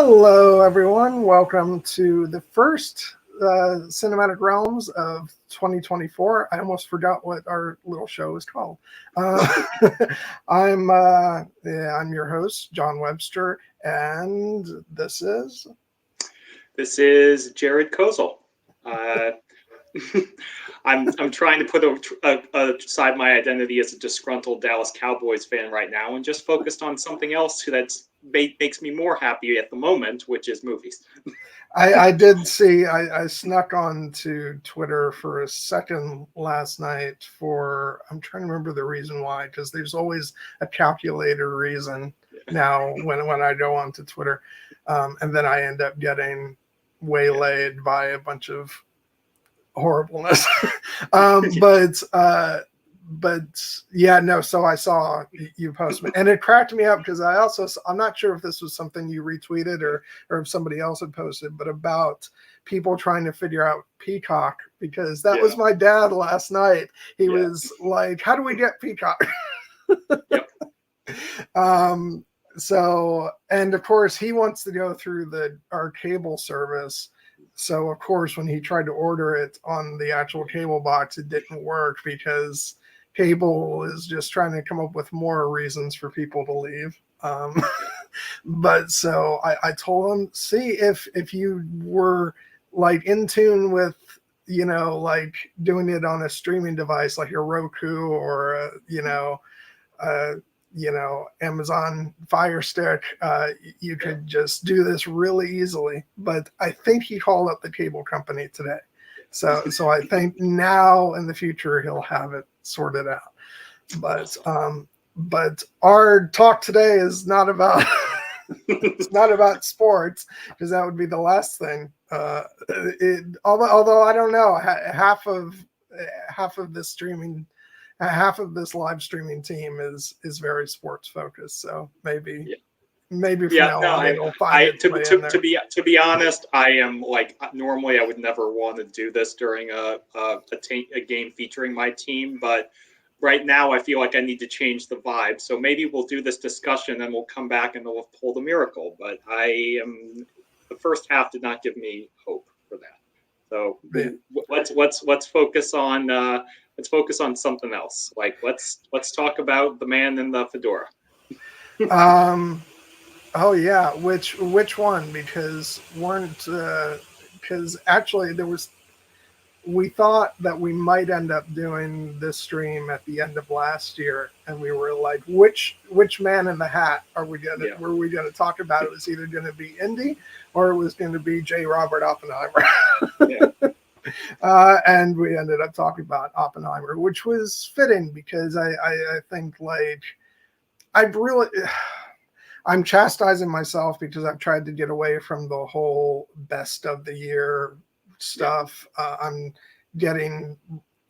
Hello, everyone. Welcome to the first Cinematic Realms of 2024. I almost forgot what our little show is called. I'm your host, John Webster, and this is Jared Kozel. I'm trying to put aside my identity as a disgruntled Dallas Cowboys fan right now and just focused on something else that's makes me more happy at the moment, which is movies. I did see, I snuck on to Twitter for a second last night for, I'm trying to remember the reason why, because there's always a calculated reason now when I go onto Twitter. And then I end up getting waylaid by a bunch of horribleness. But yeah, no, so I saw you post it, and it cracked me up because I'm not sure if this was something you retweeted or if somebody else had posted, but about people trying to figure out Peacock, because that was my dad last night. He was like, how do we get Peacock? So, and of course he wants to go through our cable service. So of course, when he tried to order it on the actual cable box, it didn't work because cable is just trying to come up with more reasons for people to leave. But so I told him, see if you were like in tune with, like doing it on a streaming device like a Roku or Amazon Fire Stick, you could just do this really easily. But I think he called up the cable company today. So I think now in the future he'll have it sorted out. But our talk today is not about it's not about sports, because that would be the last thing. Although I don't know, half of this live streaming team is very sports focused. So maybe from now on it'll find its way in there. To be honest, I am like, normally I would never want to do this during a game featuring my team, but right now I feel like I need to change the vibe. So maybe we'll do this discussion and we'll come back and we'll pull the miracle. But the first half did not give me hope for that. So let's focus on something else. Like let's talk about the man in the fedora. Oh yeah, which one? Because actually we thought that we might end up doing this stream at the end of last year, and we were like, which man in the hat were we gonna talk about? It was either gonna be Indy or it was gonna be J. Robert Oppenheimer. And we ended up talking about Oppenheimer, which was fitting because I think like I'm chastising myself because I've tried to get away from the whole best of the year stuff. I'm getting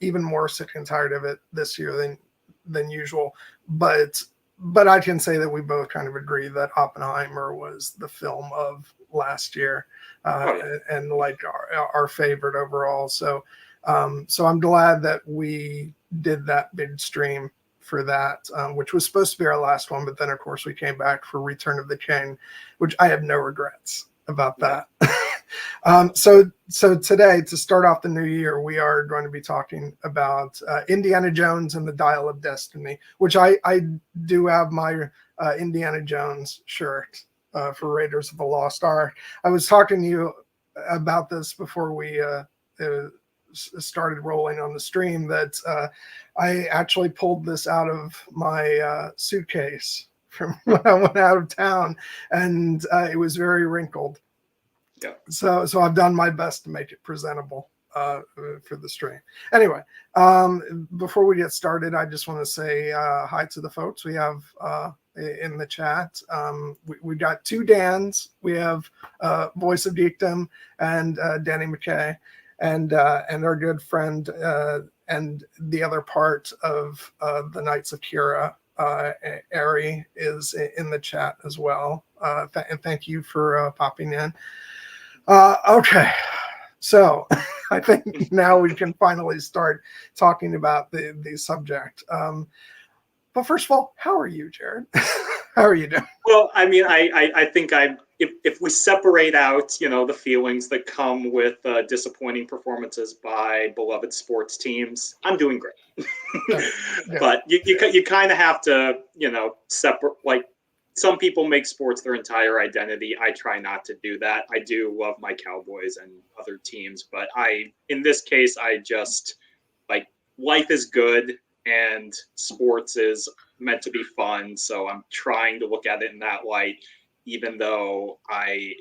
even more sick and tired of it this year than usual. But I can say that we both kind of agree that Oppenheimer was the film of last year, and like our favorite overall. So I'm glad that we did that big stream for that, which was supposed to be our last one, but then of course we came back for Return of the King, which I have no regrets about that. So today, to start off the new year, we are going to be talking about Indiana Jones and the Dial of Destiny, which I do have my Indiana Jones shirt for Raiders of the Lost Ark. I was talking to you about this before we started rolling on the stream, that I actually pulled this out of my suitcase from when I went out of town, and it was very wrinkled. Yeah. So I've done my best to make it presentable for the stream. Anyway, before we get started, I just want to say hi to the folks we have in the chat. We got two Dans. We have Voice of Geekdom and Danny McKay, and our good friend and the other part of the Knights of Kira, Ari, is in the chat as well. And thank you for popping in. Okay, so I think now we can finally start talking about the subject. But first of all, how are you, Jared? How are you doing? Well, I mean, I think if we separate out, the feelings that come with disappointing performances by beloved sports teams, I'm doing great. Yeah. But you kind of have to, separate. Like, some people make sports their entire identity. I try not to do that. I do love my Cowboys and other teams, but in this case, I just like, life is good and sports is meant to be fun. So I'm trying to look at it in that light, even though I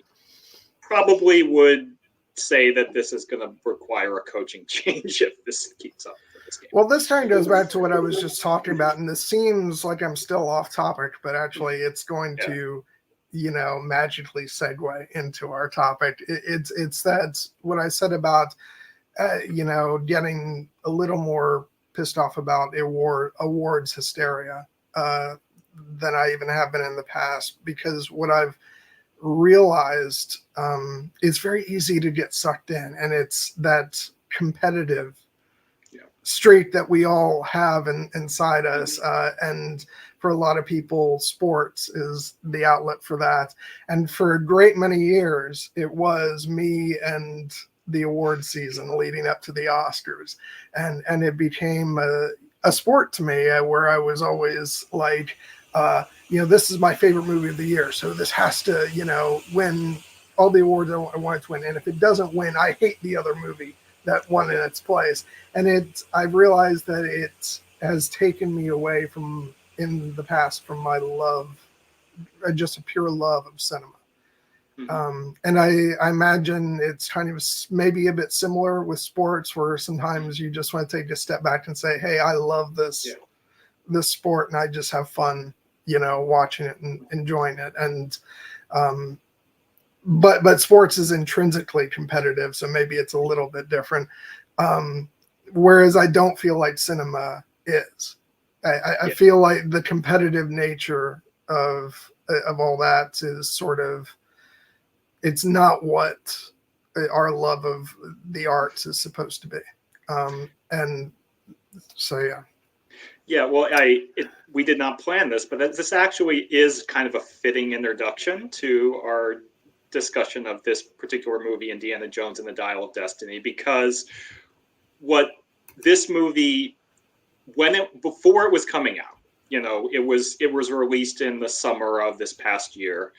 probably would say that this is going to require a coaching change if this keeps up for this game. Well, this kind of goes back to what I was just talking about, and this seems like I'm still off topic, but actually it's going to, magically segue into our topic. It's that what I said about, getting a little more pissed off about awards hysteria than I even have been in the past, because what I've realized, it's very easy to get sucked in, and it's that competitive streak that we all have inside us, and for a lot of people, sports is the outlet for that. And for a great many years, it was me and the award season leading up to the Oscars, and it became a sport to me, where I was always like, this is my favorite movie of the year, so this has to, win all the awards I want it to win. And if it doesn't win, I hate the other movie that won in its place. And I've realized that it has taken me away in the past from my love, just a pure love of cinema. Mm-hmm. And I imagine it's kind of maybe a bit similar with sports, where sometimes you just want to take a step back and say, hey, I love this sport, and I just have fun, watching it and enjoying it. And but sports is intrinsically competitive, so maybe it's a little bit different. Whereas I don't feel like cinema is. I feel like the competitive nature of all that is sort of, it's not what our love of the arts is supposed to be. And so, yeah. Yeah, well, we did not plan this, but this actually is kind of a fitting introduction to our discussion of this particular movie, Indiana Jones and the Dial of Destiny, because what this movie, before it was coming out, it was released in the summer of this past year,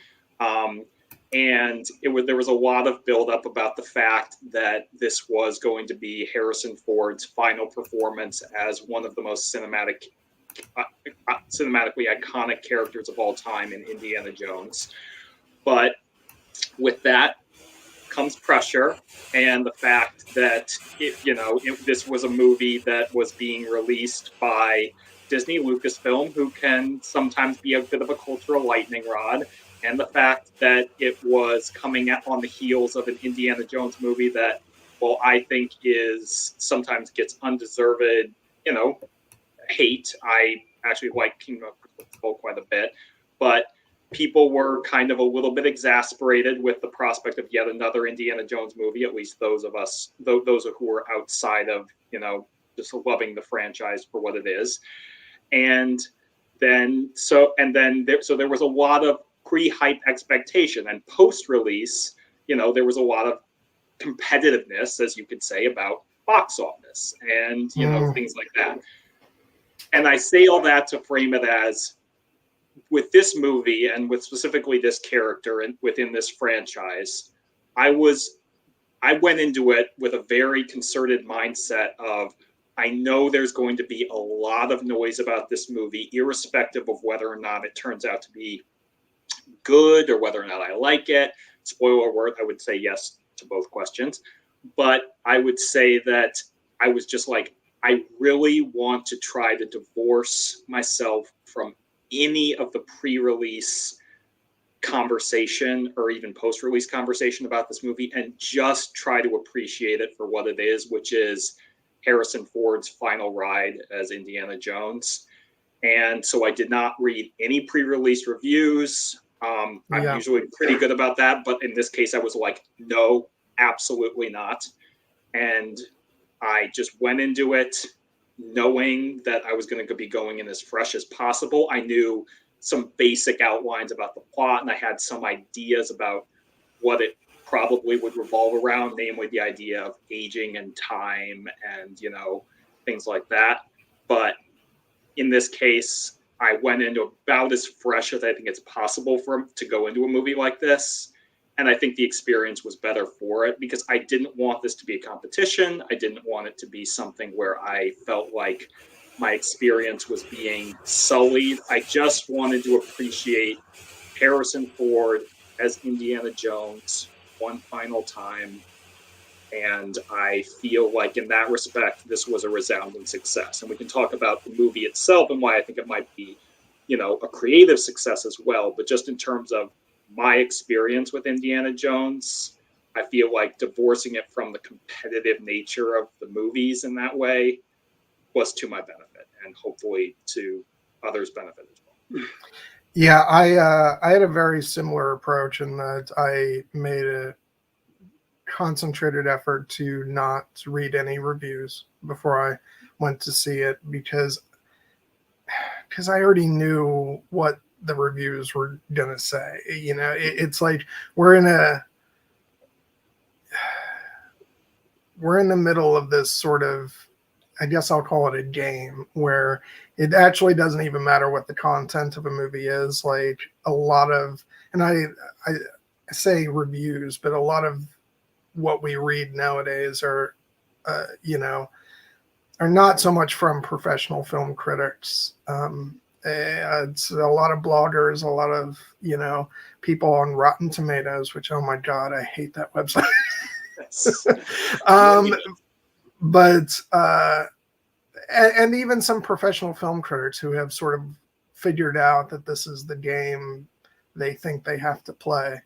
and there was a lot of buildup about the fact that this was going to be Harrison Ford's final performance as one of the most cinematically iconic characters of all time in Indiana Jones. But with that comes pressure, and the fact that this was a movie that was being released by Disney Lucasfilm, who can sometimes be a bit of a cultural lightning rod, and the fact that it was coming on the heels of an Indiana Jones movie that, well, I think sometimes gets undeserved, hate. I actually like Kingdom of Crystal quite a bit, but people were kind of a little bit exasperated with the prospect of yet another Indiana Jones movie, at least those of us, those who are outside of, just loving the franchise for what it is. And then there was a lot of pre-hype expectation, and post-release, there was a lot of competitiveness, as you could say, about box office and, things like that. And I say all that to frame it as, with this movie and with specifically this character and within this franchise, I went into it with a very concerted mindset of, I know there's going to be a lot of noise about this movie, irrespective of whether or not it turns out to be good or whether or not I like it. Spoiler alert, I would say yes to both questions. But I would say that I was just like, I really want to try to divorce myself from any of the pre-release conversation or even post-release conversation about this movie and just try to appreciate it for what it is, which is Harrison Ford's final ride as Indiana Jones. And so I did not read any pre-release reviews. I'm usually pretty good about that, but in this case I was like, no, absolutely not. And I just went into it knowing that I was going to be going in as fresh as possible. I knew some basic outlines about the plot, and I had some ideas about what it probably would revolve around, namely the idea of aging and time and, things like that. But in this case, I went into about as fresh as I think it's possible to go into a movie like this. And I think the experience was better for it because I didn't want this to be a competition. I didn't want it to be something where I felt like my experience was being sullied. I just wanted to appreciate Harrison Ford as Indiana Jones one final time. And I feel like in that respect, this was a resounding success. And we can talk about the movie itself and why I think it might be, a creative success as well. But just in terms of my experience with Indiana Jones, I feel like divorcing it from the competitive nature of the movies in that way was to my benefit and hopefully to others' benefit as well. Yeah, I had a very similar approach in that I made a concentrated effort to not read any reviews before I went to see it because I already knew what the reviews were gonna say. It's like we're in the middle of this sort of, I guess I'll call it a game, where it actually doesn't even matter what the content of a movie is. Like a lot of, and I say reviews, but a lot of what we read nowadays are not so much from professional film critics. It's a lot of bloggers, a lot of, people on Rotten Tomatoes, which, oh my God, I hate that website. But and even some professional film critics who have sort of figured out that this is the game they think they have to play.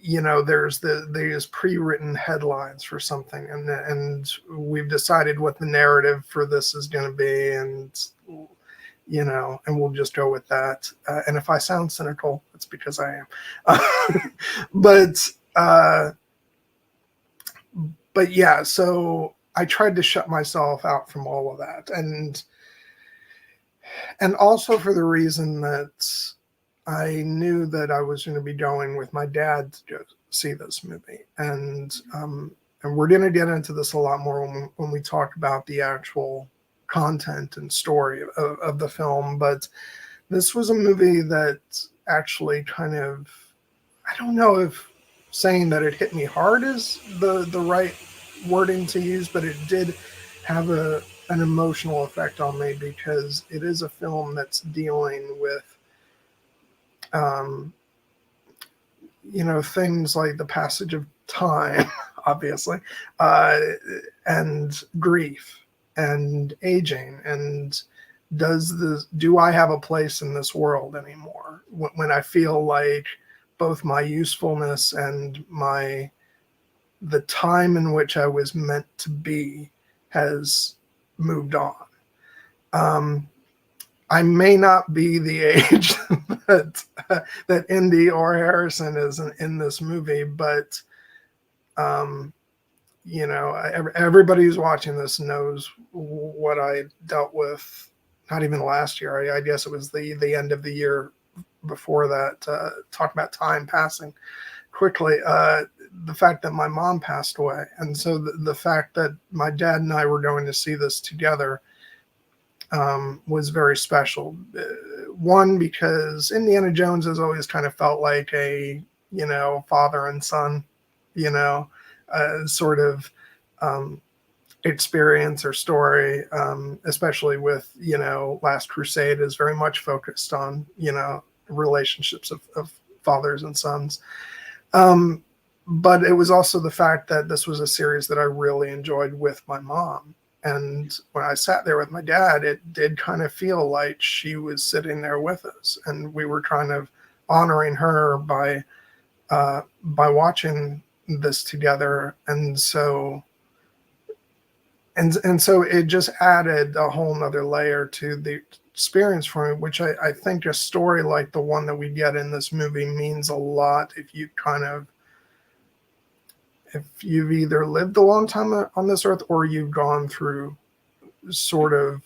There's these pre-written headlines for something, and we've decided what the narrative for this is going to be, and and we'll just go with that. And if I sound cynical, it's because I am. But yeah, so I tried to shut myself out from all of that, and also for the reason that I knew that I was going to be going with my dad to go see this movie. And we're going to get into this a lot more when we talk about the actual content and story of the film. But this was a movie that actually kind of, I don't know if saying that it hit me hard is the right wording to use, but it did have an emotional effect on me because it is a film that's dealing with things like the passage of time, obviously, and grief and aging, and do I have a place in this world anymore when I feel like both my usefulness and the time in which I was meant to be has moved on. I may not be the age that Indy or Harrison is in this movie, but everybody who's watching this knows what I dealt with. Not even last year. I guess it was the end of the year before that. Talk about time passing quickly. The fact that my mom passed away, and so the fact that my dad and I were going to see this together was very special. One, because Indiana Jones has always kind of felt like a, father and son, sort of experience or story, especially with, Last Crusade is very much focused on, relationships of fathers and sons. But it was also the fact that this was a series that I really enjoyed with my mom. And when I sat there with my dad, it did kind of feel like she was sitting there with us, and we were kind of honoring her by watching this together. And so it just added a whole nother layer to the experience for me, which I think a story like the one that we get in this movie means a lot if you've either lived a long time on this earth or you've gone through sort of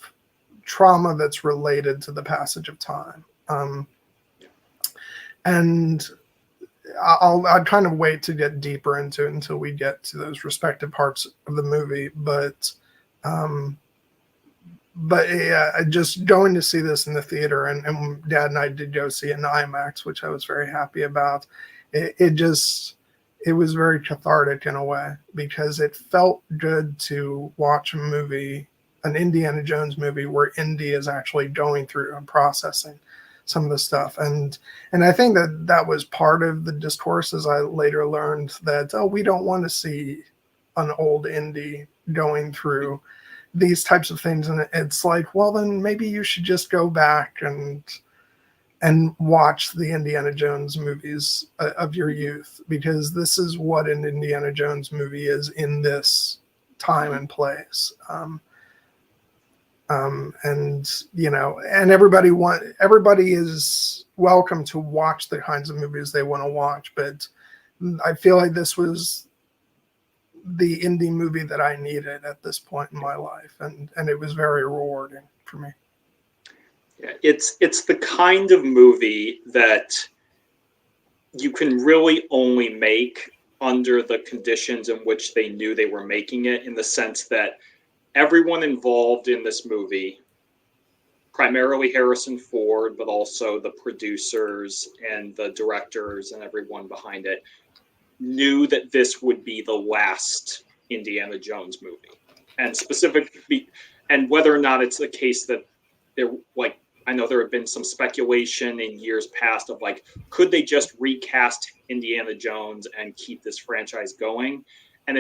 trauma that's related to the passage of time. And I'll kind of wait to get deeper into it until we get to those respective parts of the movie. But yeah, just going to see this in the theater, and Dad and I did go see it in IMAX, which I was very happy about. It was very cathartic in a way, because it felt good to watch a movie, an Indiana Jones movie, where Indy is actually going through and processing some of the stuff. And I think that was part of the discourse, as I later learned, that, we don't want to see an old Indy going through these types of things. And it's like, well, then maybe you should just go back and watch the Indiana Jones movies of your youth, because this is what an Indiana Jones movie is in this time and place. And and everybody is welcome to watch the kinds of movies they want to watch, but I feel like this was the indie movie that I needed at this point in my life, and it was very rewarding for me. Yeah, it's the kind of movie that you can really only make under the conditions in which they knew they were making it, in the sense that everyone involved in this movie, primarily Harrison Ford, but also the producers and the directors and everyone behind it, knew that this would be the last Indiana Jones movie. And specifically, and whether or not it's the case that they're like, I know there had been some speculation in years past of like, could they just recast Indiana Jones and keep this franchise going? And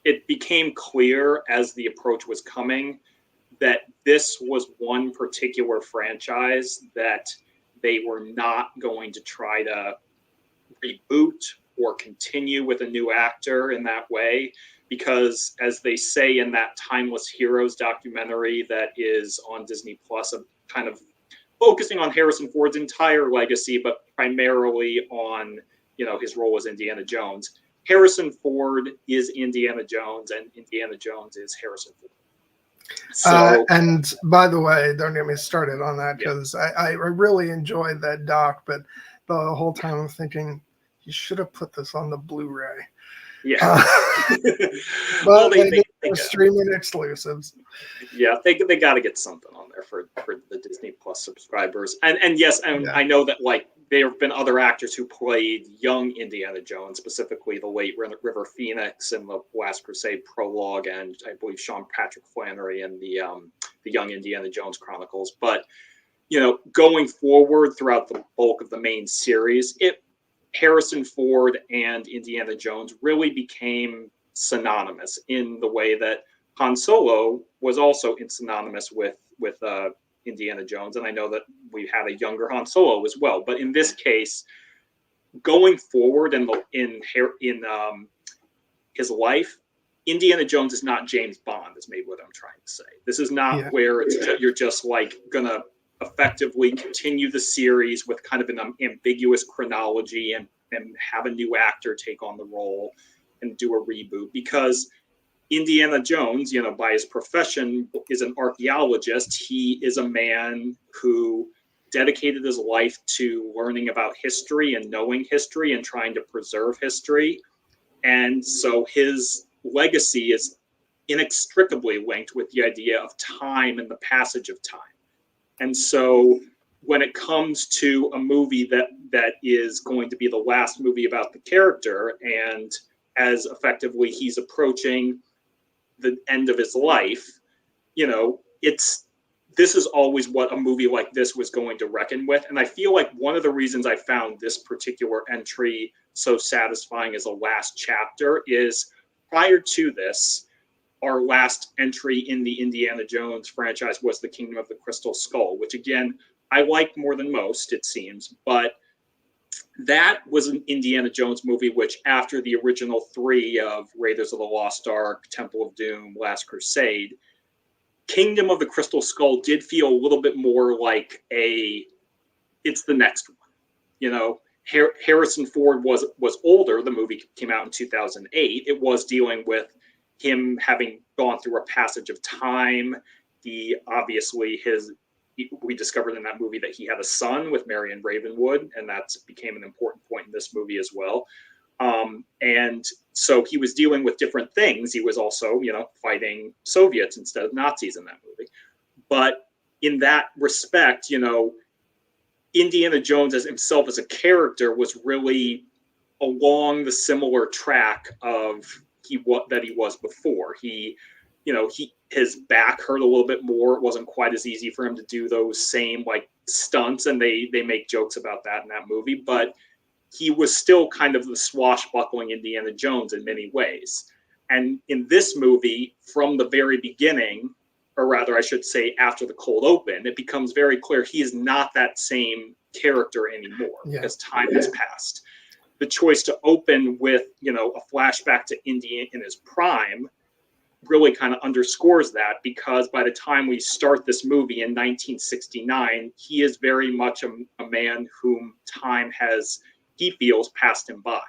it became clear as the approach was coming that this was one particular franchise that they were not going to try to reboot or continue with a new actor in that way, because as they say in that Timeless Heroes documentary that is on Disney Plus, of kind of focusing on Harrison Ford's entire legacy, but primarily on, his role as Indiana Jones. Harrison Ford is Indiana Jones, and Indiana Jones is Harrison Ford. So, and by the way, don't get me started on that, because I really enjoyed that doc, but the whole time I'm thinking, you should have put this on the Blu-ray. Yeah. Well, they streaming exclusives. Yeah, they got to get something on there for the Disney Plus subscribers. And yes, I know that like there have been other actors who played young Indiana Jones, specifically the late River Phoenix in the Last Crusade prologue, and I believe Sean Patrick Flannery in the Young Indiana Jones Chronicles. But going forward throughout the bulk of the main series, Harrison Ford and Indiana Jones really became synonymous in the way that Han Solo was also synonymous with Indiana Jones. And I know that we had a younger Han Solo as well. But in this case, going forward in his life, Indiana Jones is not James Bond, is maybe what I'm trying to say. This is not where you're just like going to effectively continue the series with kind of an ambiguous chronology and have a new actor take on the role and do a reboot, because Indiana Jones, by his profession, is an archaeologist. He is a man who dedicated his life to learning about history and knowing history and trying to preserve history. And so his legacy is inextricably linked with the idea of time and the passage of time. And so when it comes to a movie that is going to be the last movie about the character, and as effectively he's approaching the end of his life, this is always what a movie like this was going to reckon with. And I feel like one of the reasons I found this particular entry so satisfying as a last chapter is, prior to this, our last entry in the Indiana Jones franchise was The Kingdom of the Crystal Skull, which again, I liked more than most, it seems, but that was an Indiana Jones movie which, after the original three of Raiders of the Lost Ark, Temple of Doom, Last Crusade, Kingdom of the Crystal Skull did feel a little bit more like it's the next one. Harrison Ford was older. The movie came out in 2008. It was dealing with him having gone through a passage of time we discovered in that movie that he had a son with Marian Ravenwood, and that became an important point in this movie as well. And so he was dealing with different things. He was also, fighting Soviets instead of Nazis in that movie. But in that respect, Indiana Jones as himself as a character was really along the similar track of that he was before. His back hurt a little bit more. It wasn't quite as easy for him to do those same stunts, and they make jokes about that in that movie. But he was still kind of the swashbuckling Indiana Jones in many ways. And in this movie, from the very beginning, or rather, I should say, after the cold open, it becomes very clear he is not that same character anymore because time has passed. The choice to open with, a flashback to Indy in his prime really kind of underscores that, because by the time we start this movie in 1969, he is very much a man whom time has, he feels, passed him by.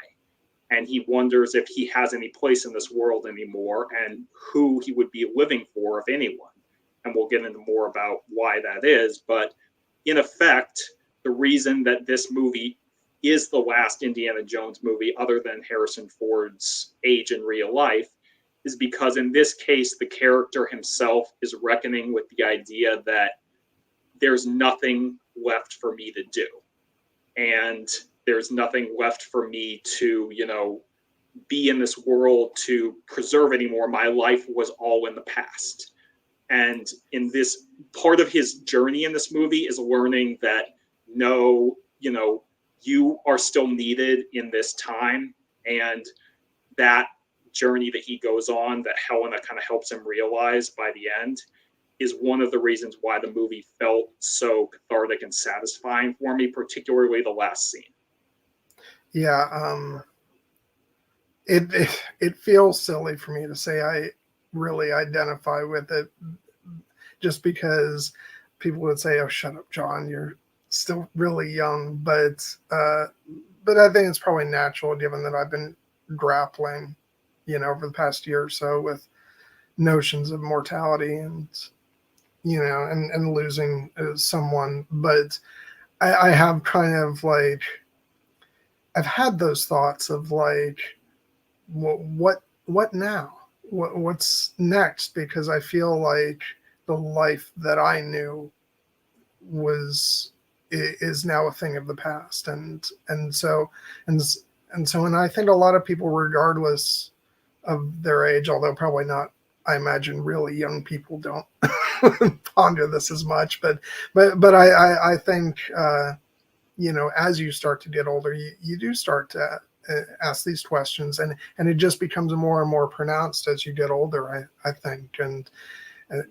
And he wonders if he has any place in this world anymore and who he would be living for, if anyone. And we'll get into more about why that is. But in effect, the reason that this movie is the last Indiana Jones movie, other than Harrison Ford's age in real life, is because in this case, the character himself is reckoning with the idea that there's nothing left for me to do. And there's nothing left for me to, be in this world to preserve anymore. My life was all in the past. And in this part of his journey in this movie is learning that no, you are still needed in this time. And that journey that he goes on, that Helena kind of helps him realize by the end, is one of the reasons why the movie felt so cathartic and satisfying for me, particularly the last scene. Yeah, it feels silly for me to say I really identify with it, just because people would say, "Oh, shut up, John, you're still really young." But I think it's probably natural, given that I've been grappling, over the past year or so with notions of mortality and and losing someone. But I have kind of I've had those thoughts of what now? What's next? Because I feel like the life that I knew is now a thing of the past, and so I think a lot of people, regardless of their age, although probably not, I imagine really young people don't ponder this as much, but I think as you start to get older, you do start to ask these questions, and it just becomes more and more pronounced as you get older, I think, and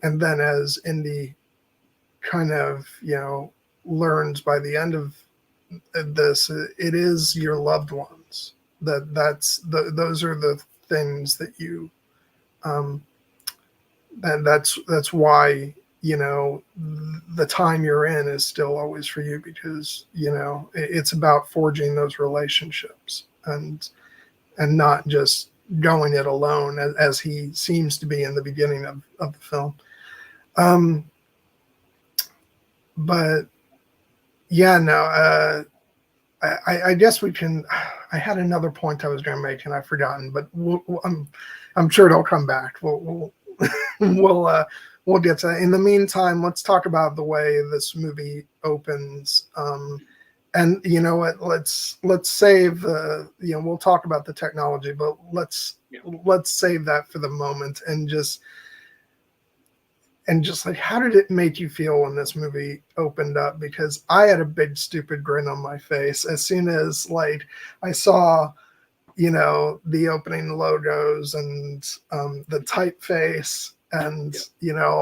then as Indy kind of learns by the end of this, it is your loved ones those are the things that you and that's why the time you're in is still always for you, because it's about forging those relationships and not just going it alone, as he seems to be in the beginning of the film. But yeah, no, I guess we can. I had another point I was going to make and I've forgotten, but I'm sure it'll come back. We'll we'll get to that. In the meantime, let's talk about the way this movie opens. And you know what? Let's save we'll talk about the technology, but let's save that for the moment and just how did it make you feel when this movie opened up? Because I had a big stupid grin on my face as soon as I saw the opening logos and the typeface and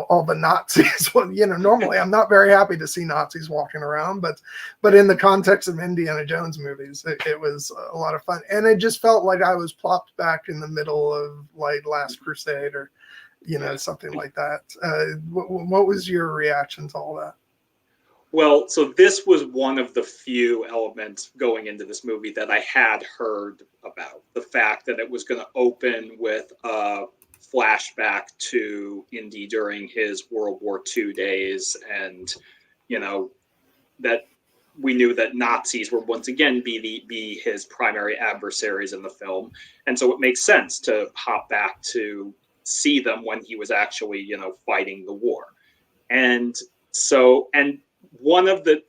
all the Nazis. Well, normally I'm not very happy to see Nazis walking around, but in the context of Indiana Jones movies, it was a lot of fun, and it just felt like I was plopped back in the middle of Last Crusade or something like that. What was your reaction to all that? Well, so this was one of the few elements going into this movie that I had heard about. The fact that it was going to open with flashback to Indy during his World War II days, and that we knew that Nazis were once again be his primary adversaries in the film, and so it makes sense to hop back to see them when he was actually fighting the war. And so, and one of the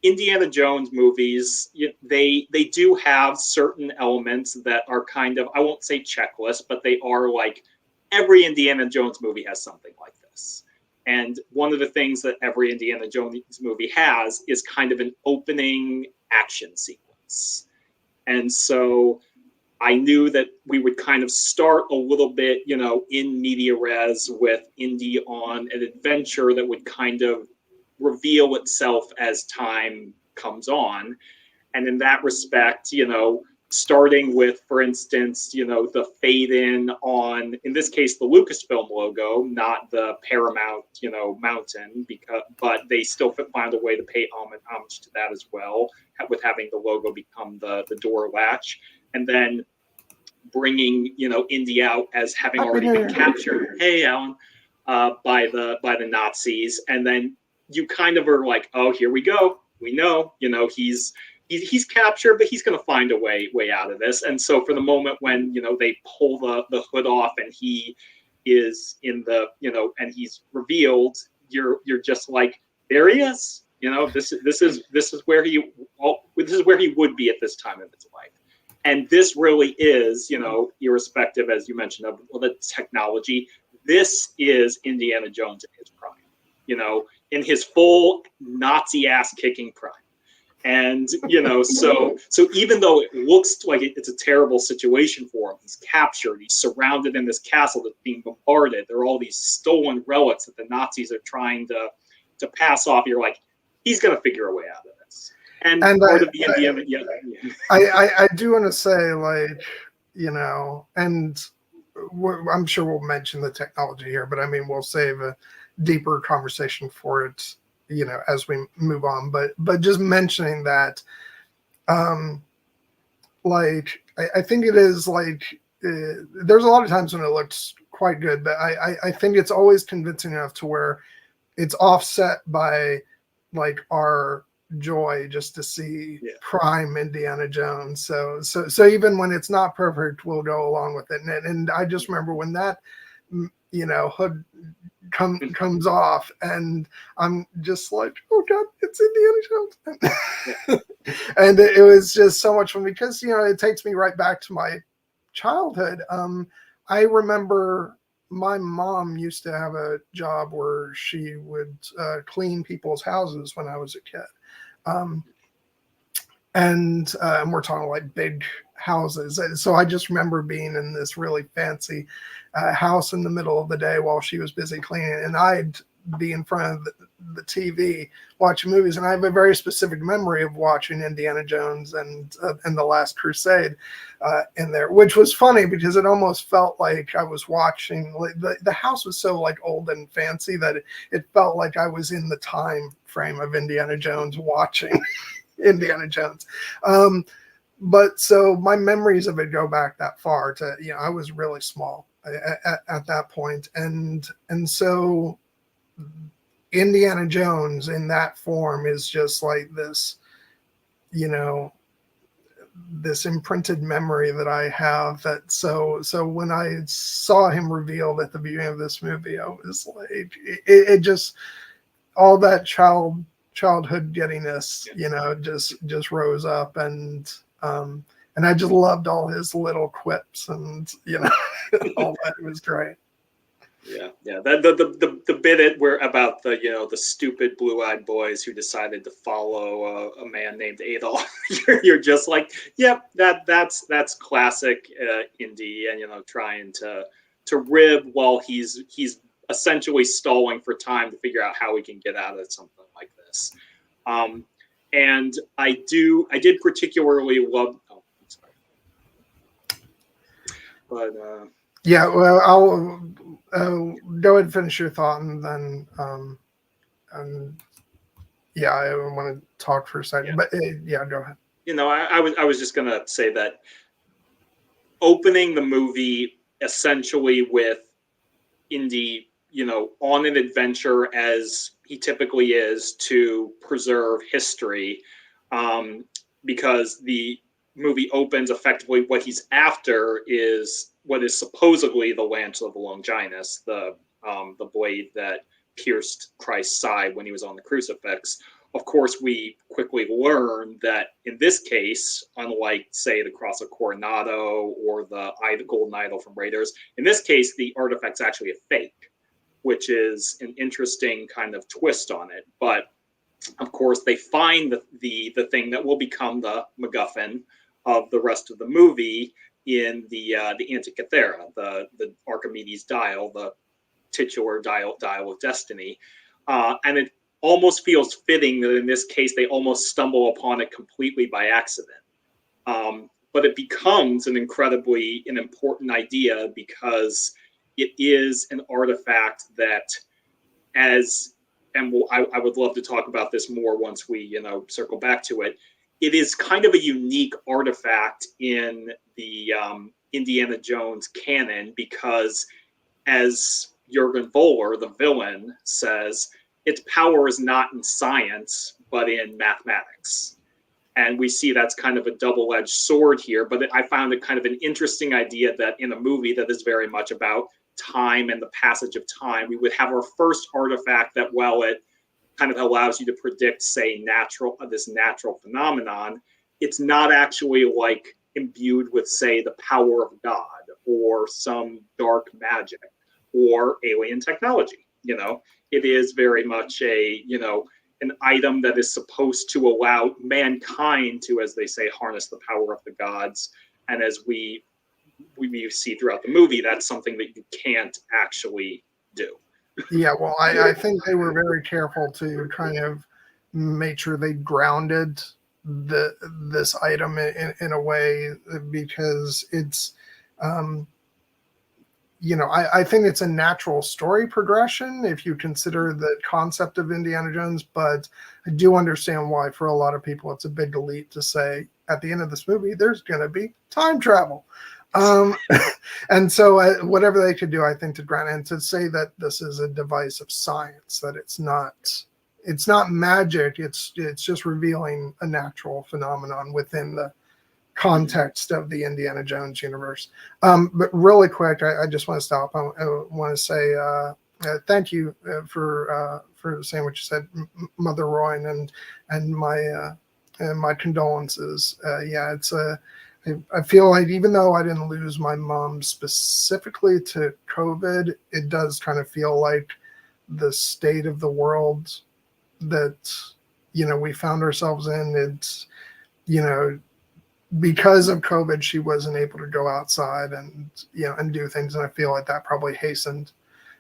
Indiana Jones movies, they do have certain elements that are kind of, I won't say checklist, but they are like every Indiana Jones movie has something like this. And one of the things that every Indiana Jones movie has is kind of an opening action sequence. And so I knew that we would kind of start a little bit, in media res with Indy on an adventure that would kind of reveal itself as time comes on. And in that respect, starting with, for instance, the fade in on, in this case, the Lucasfilm logo, not the Paramount, mountain, but they still found a way to pay homage to that as well, with having the logo become the door latch, and then bringing, Indy out as having already been captured. Hey, Alan, by the Nazis, and then you kind of are like, oh, here we go. We know, he's captured, but he's going to find a way out of this. And so for the moment when, they pull the hood off and he is in the, and he's revealed, you're just like, there he is. This is where he would be at this time of his life. And this really is, irrespective, as you mentioned, of the technology, this is Indiana Jones in his prime, in his full Nazi ass kicking prime. And, so even though it looks like it's a terrible situation for him, he's captured, he's surrounded in this castle that's being bombarded. There are all these stolen relics that the Nazis are trying to pass off. You're like, he's going to figure a way out of this. And part of the Indiana, I do want to say, like, and I'm sure we'll mention the technology here, but I mean, we'll save a deeper conversation for it, as we move on. But just mentioning that, like, I think it is like, there's a lot of times when it looks quite good, but I think it's always convincing enough to where it's offset by like our joy just to see prime Indiana Jones. So even when it's not perfect, we'll go along with it. And I just remember when that hood comes off, and I'm just like, oh god, it's Indiana Jones. And it was just so much fun because it takes me right back to my childhood. I remember my mom used to have a job where she would clean people's houses when I was a kid. And we're talking like big houses. And so I just remember being in this really fancy house in the middle of the day while she was busy cleaning, and I'd be in front of the TV watching movies. And I have a very specific memory of watching Indiana Jones and The Last Crusade in there, which was funny because it almost felt like I was watching, like, the house was so like old and fancy that it felt like I was in the time frame of Indiana Jones watching Indiana Jones. But so my memories of it go back that far to, I was really small at that point. And so Indiana Jones in that form is just like this, this imprinted memory that I have. That so when I saw him revealed at the beginning of this movie, I was like, it just, all that childhood giddiness, just rose up, and I just loved all his little quips, and all that. It was great. Yeah. The bit where about the stupid blue-eyed boys who decided to follow a man named Adolf. You're just like, yep, that's classic Indy, and trying to rib while he's essentially stalling for time to figure out how he can get out of something like this. And I did particularly love. Oh, I'm sorry. But yeah, well, I'll go ahead and finish your thought, and then yeah, I want to talk for a second, but yeah, go ahead. I was just gonna say that opening the movie essentially with Indy, on an adventure as he typically is to preserve history, because the movie opens effectively what he's after is what is supposedly the lance of Longinus, the blade that pierced Christ's side when he was on the crucifix. Of course, we quickly learn that in this case, unlike, say, the Cross of Coronado or the Golden Idol from Raiders, in this case, the artifact's actually a fake, which is an interesting kind of twist on it. But of course, they find the thing that will become the MacGuffin of the rest of the movie in the Antikythera, the Archimedes dial, the titular dial of destiny, and it almost feels fitting that in this case they almost stumble upon it completely by accident. But it becomes an important idea because it is an artifact that, I would love to talk about this more once we circle back to it. It is kind of a unique artifact in the Indiana Jones canon because, as Jürgen Voller, the villain, says, its power is not in science, but in mathematics. And we see that's kind of a double-edged sword here, but I found it kind of an interesting idea that in a movie that is very much about time and the passage of time, we would have our first artifact that, while it kind of allows you to predict, say, this natural phenomenon, it's not actually like imbued with, say, the power of God or some dark magic or alien technology. It is very much an item that is supposed to allow mankind to, as they say, harness the power of the gods. And as we see throughout the movie, that's something that you can't actually do. Yeah, well, I think they were very careful to kind of make sure they grounded this item in a way, because it's I think it's a natural story progression if you consider the concept of Indiana Jones, but I do understand why for a lot of people it's a big leap to say at the end of this movie there's going to be time travel. And so whatever they could do, I think, to grant and to say that this is a device of science, that it's not magic, it's just revealing a natural phenomenon within the context of the Indiana Jones universe. But really quick, I just want to stop. I want to say thank you for saying what you said, Mother Royan, and my condolences. Yeah, it's I feel like even though I didn't lose my mom specifically to COVID, it does kind of feel like the state of the world that we found ourselves in. It's because of COVID, she wasn't able to go outside and do things, and I feel like that probably hastened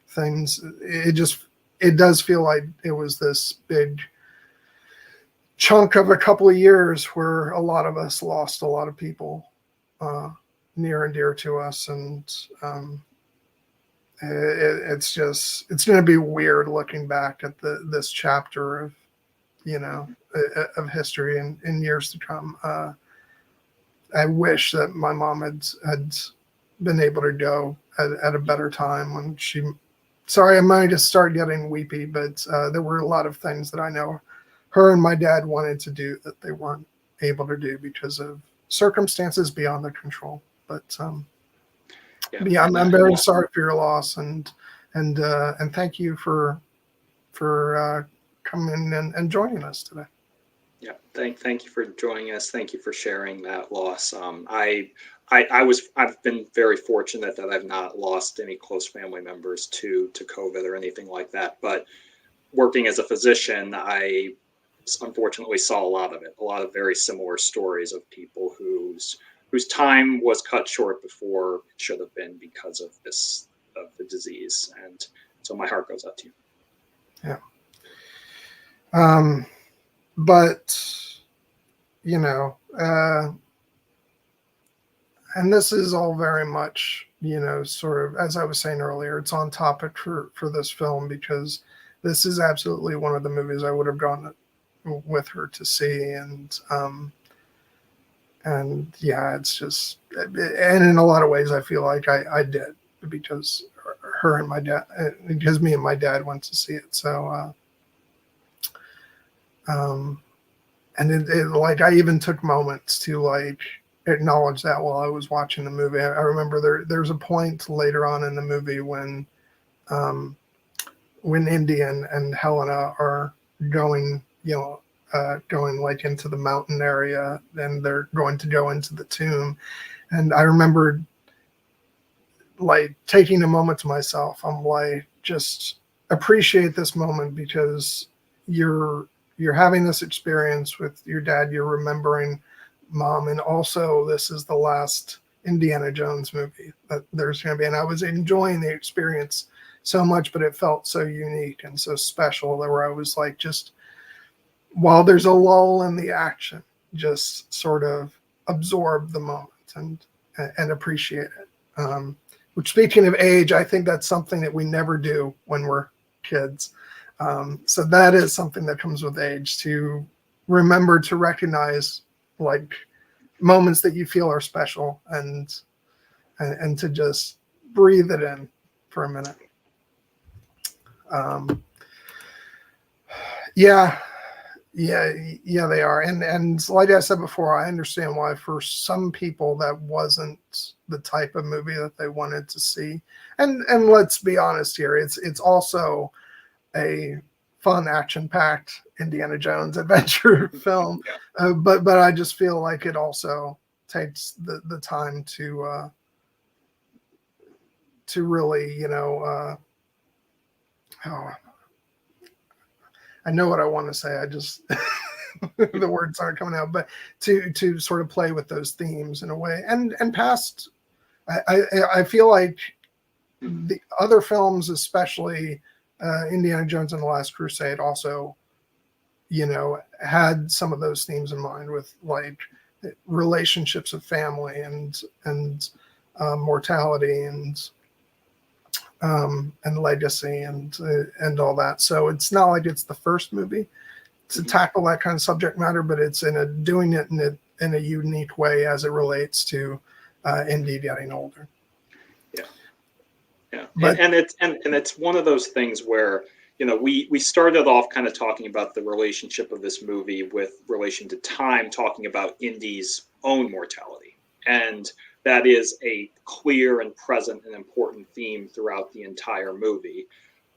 things. It does feel like it was this big chunk of a couple of years where a lot of us lost a lot of people near and dear to us, and it's going to be weird looking back at this chapter of of history in years to come. I wish that my mom had been able to go at a better time when she. Sorry, I might just start getting weepy, but there were a lot of things that I know her and my dad wanted to do that they weren't able to do because of circumstances beyond their control. But I'm very sorry for your loss, and thank you for coming and joining us today. Yeah, thank you for joining us. Thank you for sharing that loss. I've been very fortunate that I've not lost any close family members to COVID or anything like that. But working as a physician, I unfortunately saw a lot of it. A lot of very similar stories of people whose time was cut short before it should have been because of the disease. And so my heart goes out to you. Yeah. But, and this is all very much, sort of, as I was saying earlier, it's on topic for this film, because this is absolutely one of the movies I would have gone with her to see. And and yeah, it's just, and in a lot of ways, I feel like I did, because her and my dad, because me and my dad went to see it. So, and it like, I even took moments to like acknowledge that while I was watching the movie. I remember there's a point later on in the movie when Indy and Helena are going, going like into the mountain area, and they're going to go into the tomb. And I remember like taking a moment to myself. I'm like, just appreciate this moment, because you're having this experience with your dad. You're remembering mom. And also, this is the last Indiana Jones movie that there's going to be. And I was enjoying the experience so much, but it felt so unique and so special, that where I was like, just while there's a lull in the action, just sort of absorb the moment and appreciate it. Which, speaking of age, I think that's something that we never do when we're kids. So that is something that comes with age, to remember to recognize like moments that you feel are special, and to just breathe it in for a minute. Yeah, they are. And like I said before, I understand why for some people that wasn't the type of movie that they wanted to see. And let's be honest here, it's also a fun, action-packed Indiana Jones adventure film. But I just feel like it also takes the time to really, I know what I want to say. I just the words aren't coming out, but to sort of play with those themes in a way, and past. I feel like the other films, especially Indiana Jones and the Last Crusade, also, had some of those themes in mind, with like relationships of family and mortality and legacy and all that. So it's not like it's the first movie to tackle that kind of subject matter, but it's doing it in a unique way as it relates to Indy getting older. Yeah, But, and it's one of those things where, we started off kind of talking about the relationship of this movie with relation to time, talking about Indy's own mortality, and that is a clear and present and important theme throughout the entire movie.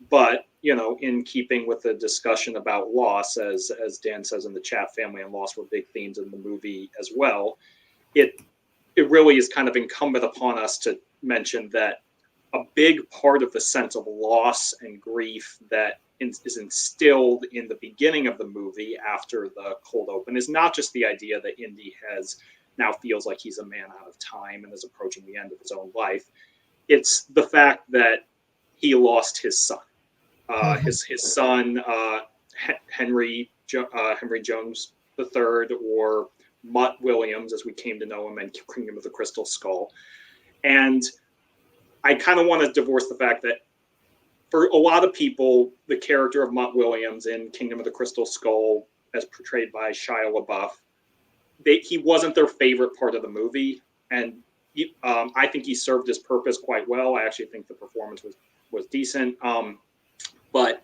But, in keeping with the discussion about loss, as Dan says in the chat, family and loss were big themes in the movie as well. It really is kind of incumbent upon us to mention that a big part of the sense of loss and grief that is instilled in the beginning of the movie after the cold open is not just the idea that Indy now feels like he's a man out of time and is approaching the end of his own life. It's the fact that he lost his son. His son, Henry Jones III, or Mutt Williams, as we came to know him in Kingdom of the Crystal Skull. And I kind of want to divorce the fact that for a lot of people, the character of Mutt Williams in Kingdom of the Crystal Skull, as portrayed by Shia LaBeouf, he wasn't their favorite part of the movie. And I think he served his purpose quite well. I actually think the performance was decent. But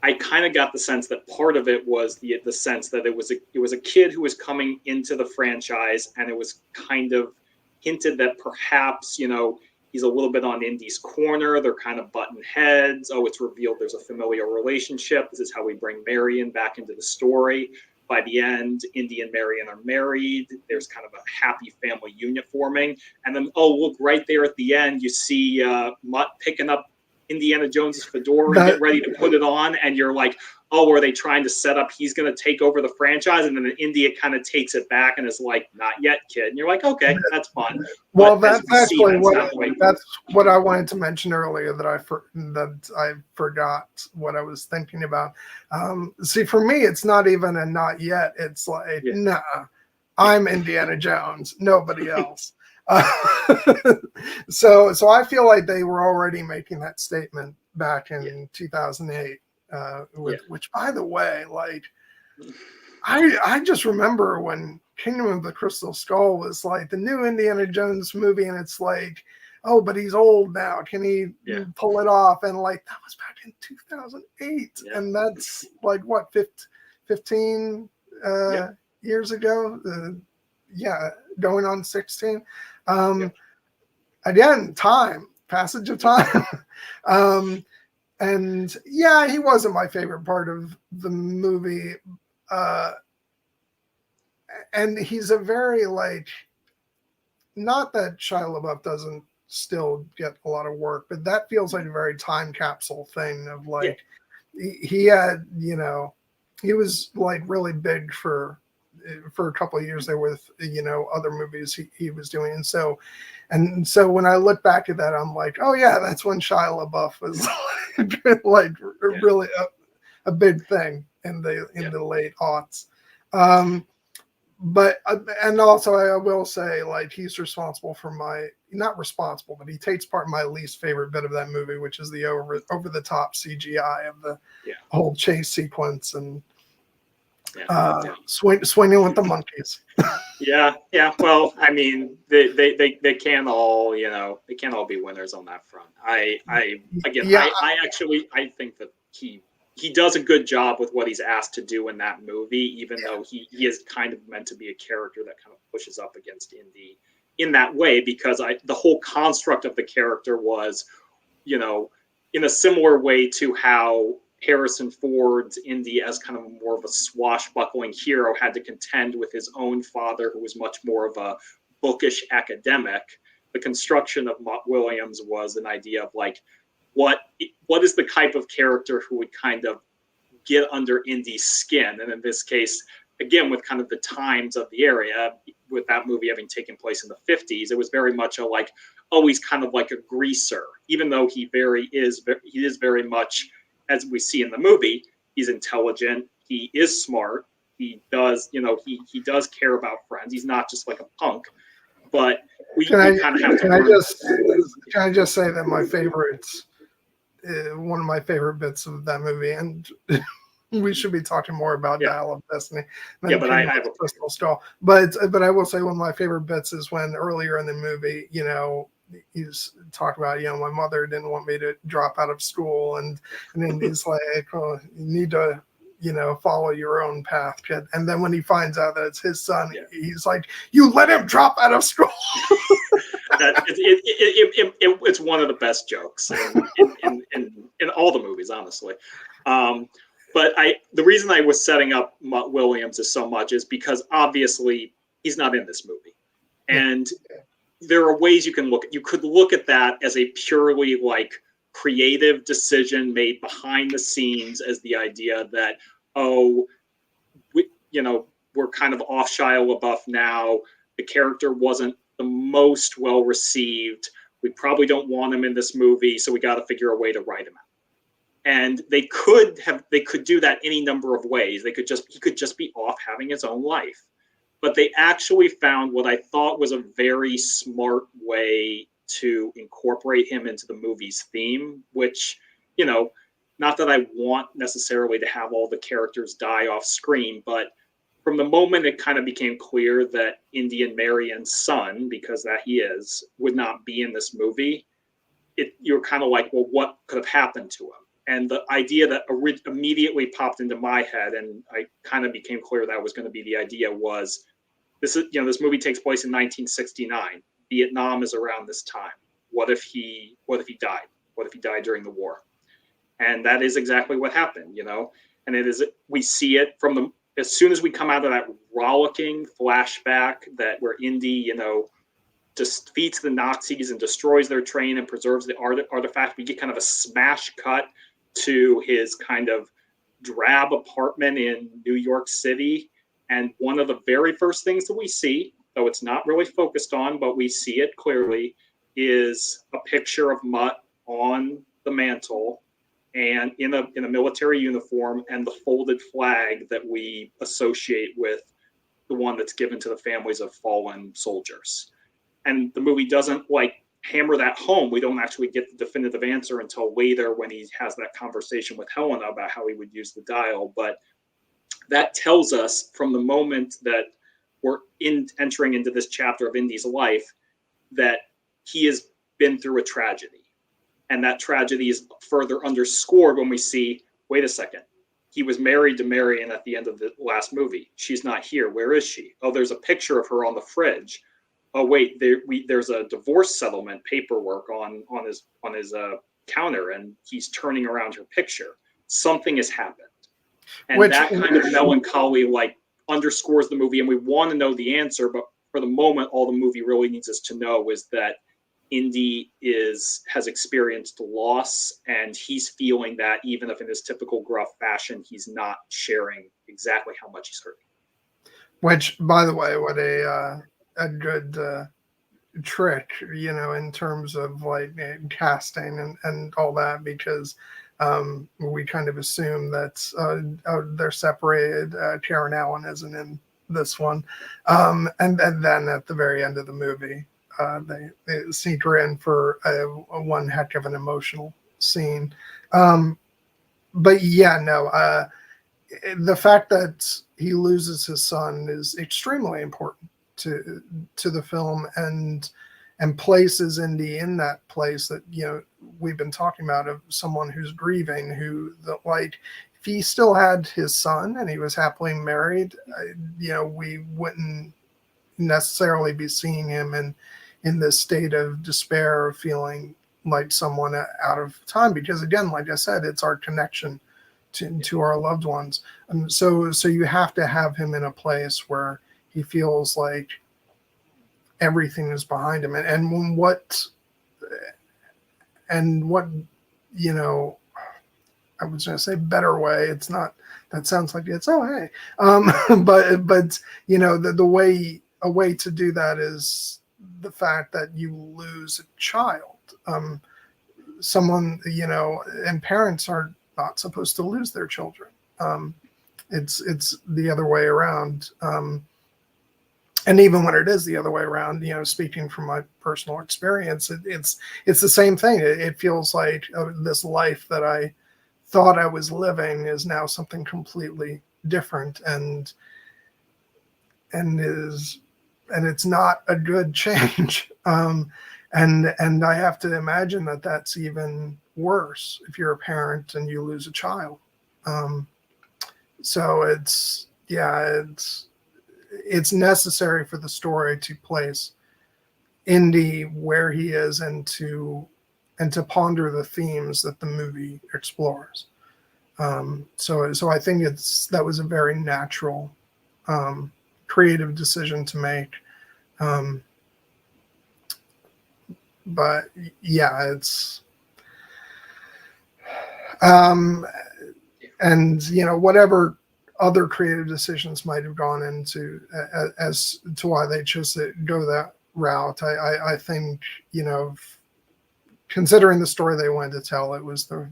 I kind of got the sense that part of it was the sense that it was a kid who was coming into the franchise, and it was kind of hinted that perhaps, he's a little bit on Indy's corner. They're kind of button heads. Oh, it's revealed there's a familial relationship. This is how we bring Marian back into the story. By the end, Indy and Marian are married. There's kind of a happy family unit forming. And then, look, right there at the end, you see Mutt picking up Indiana Jones's fedora and get ready to put it on. And you're like, oh, are they trying to set up he's going to take over the franchise? And then Indy kind of takes it back and is like, not yet, kid. And you're like, okay, that's fun. Well, that's actually what I wanted to mention earlier, that I forgot what I was thinking about. See, for me, it's not even a not yet. It's like, nah, I'm Indiana Jones, nobody else. So I feel like they were already making that statement back in 2008. Which, by the way, like, I just remember when Kingdom of the Crystal Skull was like the new Indiana Jones movie, and it's like, oh, but he's old now. Can he pull it off? And like that was back in 2008, and that's like what 15 years ago. Going on 16. Again, passage of time. And yeah, he wasn't my favorite part of the movie. And he's a very like, not that Shia LaBeouf doesn't still get a lot of work, but that feels like a very time capsule thing of like, he had, you know, he was like really big for a couple of years there with, you know, other movies he was doing. And so when I look back at that, I'm like, oh yeah, that's when Shia LaBeouf was like really a big thing in the late aughts. But and also I will say, like, he's responsible for not responsible, but he takes part in my least favorite bit of that movie, which is the over the top CGI of the whole chase sequence and swinging with the monkeys. Yeah. Well, I mean, they can't all, you know, they can't all be winners on that front. I think that he does a good job with what he's asked to do in that movie, even though he is kind of meant to be a character that kind of pushes up against Indy in that way, because the whole construct of the character was, you know, in a similar way to how Harrison Ford's Indy as kind of more of a swashbuckling hero had to contend with his own father, who was much more of a bookish academic. The construction of Mutt Williams was an idea of like, what is the type of character who would kind of get under Indy's skin? And in this case, again, with kind of the times of the area, with that movie having taken place in the 50s, it was very much a like, oh, he's kind of like a greaser, even though he is very much, as we see in the movie, he's intelligent, he is smart, he does, you know, he does care about friends. He's not just like a punk. But Can I just say that my favorites, one of my favorite bits of that movie, and we should be talking more about Dial of Destiny. But I have a Crystal Skull. But I will say one of my favorite bits is when earlier in the movie, you know, he's talking about, you know, my mother didn't want me to drop out of school, and then he's like, oh, you need to, you know, follow your own path, kid. And then when he finds out that it's his son, he's like, you let him drop out of school. It's one of the best jokes in all the movies, honestly. But the reason I was setting up Mutt Williams is so much is because obviously he's not in this movie, and there are ways you can look at. You could look at that as a purely like creative decision made behind the scenes, as the idea that, oh, we're kind of off Shia LaBeouf now. The character wasn't the most well received. We probably don't want him in this movie, so we got to figure a way to write him out. And they could do that any number of ways. He could just be off having his own life. But they actually found what I thought was a very smart way to incorporate him into the movie's theme, which, you know, not that I want necessarily to have all the characters die off screen, but from the moment it kind of became clear that Indy and Marian's son, because that he is, would not be in this movie, you're kind of like, well, what could have happened to him? And the idea that immediately popped into my head, and I kind of became clear that was going to be the idea, was this movie takes place in 1969. Vietnam is around this time. What if he died? What if he died during the war? And that is exactly what happened, you know. And we see it from as soon as we come out of that rollicking flashback where Indy, you know, just defeats the Nazis and destroys their train and preserves the artifact. We get kind of a smash cut to his kind of drab apartment in New York City. And one of the very first things that we see, though it's not really focused on, but we see it clearly, is a picture of Mutt on the mantle and in a military uniform, and the folded flag that we associate with the one that's given to the families of fallen soldiers. And the movie doesn't like hammer that home. We don't actually get the definitive answer until later when he has that conversation with Helena about how he would use the dial. But that tells us from the moment that we're entering into this chapter of Indy's life that he has been through a tragedy. And that tragedy is further underscored when we see, wait a second, he was married to Marian at the end of the last movie. She's not here. Where is she? Oh, there's a picture of her on the fridge. Oh, wait, there's a divorce settlement paperwork on his counter, and he's turning around her picture. Something has happened. And that kind of melancholy like underscores the movie, and we want to know the answer, but for the moment, all the movie really needs us to know is that Indy has experienced loss, and he's feeling that, even if in his typical gruff fashion, he's not sharing exactly how much he's hurting. Which, by the way, what a good trick, in terms of like casting and all that, because we kind of assume that they're separated. Karen Allen isn't in this one, and then at the very end of the movie, they sneak her in for one heck of an emotional scene. But yeah, no, the fact that he loses his son is extremely important to the film, and places Indy in that place that we've been talking about, of someone who's grieving, if he still had his son and he was happily married, we wouldn't necessarily be seeing him in this state of despair, or feeling like someone out of time, because again, like I said, it's our connection to our loved ones. And so you have to have him in a place where he feels like everything is behind him, and what I was going to say better way. It's not, that sounds like it's, oh, hey. But a way to do that is the fact that you lose a child. Someone, and parents are not supposed to lose their children. It's the other way around. And even when it is the other way around, speaking from my personal experience, it's the same thing. It feels like this life that I thought I was living is now something completely different, and it's not a good change. And I have to imagine that that's even worse if you're a parent and you lose a child. So it's necessary for the story to place Indy where he is, and to ponder the themes that the movie explores. So I think that was a very natural, creative decision to make. But yeah, it's and whatever other creative decisions might have gone into as to why they chose to go that route, I think considering the story they wanted to tell, it was the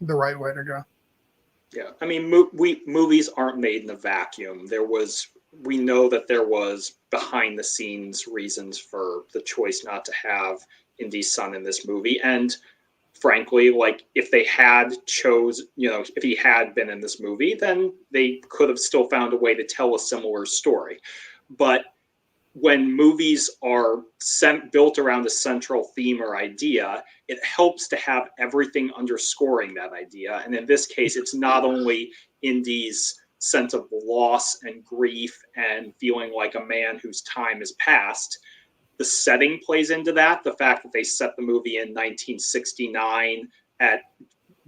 right way to go. Yeah, I mean, movies aren't made in a vacuum. We know that there was behind the scenes reasons for the choice not to have Indy's son in this movie, and frankly, like if they had if he had been in this movie, then they could have still found a way to tell a similar story. But when movies are built around a central theme or idea, it helps to have everything underscoring that idea. And in this case, it's not only Indy's sense of loss and grief and feeling like a man whose time has passed. The setting plays into that. The fact that they set the movie in 1969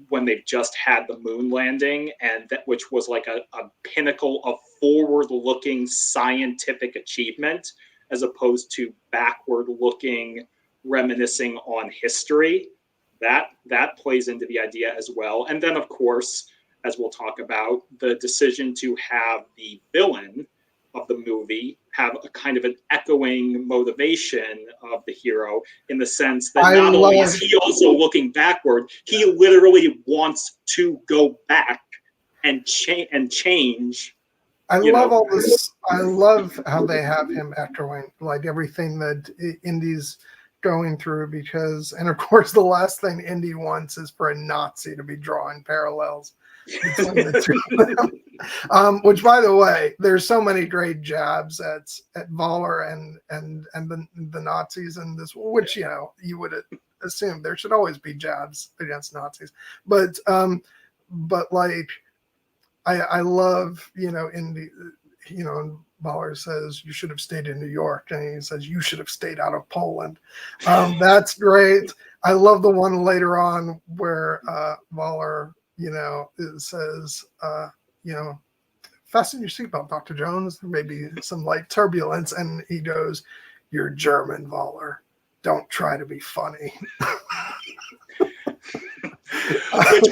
when they've just had the moon landing, and which was like a pinnacle of forward-looking scientific achievement, as opposed to backward-looking, reminiscing on history. That plays into the idea as well. And then, of course, as we'll talk about, the decision to have the villain of the movie have a kind of an echoing motivation of the hero, in the sense that not only is he also looking backward, he literally wants to go back and change. I love all this. I love how they have him echoing like everything that Indy's going through, because, and of course, the last thing Indy wants is for a Nazi to be drawing parallels between the two of them. Which, by the way, there's so many great jabs at Waller and the Nazis in this, which you would assume there should always be jabs against Nazis, but like I love Indy, and Waller says you should have stayed in New York, and he says you should have stayed out of Poland. That's great. I love the one later on where Waller says fasten your seatbelt, Dr. Jones. There may be some light turbulence. And he goes, "You're German, Waller. Don't try to be funny."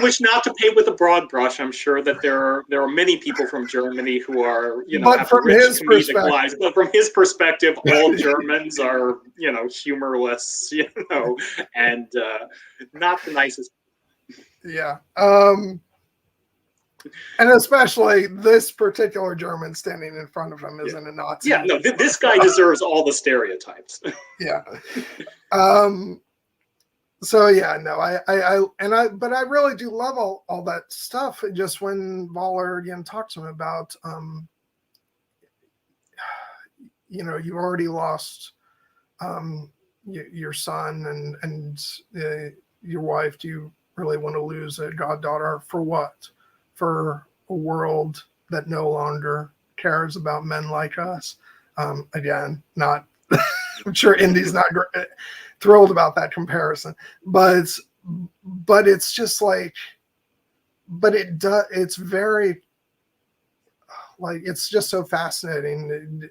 which not to paint with a broad brush, I'm sure that there are many people from Germany who are, but have from rich his comedic lives. But from his perspective, all Germans are, humorless, and not the nicest. Yeah. And especially this particular German standing in front of him isn't a Nazi. Yeah, no, this guy deserves all the stereotypes. Yeah. So yeah, no, but I really do love all that stuff. Just when Waller again talks to him about, you already lost your son and your wife. Do you really want to lose a goddaughter for what? For a world that no longer cares about men like us. Again, not. I'm sure Indy's not thrilled about that comparison, but it's just like, but it's very, like, it's just so fascinating,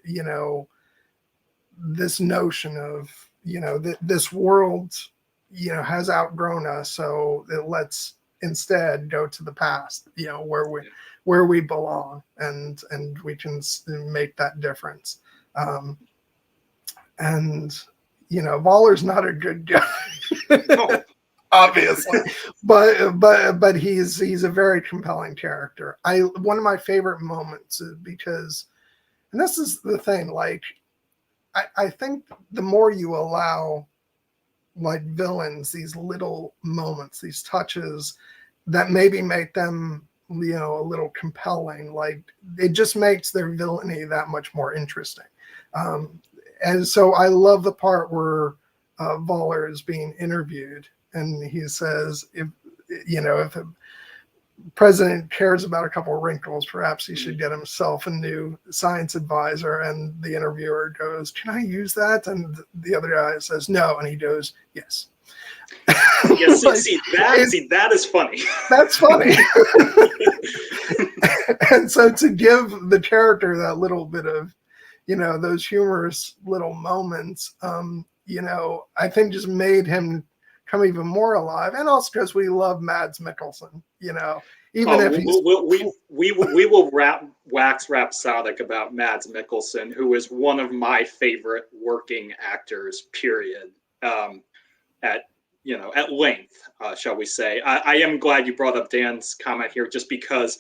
this notion of, this world, has outgrown us. So let's instead go to the past, where we belong, and we can make that difference. And Waller's not a good guy, obviously, but he's a very compelling character. One of my favorite moments is because, and this is the thing, like I think the more you allow like villains these little moments, these touches that maybe make them a little compelling, like it just makes their villainy that much more interesting. And so I love the part where Waller is being interviewed, and he says, if a president cares about a couple of wrinkles, perhaps he should get himself a new science advisor. And the interviewer goes, "Can I use that?" And the other guy says, "No." And he goes, "Yes." Yes, that is funny. That's funny. And so to give the character that little bit of, those humorous little moments, I think just made him come even more alive. And also because we love Mads Mikkelsen, even if he's... we will wax rhapsodic about Mads Mikkelsen, who is one of my favorite working actors, period, at length, shall we say. I am glad you brought up Dan's comment here, just because,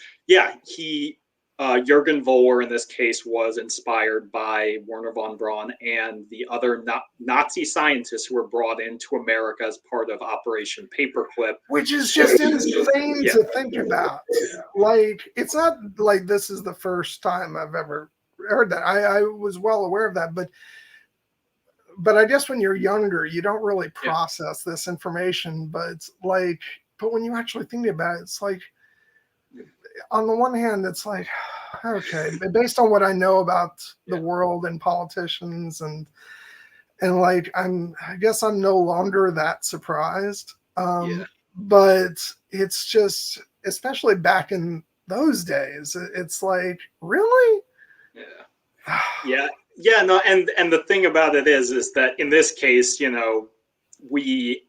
Jürgen Voller in this case was inspired by Werner von Braun and the other Nazi scientists who were brought into America as part of Operation Paperclip. Which is just insane to think about. Like, it's not like this is the first time I've ever heard that. I was well aware of that, but I guess when you're younger, you don't really process this information. But when you actually think about it, it's like, on the one hand, it's like, okay, based on what I know about the world and politicians and like, I guess I'm no longer that surprised. But it's just, especially back in those days, it's like, really? No, and the thing about it is that in this case, we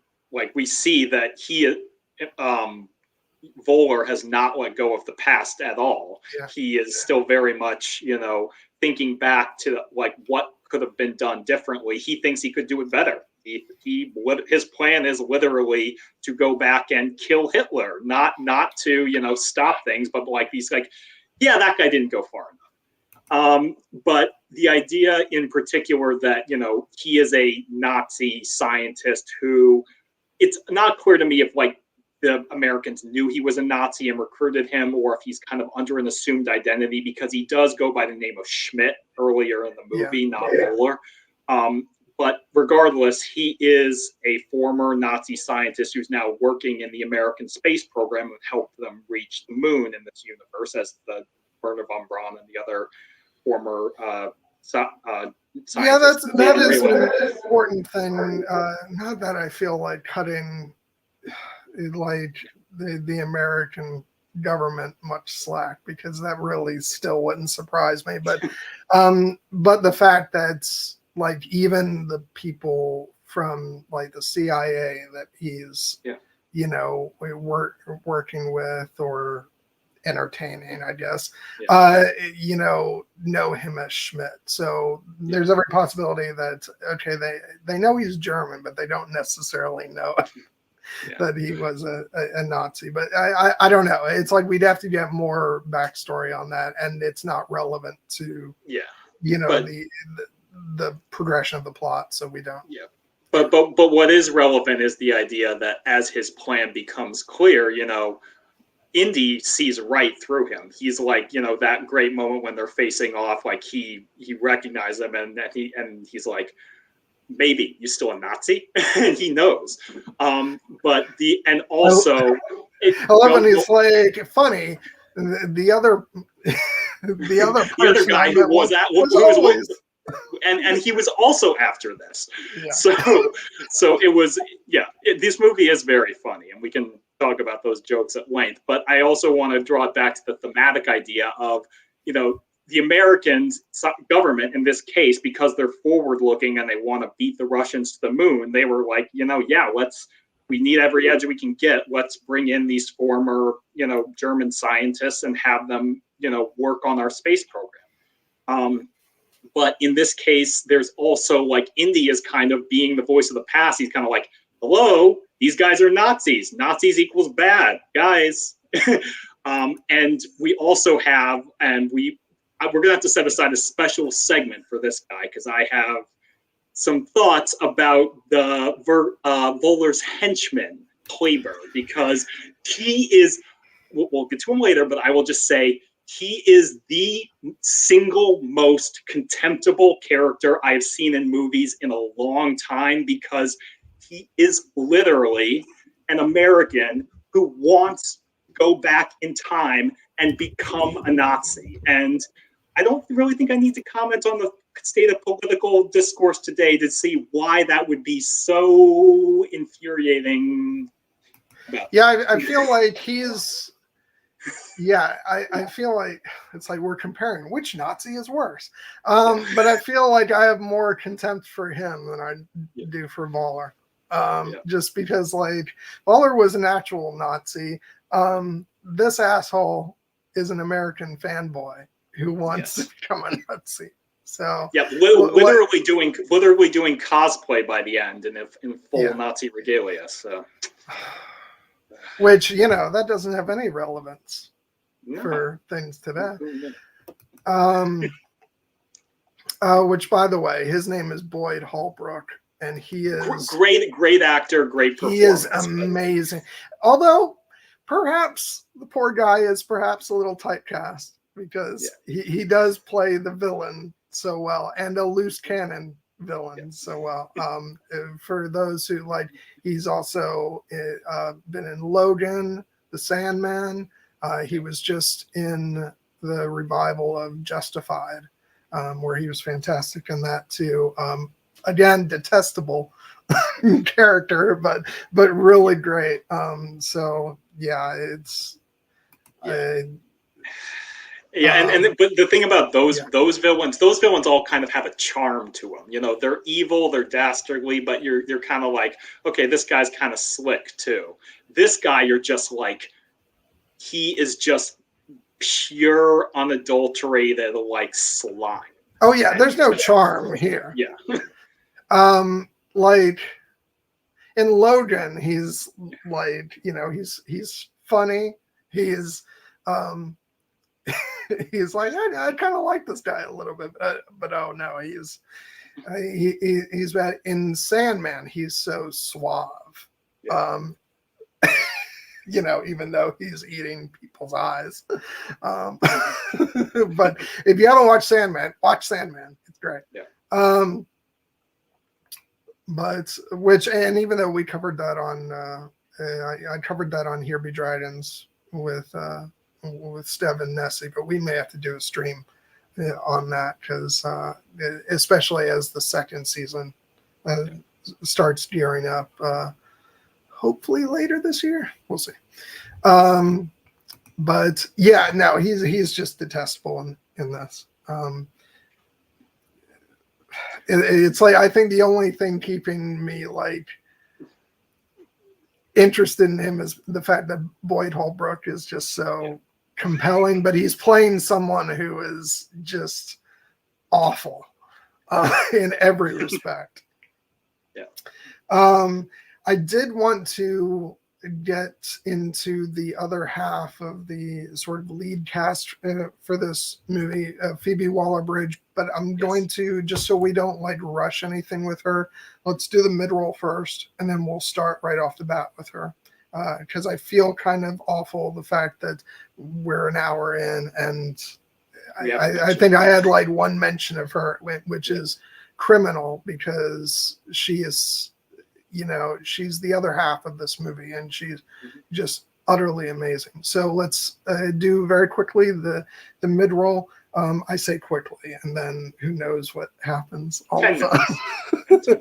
see that he Voller has not let go of the past at all. He is still very much, thinking back to like what could have been done differently. He thinks he could do it better. His plan is literally to go back and kill Hitler, not to stop things, but he's like, that guy didn't go far enough. But the idea in particular that he is a Nazi scientist who, it's not clear to me if the Americans knew he was a Nazi and recruited him, or if he's kind of under an assumed identity, because he does go by the name of Schmidt earlier in the movie, not Voller. But regardless, he is a former Nazi scientist who's now working in the American space program and helped them reach the moon in this universe, as the Werner von Braun and the other former scientists. That is an important thing. Not that I feel like cutting like the American government much slack, because that really still wouldn't surprise me. But the fact that like even the people from like the CIA that he's working with or entertaining, I guess, know him as Schmidt. So there's every possibility that they know he's German, but they don't necessarily know that he was a Nazi. But I don't know. It's like we'd have to get more backstory on that, and it's not relevant to the progression of the plot, so we don't. Yeah. But what is relevant is the idea that as his plan becomes clear, Indy sees right through him. He's like, that great moment when they're facing off, like he recognizes him, and he's like, maybe you're still a Nazi, and he knows. But I love when he's like, funny. The other guy who was always. And he was also after this. Yeah. So it was, this movie is very funny, and we can talk about those jokes at length. But I also want to draw it back to the thematic idea of, the American government in this case, because they're forward looking and they want to beat the Russians to the moon, they were like, we need every edge we can get. Let's bring in these former, German scientists and have them, work on our space program. But in this case, there's also like Indy is kind of being the voice of the past. He's kind of like, hello, these guys are Nazis. Nazis equals bad, guys. And we also have, we're going to have to set aside a special segment for this guy, because I have some thoughts about the Voller's henchman, Klaber, because he is, we'll get to him later, but I will just say, he is the single most contemptible character I've seen in movies in a long time, because he is literally an American who wants to go back in time and become a Nazi. And I don't really think I need to comment on the state of political discourse today to see why that would be so infuriating. I feel like he's... I feel like it's like we're comparing which Nazi is worse. But I feel like I have more contempt for him than I do for Voller. Just because like Voller was an actual Nazi. This asshole is an American fanboy who wants to become a Nazi. So literally doing cosplay by the end and in full Nazi regalia. So. Which, that doesn't have any relevance for things today. Which, by the way, his name is Boyd Holbrook, and he is... Great actor, great performance. He is amazing. Although, perhaps, the poor guy is perhaps a little typecast, because he does play the villain so well, and a loose cannon villain so well. For those who like, he's also been in Logan, The Sandman. He was just in the revival of Justified, where he was fantastic in that too. Again, detestable character, but really great. But the thing about those villains all kind of have a charm to them. They're evil, they're dastardly, but you're kind of like, okay, this guy's kind of slick too. This guy, you're just like, he is just pure, unadulterated, like slime. Oh yeah, there's no charm here. Yeah. Like in Logan, he's like, he's funny. He's he's like, I kind of like this guy a little bit, but oh no, he's bad. In Sandman, he's so suave. you know, even though he's eating people's eyes. But if you haven't watched Sandman, watch Sandman. It's great. Yeah. But and even though we covered that on, I covered that on Here Be Dragons with Stev and Nessie, but we may have to do a stream on that because especially as the second season starts gearing up, hopefully later this year, we'll see. But yeah, no, he's just detestable in this. It's like, I think the only thing keeping me like interested in him is the fact that Boyd Holbrook is just so compelling, but he's playing someone who is just awful in every respect. Yeah. I did want to get into the other half of the sort of lead cast for this movie, Phoebe Waller-Bridge, but I'm going to, just so we don't like rush anything with her, let's do the mid-roll first, and then we'll start right off the bat with her. Because I feel kind of awful the fact that we're an hour in, and I think I had like one mention of her, which is criminal, because she is, you know, she's the other half of this movie, and she's just utterly amazing. So let's do very quickly the mid-roll. I say quickly, and then who knows what happens all the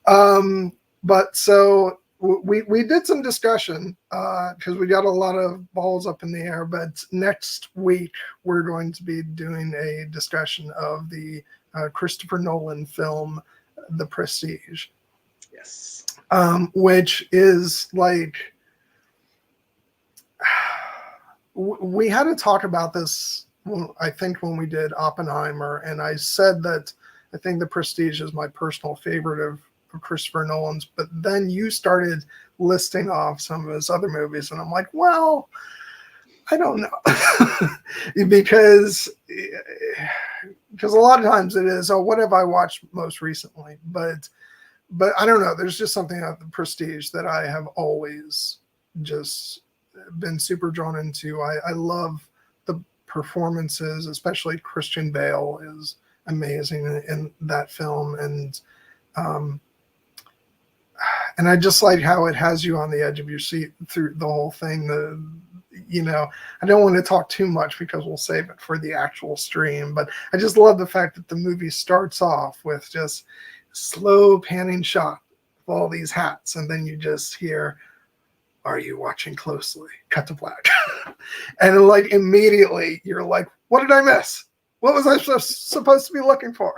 time. But so we did some discussion because we got a lot of balls up in the air. But next week we're going to be doing a discussion of the Christopher Nolan film, The Prestige. Yes. Which is like, we had to talk about this, I think, when we did Oppenheimer, and I said that I think The Prestige is my personal favorite of Christopher Nolan's, but then you started listing off some of his other movies, and I'm like, well, I don't know. because a lot of times it is, oh, what have I watched most recently? But I don't know. There's just something about The Prestige that I have always just been super drawn into. I love the performances, especially Christian Bale is amazing in that film. And I just like how it has you on the edge of your seat through the whole thing. You know, I don't want to talk too much because we'll save it for the actual stream, but I just love the fact that the movie starts off with just slow panning shot of all these hats, and then you just hear, "Are you watching closely?" Cut to black. And like immediately you're like, what did I miss? What was I supposed to be looking for?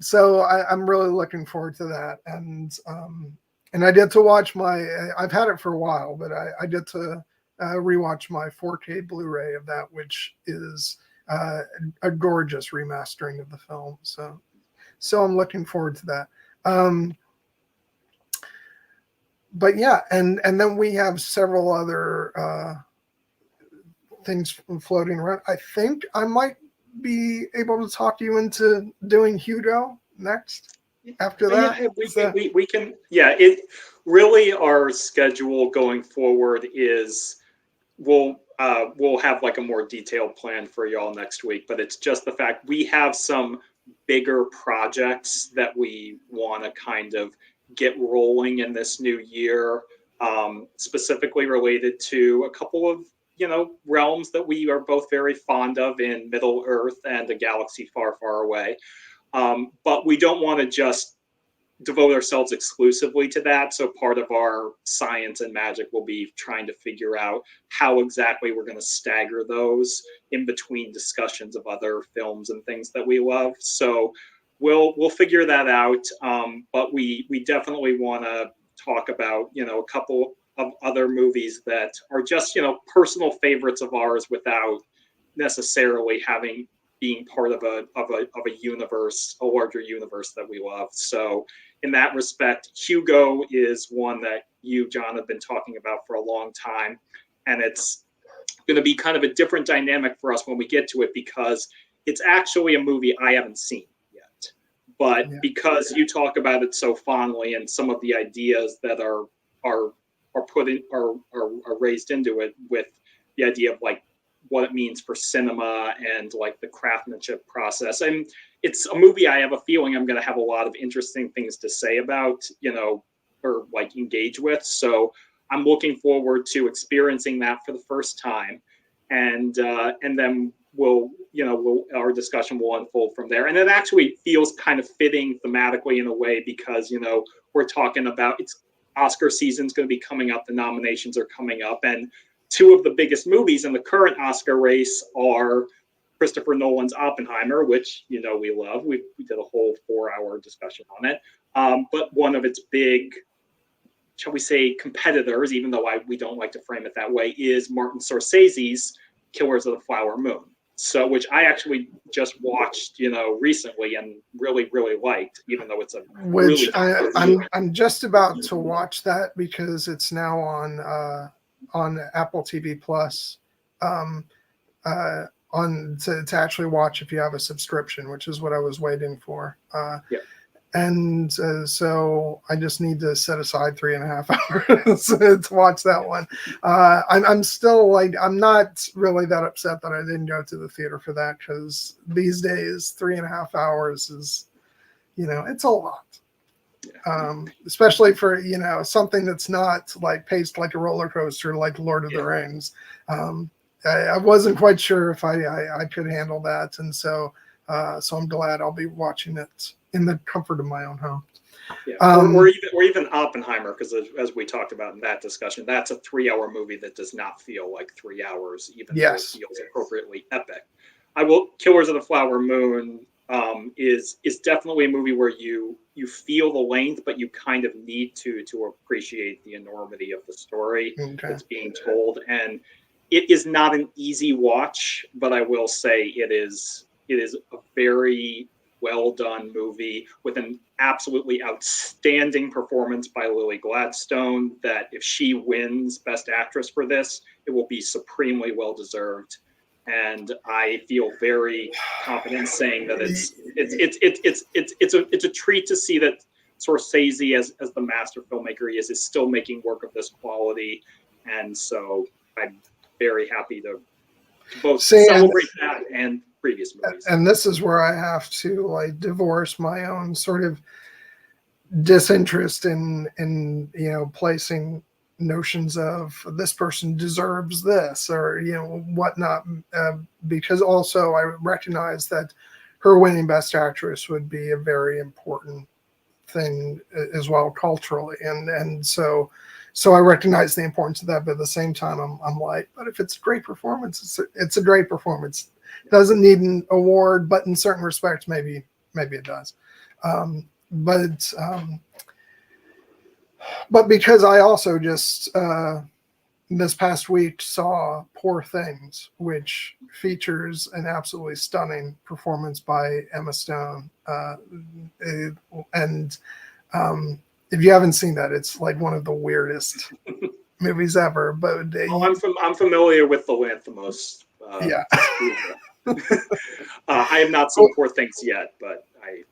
So I'm really looking forward to that. And I did to watch I've had it for a while, but I did to rewatch my 4K Blu-ray of that, which is a gorgeous remastering of the film. So I'm looking forward to that. But yeah, and then we have several other things floating around. I think I might be able to talk you into doing Hugo next after that. Yeah, we can. Yeah, it really, our schedule going forward is we'll have like a more detailed plan for y'all next week, but it's just the fact we have some bigger projects that we want to kind of get rolling in this new year, specifically related to a couple of, you know, realms that we are both very fond of in Middle Earth and a galaxy far, far away. But we don't want to just devote ourselves exclusively to that. So part of our science and magic will be trying to figure out how exactly we're going to stagger those in between discussions of other films and things that we love. So we'll figure that out. But we definitely want to talk about, you know, a couple of other movies that are just, you know, personal favorites of ours without necessarily being part of a universe, a larger universe that we love. So in that respect, Hugo is one that you, John, have been talking about for a long time. And it's going to be kind of a different dynamic for us when we get to it, because it's actually a movie I haven't seen yet. But because you talk about it so fondly and some of the ideas that are are put in are raised into it with the idea of like what it means for cinema and like the craftsmanship process. And it's a movie I have a feeling I'm going to have a lot of interesting things to say about, or like engage with. So I'm looking forward to experiencing that for the first time, and then our discussion will unfold from there. And it actually feels kind of fitting thematically in a way because we're talking about it's Oscar season's going to be coming up, the nominations are coming up, and two of the biggest movies in the current Oscar race are Christopher Nolan's Oppenheimer, which we love. We did a whole 4-hour discussion on it. But one of its big, shall we say, competitors, even though we don't like to frame it that way, is Martin Scorsese's Killers of the Flower Moon. So, which I actually just watched, recently and really, really liked, even though it's I'm just about to watch that because it's now on Apple TV Plus, to actually watch if you have a subscription, which is what I was waiting for. And so I just need to set aside 3.5 hours to watch that one. I'm still I'm not really that upset that I didn't go to the theater for that, because these days 3.5 hours is, it's a lot. Especially for something that's not like paced like a roller coaster like Lord of the Rings. I wasn't quite sure if I could handle that, and so I'm glad I'll be watching it in the comfort of my own home. Or even Oppenheimer, because as we talked about in that discussion, that's a 3-hour movie that does not feel like 3 hours, even though it feels appropriately epic. Killers of the Flower Moon is definitely a movie where you feel the length, but you kind of need to appreciate the enormity of the story that's being told. And it is not an easy watch, but I will say it is a very well done movie with an absolutely outstanding performance by Lily Gladstone, that if she wins Best Actress for this, it will be supremely well deserved. And I feel very confident saying that it's a treat to see that Scorsese, as the master filmmaker he is still making work of this quality. And so I'm very happy to both celebrate that and previous movies. And this is where I have to divorce my own sort of disinterest in placing notions of this person deserves this or whatnot, because also I recognize that her winning Best Actress would be a very important thing as well culturally, and so I recognize the importance of that, but at the same time I'm like, but if it's a great performance, it's a great performance. It doesn't need an award, but in certain respects maybe it does. But because I also just this past week saw Poor Things, which features an absolutely stunning performance by Emma Stone. And if you haven't seen that, it's like one of the weirdest movies ever. But I'm familiar with the Lanthimos. I have not seen Poor Things yet, but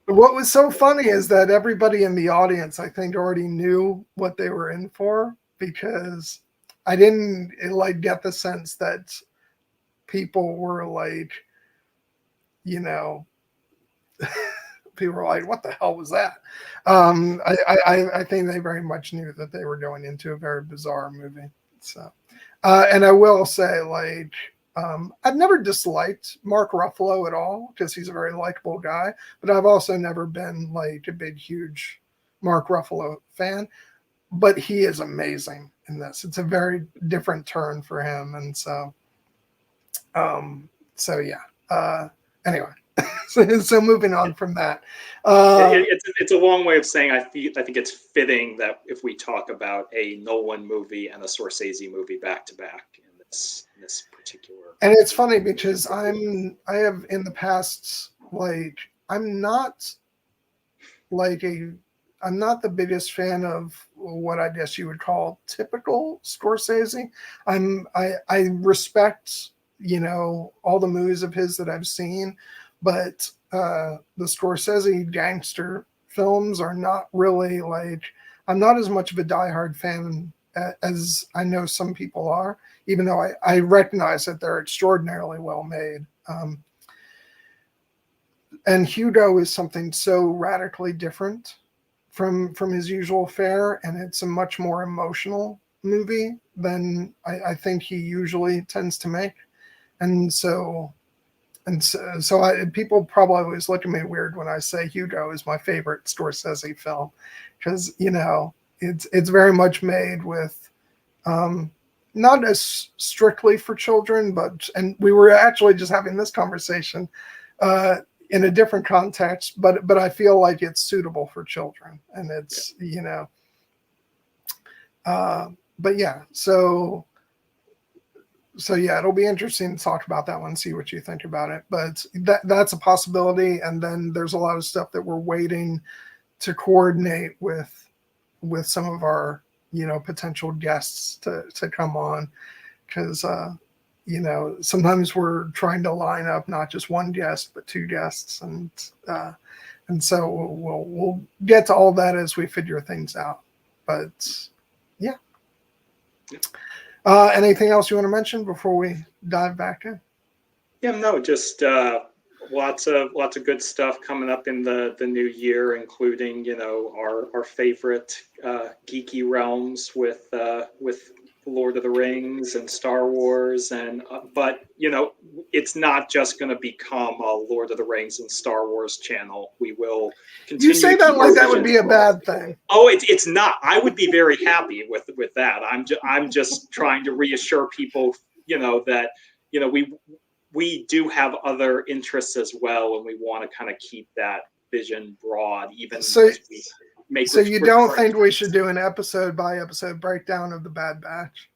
what was so funny is that everybody in the audience, I think, already knew what they were in for, because I didn't get the sense that people were people were like, what the hell was that? I think they very much knew that they were going into a very bizarre movie. So, and I will say, I've never disliked Mark Ruffalo at all, because he's a very likable guy, but I've also never been a big, huge Mark Ruffalo fan, but he is amazing in this. It's a very different turn for him. And so anyway, so moving on from that. It's a long way of saying I think it's fitting that if we talk about a Nolan movie and a Scorsese movie back to back in this particular. And it's funny because I have in the past, I'm not the biggest fan of what I guess you would call typical Scorsese. I respect, all the movies of his that I've seen, but the Scorsese gangster films are not really I'm not as much of a diehard fan as I know some people are, even though I recognize that they're extraordinarily well made. And Hugo is something so radically different from his usual fare, and it's a much more emotional movie than I think he usually tends to make. And so people probably always look at me weird when I say Hugo is my favorite Scorsese film, because it's very much made with not as strictly for children, and we were actually just having this conversation in a different context, but I feel like it's suitable for children, and it's but yeah, so yeah, it'll be interesting to talk about that one, see what you think about it. But that's a possibility, and then there's a lot of stuff that we're waiting to coordinate with some of our potential guests to come on, because sometimes we're trying to line up not just one guest but two guests, and so we'll get to all that as we figure things out. But yeah. Anything else you want to mention before we dive back in? Yeah, no, just lots of good stuff coming up in the new year, including our favorite geeky realms with Lord of the Rings and Star Wars, and but it's not just going to become a Lord of the Rings and Star Wars channel. We will continue. You say that like that would be a bad thing. Oh, it's not. I would be very happy with that. I'm just trying to reassure people, that we do have other interests as well, and we want to kind of keep that vision broad, even as we make. So you don't think we should do an episode by episode breakdown of the Bad Batch?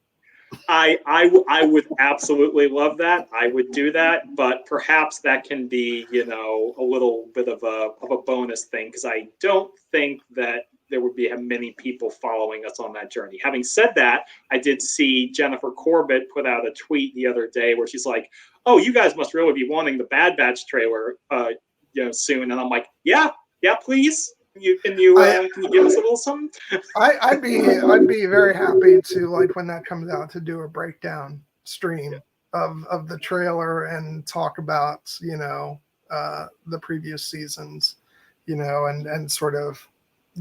I would absolutely love that. I would do that, but perhaps that can be a little bit of a bonus thing, because I don't think that there would be many people following us on that journey. Having said that, I did see Jennifer Corbett put out a tweet the other day where she's like, "Oh, you guys must really be wanting the Bad Batch trailer, soon." And I'm like, "Yeah, please. Can you give us a little something?" I'd be very happy to, like, when that comes out, to do a breakdown stream of the trailer and talk about the previous seasons, and sort of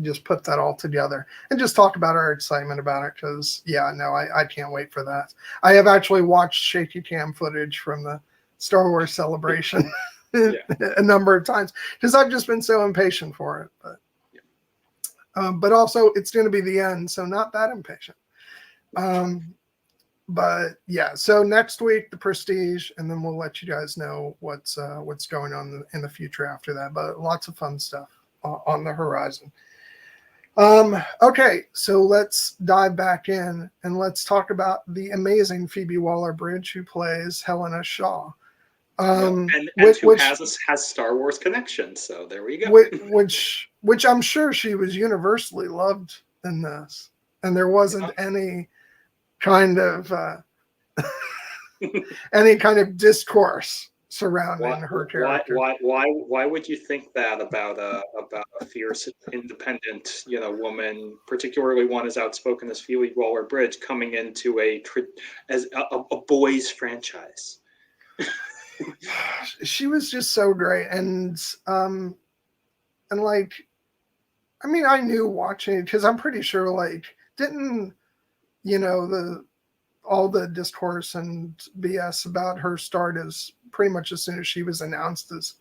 just put that all together and just talk about our excitement about it, because I can't wait for that. I have actually watched shaky cam footage from the Star Wars celebration a number of times, because I've just been so impatient for it. But also it's going to be the end, so not that impatient. But yeah, so next week the Prestige, and then we'll let you guys know what's going on in the future after that. But lots of fun stuff on the horizon. Okay, so let's dive back in and let's talk about the amazing Phoebe Waller-Bridge, who plays Helena Shaw. And who has Star Wars connections, so there we go. Which I'm sure she was universally loved in this, and there wasn't any kind of discourse surrounding her character. Why would you think that about a fierce, independent, woman, particularly one as outspoken as Phoebe Waller-Bridge, coming into a boys franchise? She was just so great, and like, I mean, I knew watching it, because I'm pretty sure, like, didn't all the discourse and BS about her start as pretty much as soon as she was announced as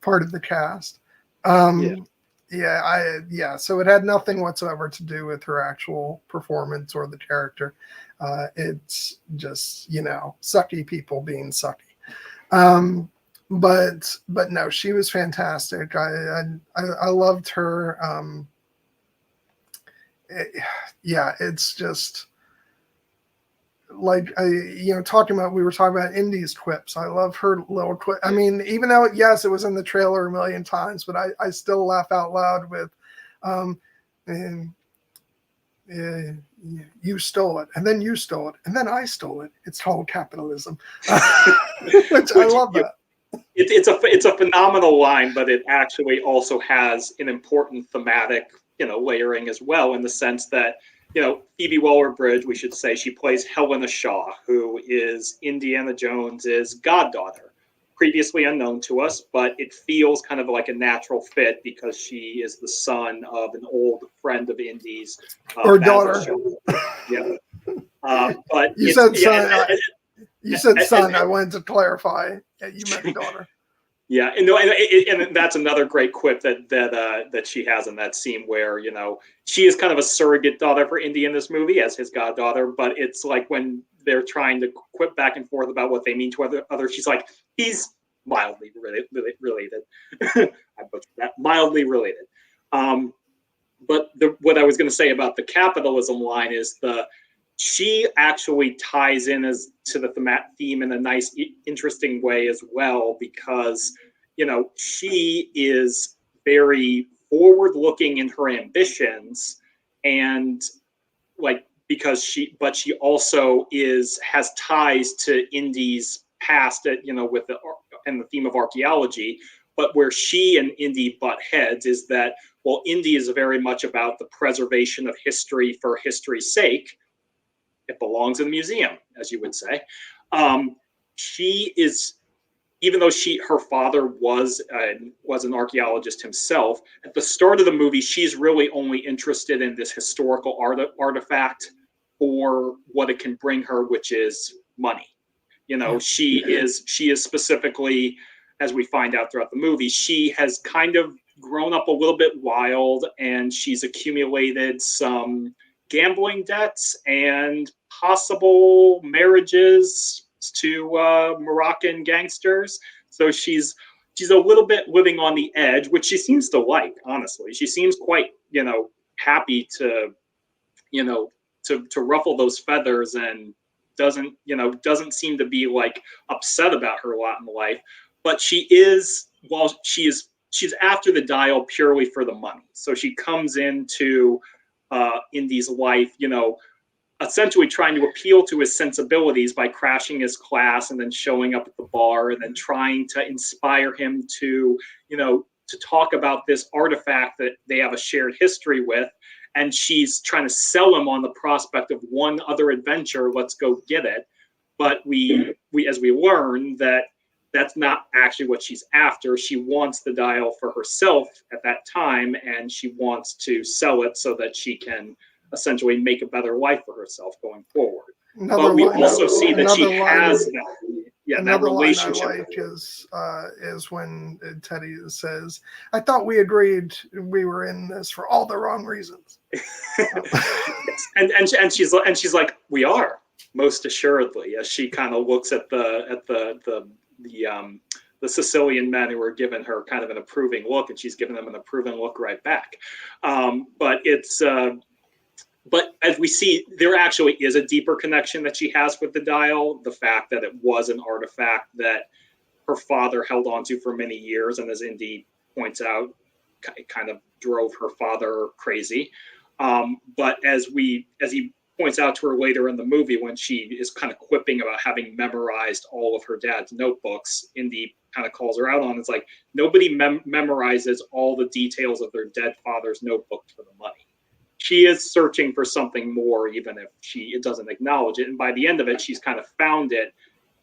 part of the cast. So it had nothing whatsoever to do with her actual performance or the character. It's just sucky people being sucky. But no, she was fantastic. I loved her. It's just like, we were talking about Indy's quips. I love her little quip. I mean, even though it was in the trailer a million times, but I still laugh out loud with, you stole it, and then you stole it, and then I stole it. It's called capitalism. Which I love that. It's a phenomenal line, but it actually also has an important thematic, layering as well, in the sense that Phoebe Waller-Bridge, we should say, she plays Helena Shaw, who is Indiana Jones's goddaughter, previously unknown to us, but it feels kind of like a natural fit because she is the son of an old friend of Indy's. Or daughter. Yeah. But you said son. You said son. I wanted to clarify. Yeah, you meant daughter. Yeah, and that's another great quip that she has in that scene where she is kind of a surrogate daughter for Indy in this movie as his goddaughter, but it's like when they're trying to quip back and forth about what they mean to others, she's like, he's mildly related. I butchered that, mildly related. But what I was going to say about the capitalism line is she actually ties in as to the theme in a nice, interesting way as well, because, she is very forward-looking in her ambitions, and but she also has ties to Indy's past, with the theme of archaeology. But where she and Indy butt heads is that, well, Indy is very much about the preservation of history for history's sake. It belongs in the museum, as you would say. She is, even though her father was an archaeologist himself, at the start of the movie, she's really only interested in this historical artifact for what it can bring her, which is money. She is specifically, as we find out throughout the movie, she has kind of grown up a little bit wild, and she's accumulated some gambling debts and possible marriages to Moroccan gangsters. So she's a little bit living on the edge, which she seems to like, honestly. She seems quite, happy to ruffle those feathers, and doesn't seem to be like upset about her lot in life. But she's after the dial purely for the money. So she comes into Indy's life, essentially trying to appeal to his sensibilities by crashing his class and then showing up at the bar and then trying to inspire him to talk about this artifact that they have a shared history with. And she's trying to sell him on the prospect of one other adventure. Let's go get it. But we as we learn that's not actually what she's after. She wants the dial for herself at that time, and she wants to sell it so that she can essentially make a better life for herself going forward. But we also see that she has that relationship. Line I like is when Teddy says, "I thought we agreed we were in this for all the wrong reasons." Yes. and she's like, "We are, most assuredly," as she kind of looks at the Sicilian men who are giving her kind of an approving look, and she's giving them an approving look right back. But as we see, there actually is a deeper connection that she has with the dial. The fact that it was an artifact that her father held onto for many years, and as Indy points out, it kind of drove her father crazy. But as he points out to her later in the movie, when she is kind of quipping about having memorized all of her dad's notebooks, Indy kind of calls her out on, it's like, nobody memorizes all the details of their dead father's notebooks for the money. She is searching for something more, even if it doesn't acknowledge it. And by the end of it, she's kind of found it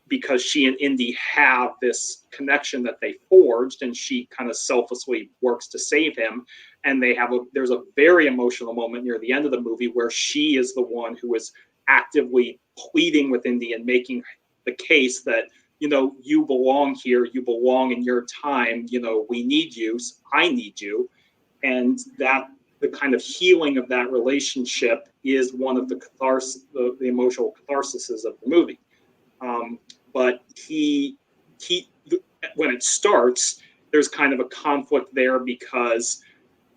because she and Indy have this connection that they forged, and she kind of selflessly works to save him. And there's a very emotional moment near the end of the movie where she is the one who is actively pleading with Indy and making the case that, you belong here, you belong in your time, we need you, I need you. And that the kind of healing of that relationship is one of the emotional catharsises of the movie. But when it starts, there's kind of a conflict there because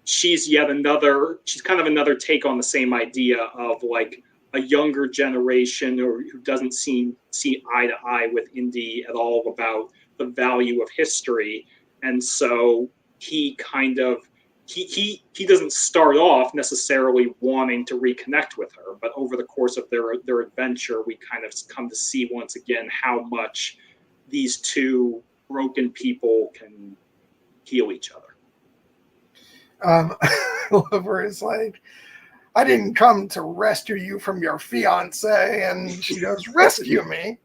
she's kind of another take on the same idea of like a younger generation who doesn't see eye to eye with Indy at all about the value of history. And so he doesn't start off necessarily wanting to reconnect with her, but over the course of their adventure, we kind of come to see once again how much these two broken people can heal each other. Where it's like, I didn't come to rescue you from your fiance. And she goes, rescue me.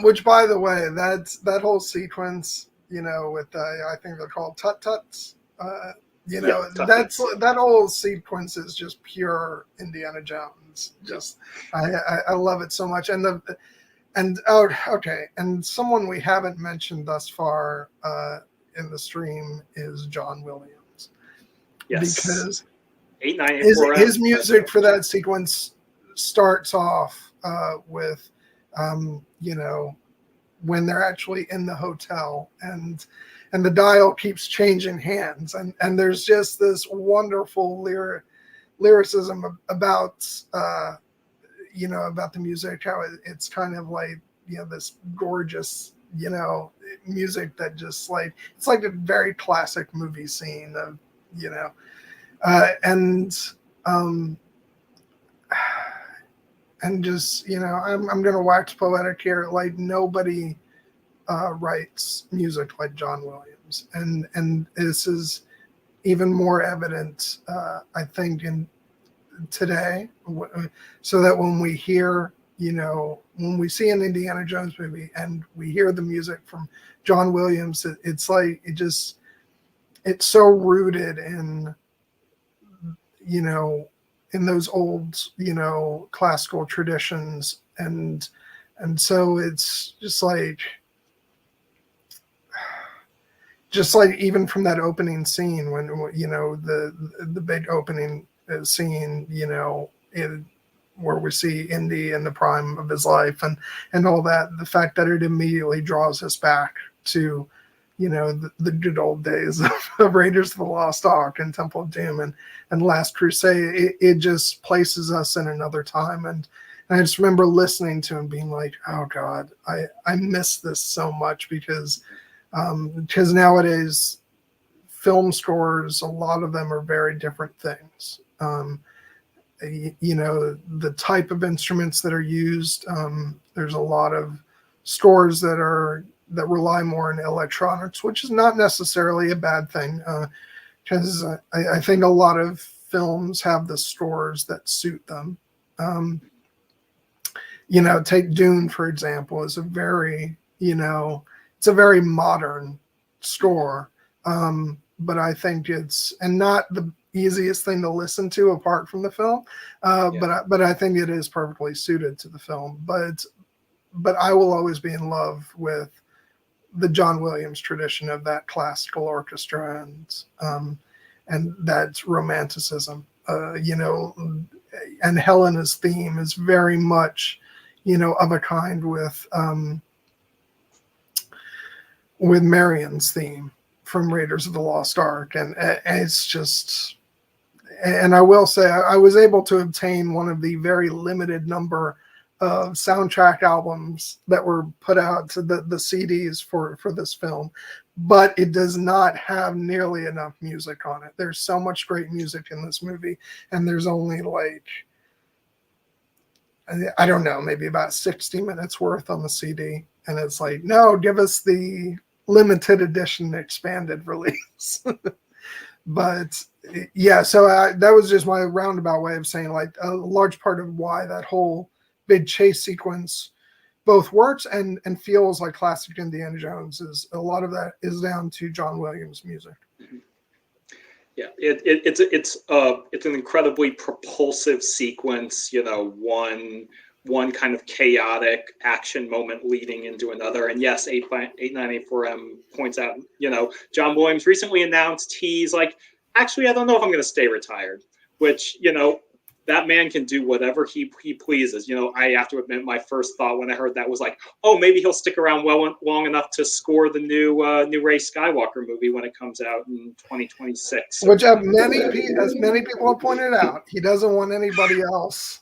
Which, by the way, that whole sequence, with I think they're called tut-tuts. That whole sequence is just pure Indiana Jones. Just, I love it so much. And someone we haven't mentioned thus far in the stream is John Williams. Yes. Because 8984 his music for that sequence starts off with, when they're actually in the hotel and the dial keeps changing hands. And there's just this wonderful lyricism about, about the music, how it's kind of like, this gorgeous, music that just like, it's like a very classic movie scene of, and just, I'm going to wax poetic here. Like nobody writes music like John Williams. And this is even more evident, I think, in today, so that when we hear, when we see an Indiana Jones movie and we hear the music from John Williams, it's like, it's so rooted in, in those old, classical traditions. And so it's just like even from that opening scene when, the big opening scene, where we see Indy in the prime of his life and all that, the fact that it immediately draws us back to, the good old days of Raiders of the Lost Ark and Temple of Doom and Last Crusade. It just places us in another time. And I just remember listening to him being like, oh God, I miss this so much because nowadays film scores, a lot of them are very different things. The type of instruments that are used, there's a lot of scores that rely more on electronics, which is not necessarily a bad thing, because I think a lot of films have the scores that suit them. Take Dune, for example, is a very, it's a very modern score, but I think it's, and not the easiest thing to listen to apart from the film, but I think it is perfectly suited to the film. But I will always be in love with the John Williams tradition of that classical orchestra and that romanticism, and Helena's theme is very much, of a kind with Marian's theme from Raiders of the Lost Ark. And it's just, and I will say I was able to obtain one of the very limited number of soundtrack albums that were put out to the CDs for this film, but it does not have nearly enough music on it. There's so much great music in this movie, and there's only like, I don't know, maybe about 60 minutes worth on the CD. And it's like, no, give us the limited edition expanded release. But yeah, so that was just my roundabout way of saying, like, a large part of why that whole big chase sequence both works and feels like classic Indiana Jones is a lot of that is down to John Williams' music. Yeah, it's an incredibly propulsive sequence. One kind of chaotic action moment leading into another. And yes, 8984M points out, John Williams recently announced he's like, actually, I don't know if I'm going to stay retired, which, that man can do whatever he pleases. I have to admit, my first thought when I heard that was like, oh, maybe he'll stick around long enough to score the new Rey Skywalker movie when it comes out in 2026. Which, as many people have pointed out, he doesn't want anybody else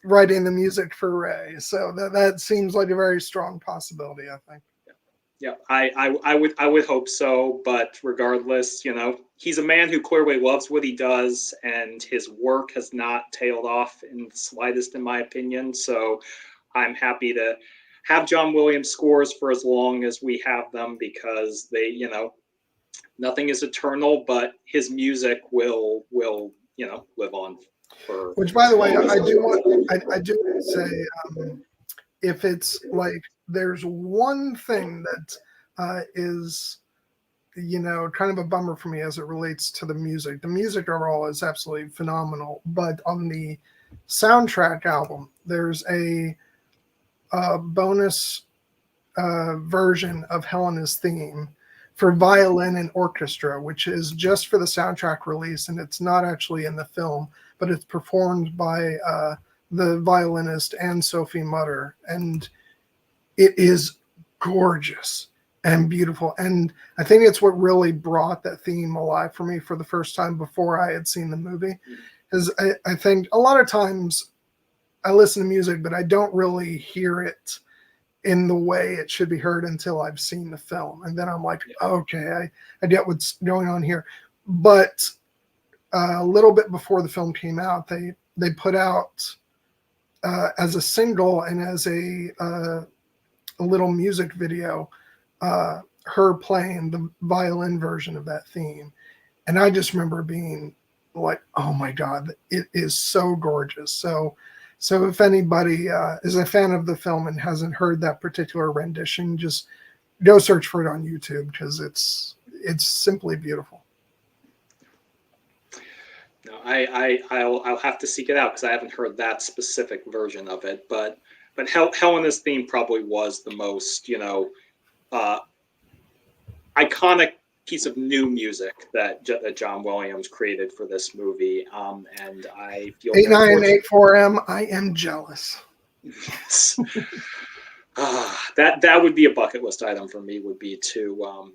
writing the music for Rey. So that seems like a very strong possibility, I think. Yeah, I would hope so, but regardless, he's a man who clearly loves what he does, and his work has not tailed off in the slightest, in my opinion. So I'm happy to have John Williams scores for as long as we have them, because nothing is eternal, but his music will live on for. Which, by the way, I do want to say, if it's like there's one thing that is, kind of a bummer for me as it relates to the music. The music overall is absolutely phenomenal, but on the soundtrack album, there's a bonus version of Helena's theme for violin and orchestra, which is just for the soundtrack release, and it's not actually in the film, but it's performed by the violinist and Sophie Mutter, and it is gorgeous and beautiful. And I think it's what really brought that theme alive for me for the first time before I had seen the movie. Because I think a lot of times I listen to music, but I don't really hear it in the way it should be heard until I've seen the film. And then I'm like, okay, I get what's going on here. But a little bit before the film came out, they put out as a single and as a little music video, her playing the violin version of that theme. And I just remember being like, oh my God, it is so gorgeous. So if anybody is a fan of the film and hasn't heard that particular rendition, just go search for it on YouTube, because it's simply beautiful. No, I'll have to seek it out, because I haven't heard that specific version of it. But Helena's theme probably was the most iconic piece of new music that John Williams created for this movie. And I feel 8984M, I am jealous. Yes. That would be a bucket list item for me, would be to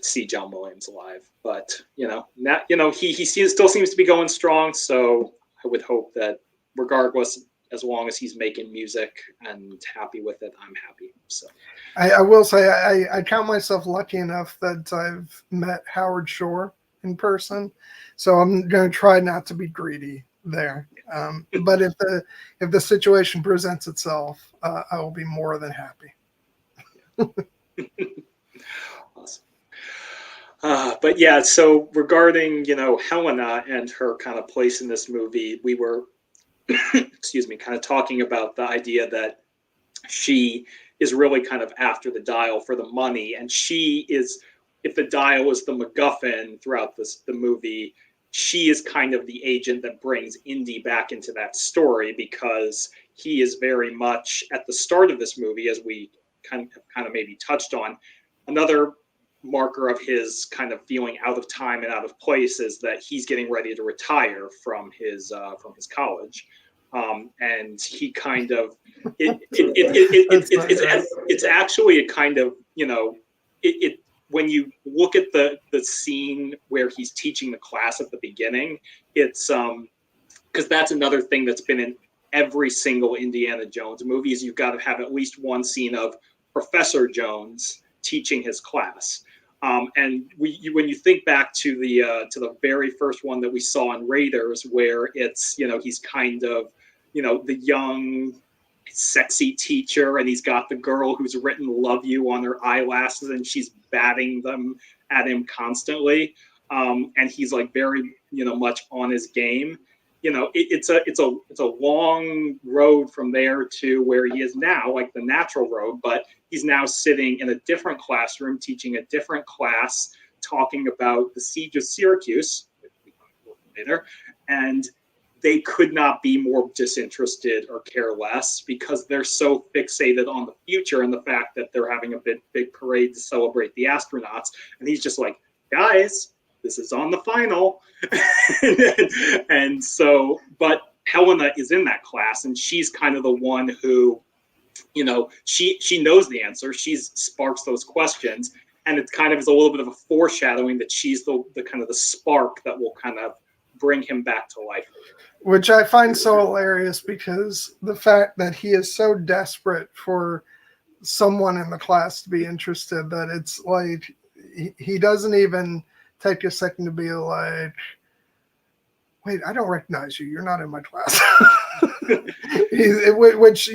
see John Williams live. But he still seems to be going strong, so I would hope that regardless, as long as he's making music and happy with it, I'm happy. So I will say I count myself lucky enough that I've met Howard Shore in person, so I'm going to try not to be greedy there. But if the situation presents itself, I will be more than happy. Awesome. But yeah, so regarding Helena and her kind of place in this movie, we were kind of talking about the idea that she is really kind of after the dial for the money, and she is, if the dial is the MacGuffin throughout the movie, she is kind of the agent that brings Indy back into that story, because he is very much at the start of this movie, as we kind of maybe touched on. Another marker of his kind of feeling out of time and out of place is that he's getting ready to retire from his college. And he kind of it's actually a kind of when you look at the scene where he's teaching the class at the beginning, it's because that's another thing that's been in every single Indiana Jones movie, is you've got to have at least one scene of Professor Jones teaching his class. And when you think back to the very first one that we saw in Raiders, where it's he's kind of the young, sexy teacher, and he's got the girl who's written "love you" on her eyelashes, and she's batting them at him constantly, and he's like very much on his game. It's a long road from there to where he is now, like the natural road, but he's now sitting in a different classroom, teaching a different class, talking about the siege of Syracuse later, and they could not be more disinterested or care less, because they're so fixated on the future and the fact that they're having a big parade to celebrate the astronauts. And he's just like, guys, this is on the final. And so, but Helena is in that class, and she's kind of the one who, she knows the answer. She sparks those questions, and it kind of is a little bit of a foreshadowing that she's the kind of the spark that will kind of bring him back to life. Which I find so hilarious, because the fact that he is so desperate for someone in the class to be interested that it's like he doesn't even take a second to be like, wait, I don't recognize you. You're not in my class. Which,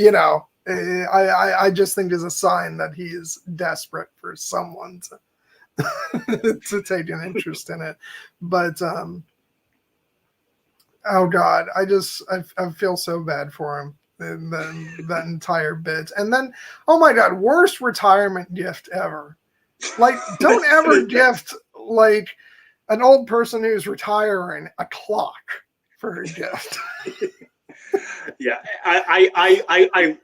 I just think is a sign that he is desperate for someone to take an interest in it. But oh God, I feel so bad for him. That entire bit. And then, oh my God, worst retirement gift ever. Like, don't ever gift like an old person who's retiring a clock for a gift. Yeah, I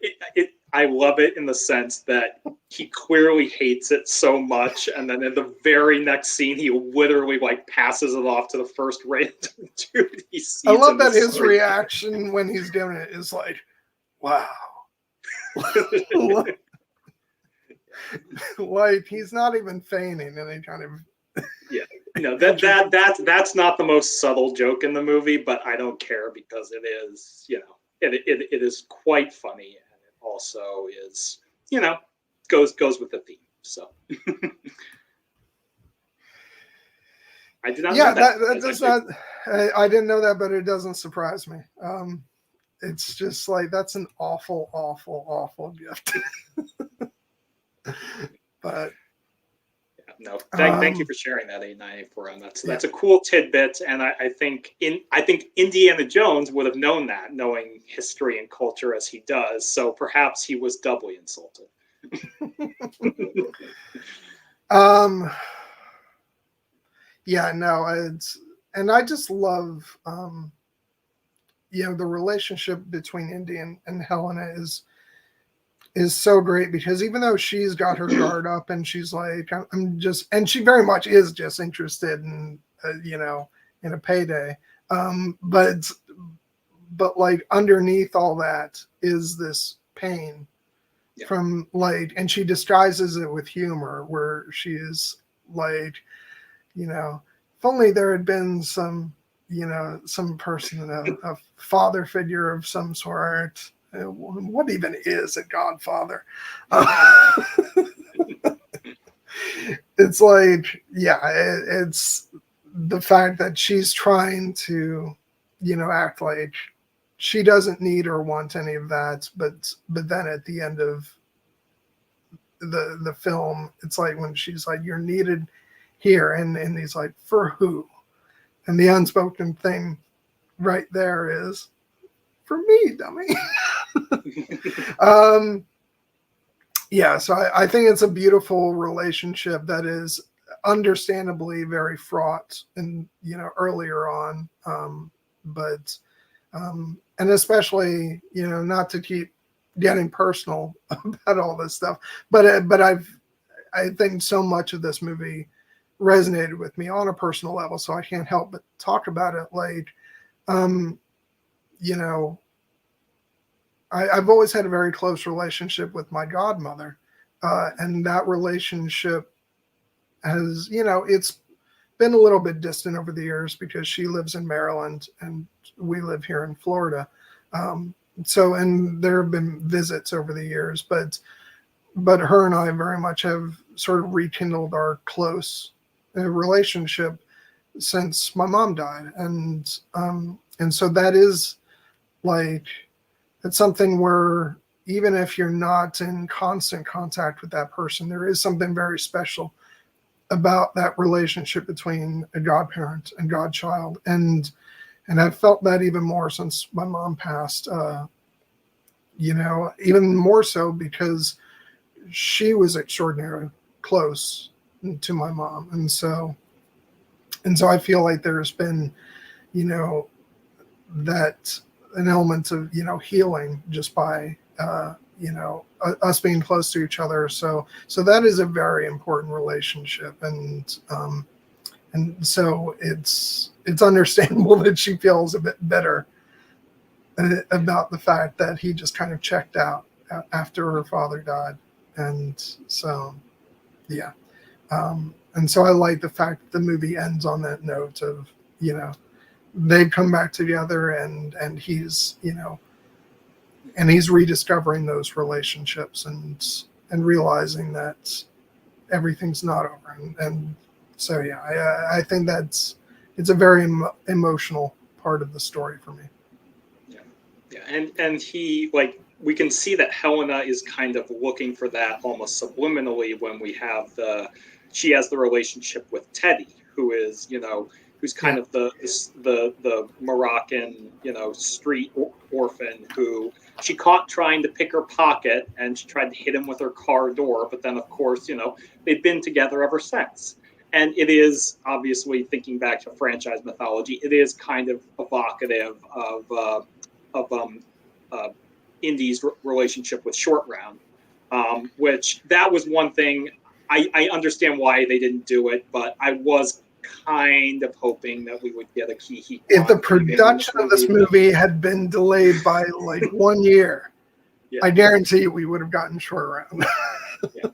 love it in the sense that he clearly hates it so much, and then in the very next scene, he literally like passes it off to the first random dude he sees. I love that his reaction when he's doing it is like, "Wow." Like he's not even feigning any kind of. Yeah, no, that's not the most subtle joke in the movie, but I don't care because it is, it is quite funny, and it also is, goes with the theme. So I did not know that. That does not. I didn't know that, but it doesn't surprise me. It's just like that's an awful, awful, awful gift. But no, thank you for sharing that 8984. That's a cool tidbit, and I think Indiana Jones would have known that, knowing history and culture as he does. So perhaps he was doubly insulted. Yeah, no, and I just love the relationship between Indy and Helena is so great, because even though she's got her guard up and she's like, I'm just, and she very much is just interested in, in a payday. But like underneath all that is this pain from like, and she disguises it with humor, where she is like, if only there had been some person, a father figure of some sort. What even is a godfather? It's like, it's the fact that she's trying to, act like she doesn't need or want any of that. But then at the end of the film, it's like when she's like, you're needed here. And he's like, for who? And the unspoken thing right there is, for me, dummy. So I think it's a beautiful relationship that is understandably very fraught and earlier on, and especially not to keep getting personal about all this stuff, but I think so much of this movie resonated with me on a personal level, so I can't help but talk about it. Like I've always had a very close relationship with my godmother, and that relationship has, it's been a little bit distant over the years because she lives in Maryland and we live here in Florida. And there have been visits over the years, but her and I very much have sort of rekindled our close relationship since my mom died. And so that is like, it's something where even if you're not in constant contact with that person, there is something very special about that relationship between a godparent and godchild. And I've felt that even more since my mom passed, even more so because she was extraordinarily close to my mom. And so I feel like there's been, that an element of healing just by us being close to each other. So that is a very important relationship, and so it's understandable that she feels a bit bitter about the fact that he just kind of checked out after her father died. And so and so I like the fact that the movie ends on that note of they've come back together, and he's and he's rediscovering those relationships and realizing that everything's not over. And so I think it's a very emotional part of the story for me. And he, like, we can see that Helena is kind of looking for that almost subliminally when we have the she has the relationship with Teddy, who is, who's kind of the Moroccan, street orphan who she caught trying to pick her pocket, and she tried to hit him with her car door. But then, of course, they've been together ever since. And it is, obviously, thinking back to franchise mythology, it is kind of evocative of Indy's relationship with Short Round, which that was one thing. I understand why they didn't do it, but I was kind of hoping that we would get a Ke Huy Quan. If the production of this movie had been delayed by like 1 year, I guarantee you we would have gotten Short Round. Yeah.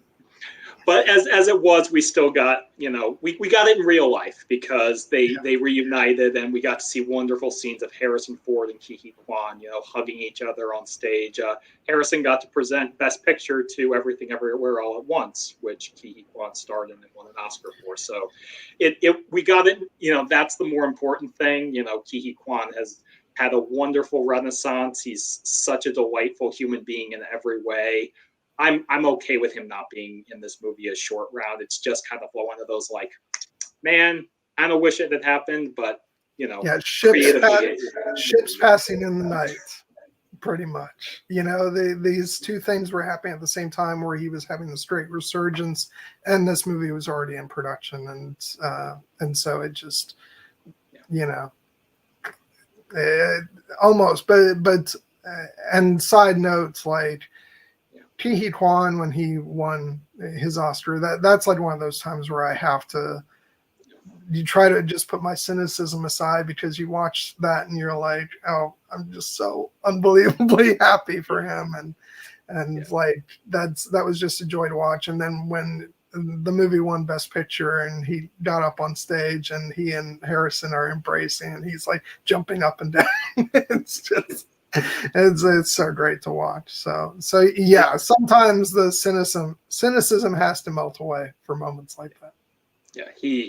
But as it was, we still got, we got it in real life because they reunited, and we got to see wonderful scenes of Harrison Ford and Ke Huy Quan, hugging each other on stage. Harrison got to present Best Picture to Everything Everywhere All at Once, which Ke Huy Quan starred in and won an Oscar for. So we got it, that's the more important thing. Ke Huy Quan has had a wonderful renaissance. He's such a delightful human being in every way. I'm okay with him not being in this movie as Short Round. It's just kind of one of those like, man, I don't wish it had happened, but ships passing in the night, pretty much. These two things were happening at the same time, where he was having the straight resurgence, and this movie was already in production, and so it just, almost. But and side notes like. Ke Huy Quan, when he won his Oscar, that's like one of those times where I have to, you try to just put my cynicism aside, because you watch that and you're like, oh, I'm just so unbelievably happy for him, and like that was just a joy to watch. And then when the movie won Best Picture and he got up on stage and he and Harrison are embracing and he's like jumping up and down, it's just. It's so great to watch. So yeah, sometimes the cynicism has to melt away for moments like that. Yeah, he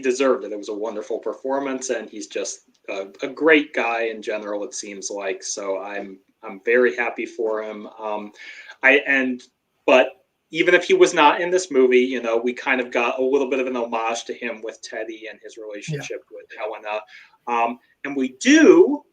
deserved it. It was a wonderful performance, and he's just a great guy in general, it seems like. So I'm very happy for him. But even if he was not in this movie, we kind of got a little bit of an homage to him with Teddy and his relationship with Helena. And we do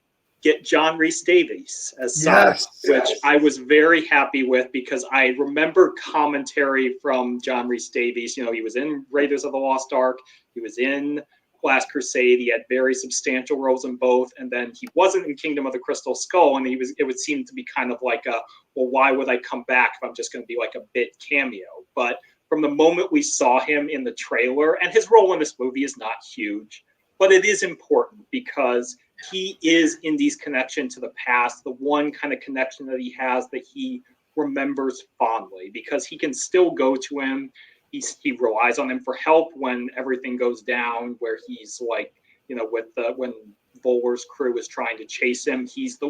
get John Rhys-Davies as Sallah, which I was very happy with, because I remember commentary from John Rhys-Davies. He was in Raiders of the Lost Ark, he was in Last Crusade, he had very substantial roles in both, and then he wasn't in Kingdom of the Crystal Skull, and it would seem to be kind of like well, why would I come back if I'm just going to be like a bit cameo? But from the moment we saw him in the trailer, and his role in this movie is not huge, but it is important because he is Indy's connection to the past, the one kind of connection that he has that he remembers fondly, because he can still go to him. He relies on him for help when everything goes down, where he's like, when Voeller's crew is trying to chase him,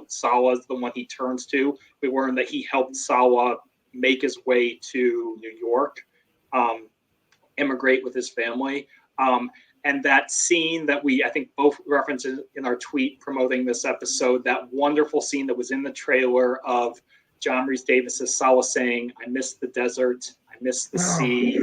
Sallah's the one he turns to. We learned that he helped Sallah make his way to New York, immigrate with his family. And that scene that I think both referenced in our tweet promoting this episode, that wonderful scene that was in the trailer of John Rhys-Davies as Sallah saying, I miss the desert, I miss the sea,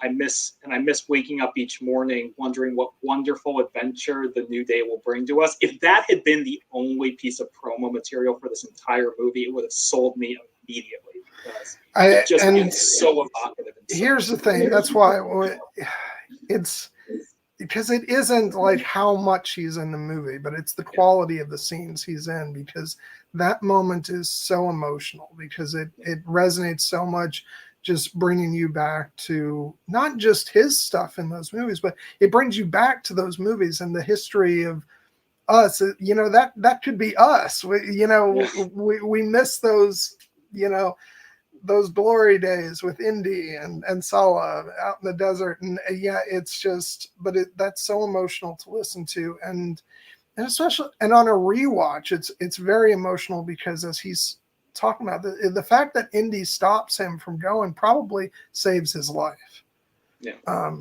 I miss waking up each morning wondering what wonderful adventure the new day will bring to us. If that had been the only piece of promo material for this entire movie, it would have sold me immediately, because it just is so evocative. Here's the thing, that's why it's... because it isn't like how much he's in the movie, but it's the quality of the scenes he's in, because that moment is so emotional, because it resonates so much, just bringing you back to not just his stuff in those movies, but it brings you back to those movies and the history of us. That could be us. We miss those, those glory days with Indy and Sallah out in the desert. And it's just, but that's so emotional to listen to. And especially, and on a rewatch, it's very emotional, because as he's talking about the fact that Indy stops him from going probably saves his life. Yeah.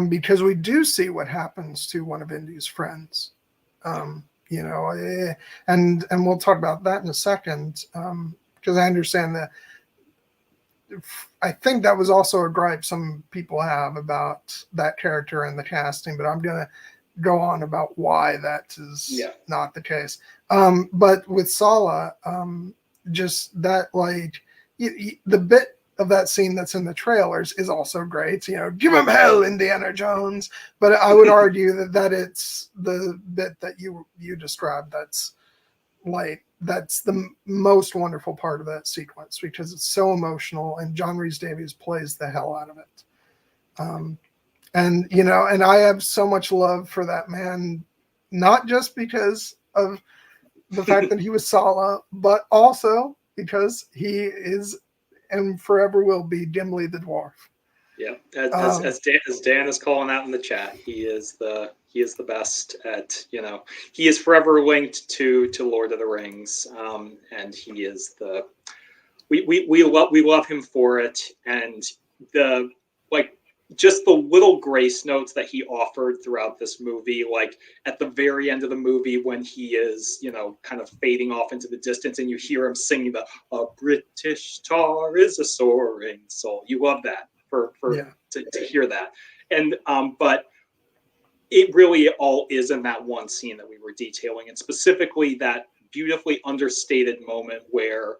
Because we do see what happens to one of Indy's friends. And we'll talk about that in a second. Because I understand that I think that was also a gripe some people have about that character and the casting, but I'm gonna go on about why that is not the case. But with Sallah, just that, like, the bit of that scene that's in the trailers is also great. You know, give him hell, Indiana Jones. But I would argue that it's the bit that you described that's the most wonderful part of that sequence, because it's so emotional and John Rhys-Davies plays the hell out of it. And, you know, and I have so much love for that man, not just because of the fact that he was Sallah, but also because he is and forever will be Gimli the dwarf. Yeah, as Dan is calling out in the chat, he is the best at, you know, he is forever linked to Lord of the Rings, and he is we love him for it, and just the little grace notes that he offered throughout this movie, like at the very end of the movie when he is, you know, kind of fading off into the distance and you hear him singing "A British tar is a soaring soul." You love that to hear that. And but it really all is in that one scene that we were detailing, and specifically that beautifully understated moment where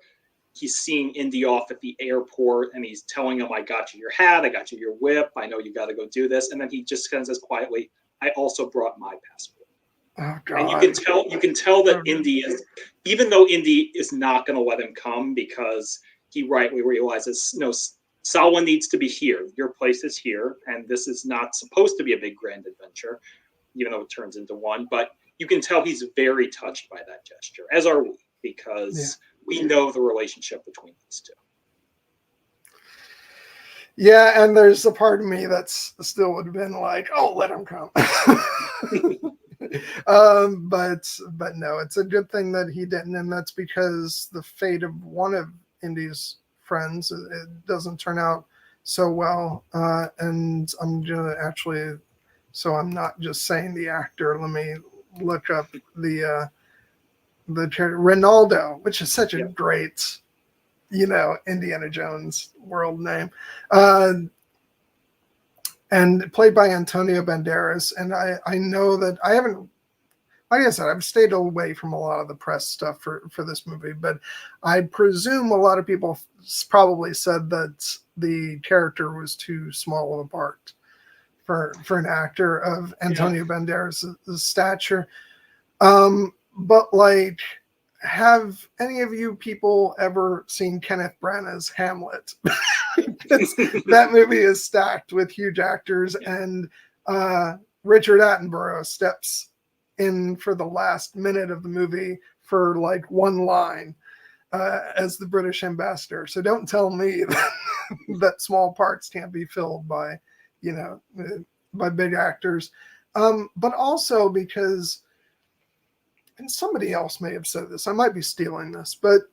he's seeing Indy off at the airport and he's telling him, "I got you your hat, I got you your whip, I know you got to go do this." And then he just kind of says quietly, "I also brought my passport." Oh, God. And you can tell that Indy is, even though Indy is not going to let him come, because he rightly realizes, no, Sallah needs to be here. Your place is here, and this is not supposed to be a big grand adventure, even though it turns into one. But you can tell he's very touched by that gesture, as are we, because we know the relationship between these two. Yeah, and there's a part of me that's still would have been like, "Oh, let him come." But no, it's a good thing that he didn't, and that's because the fate of one of Indy's friends, it doesn't turn out so well. And I'm gonna actually, so I'm not just saying the actor. Let me look up the Ronaldo, which is such a great, you know, Indiana Jones world name, and played by Antonio Banderas. And I know that I haven't, like I said, I've stayed away from a lot of the press stuff for this movie, but I presume a lot of people probably said that the character was too small of a part for an actor of Antonio Banderas' stature. But like, have any of you people ever seen Kenneth Branagh's Hamlet? That movie is stacked with huge actors, and Richard Attenborough steps in for the last minute of the movie for like one line as the British ambassador. So don't tell me that small parts can't be filled by, you know, by big actors. But also because, and somebody else may have said this, I might be stealing this, but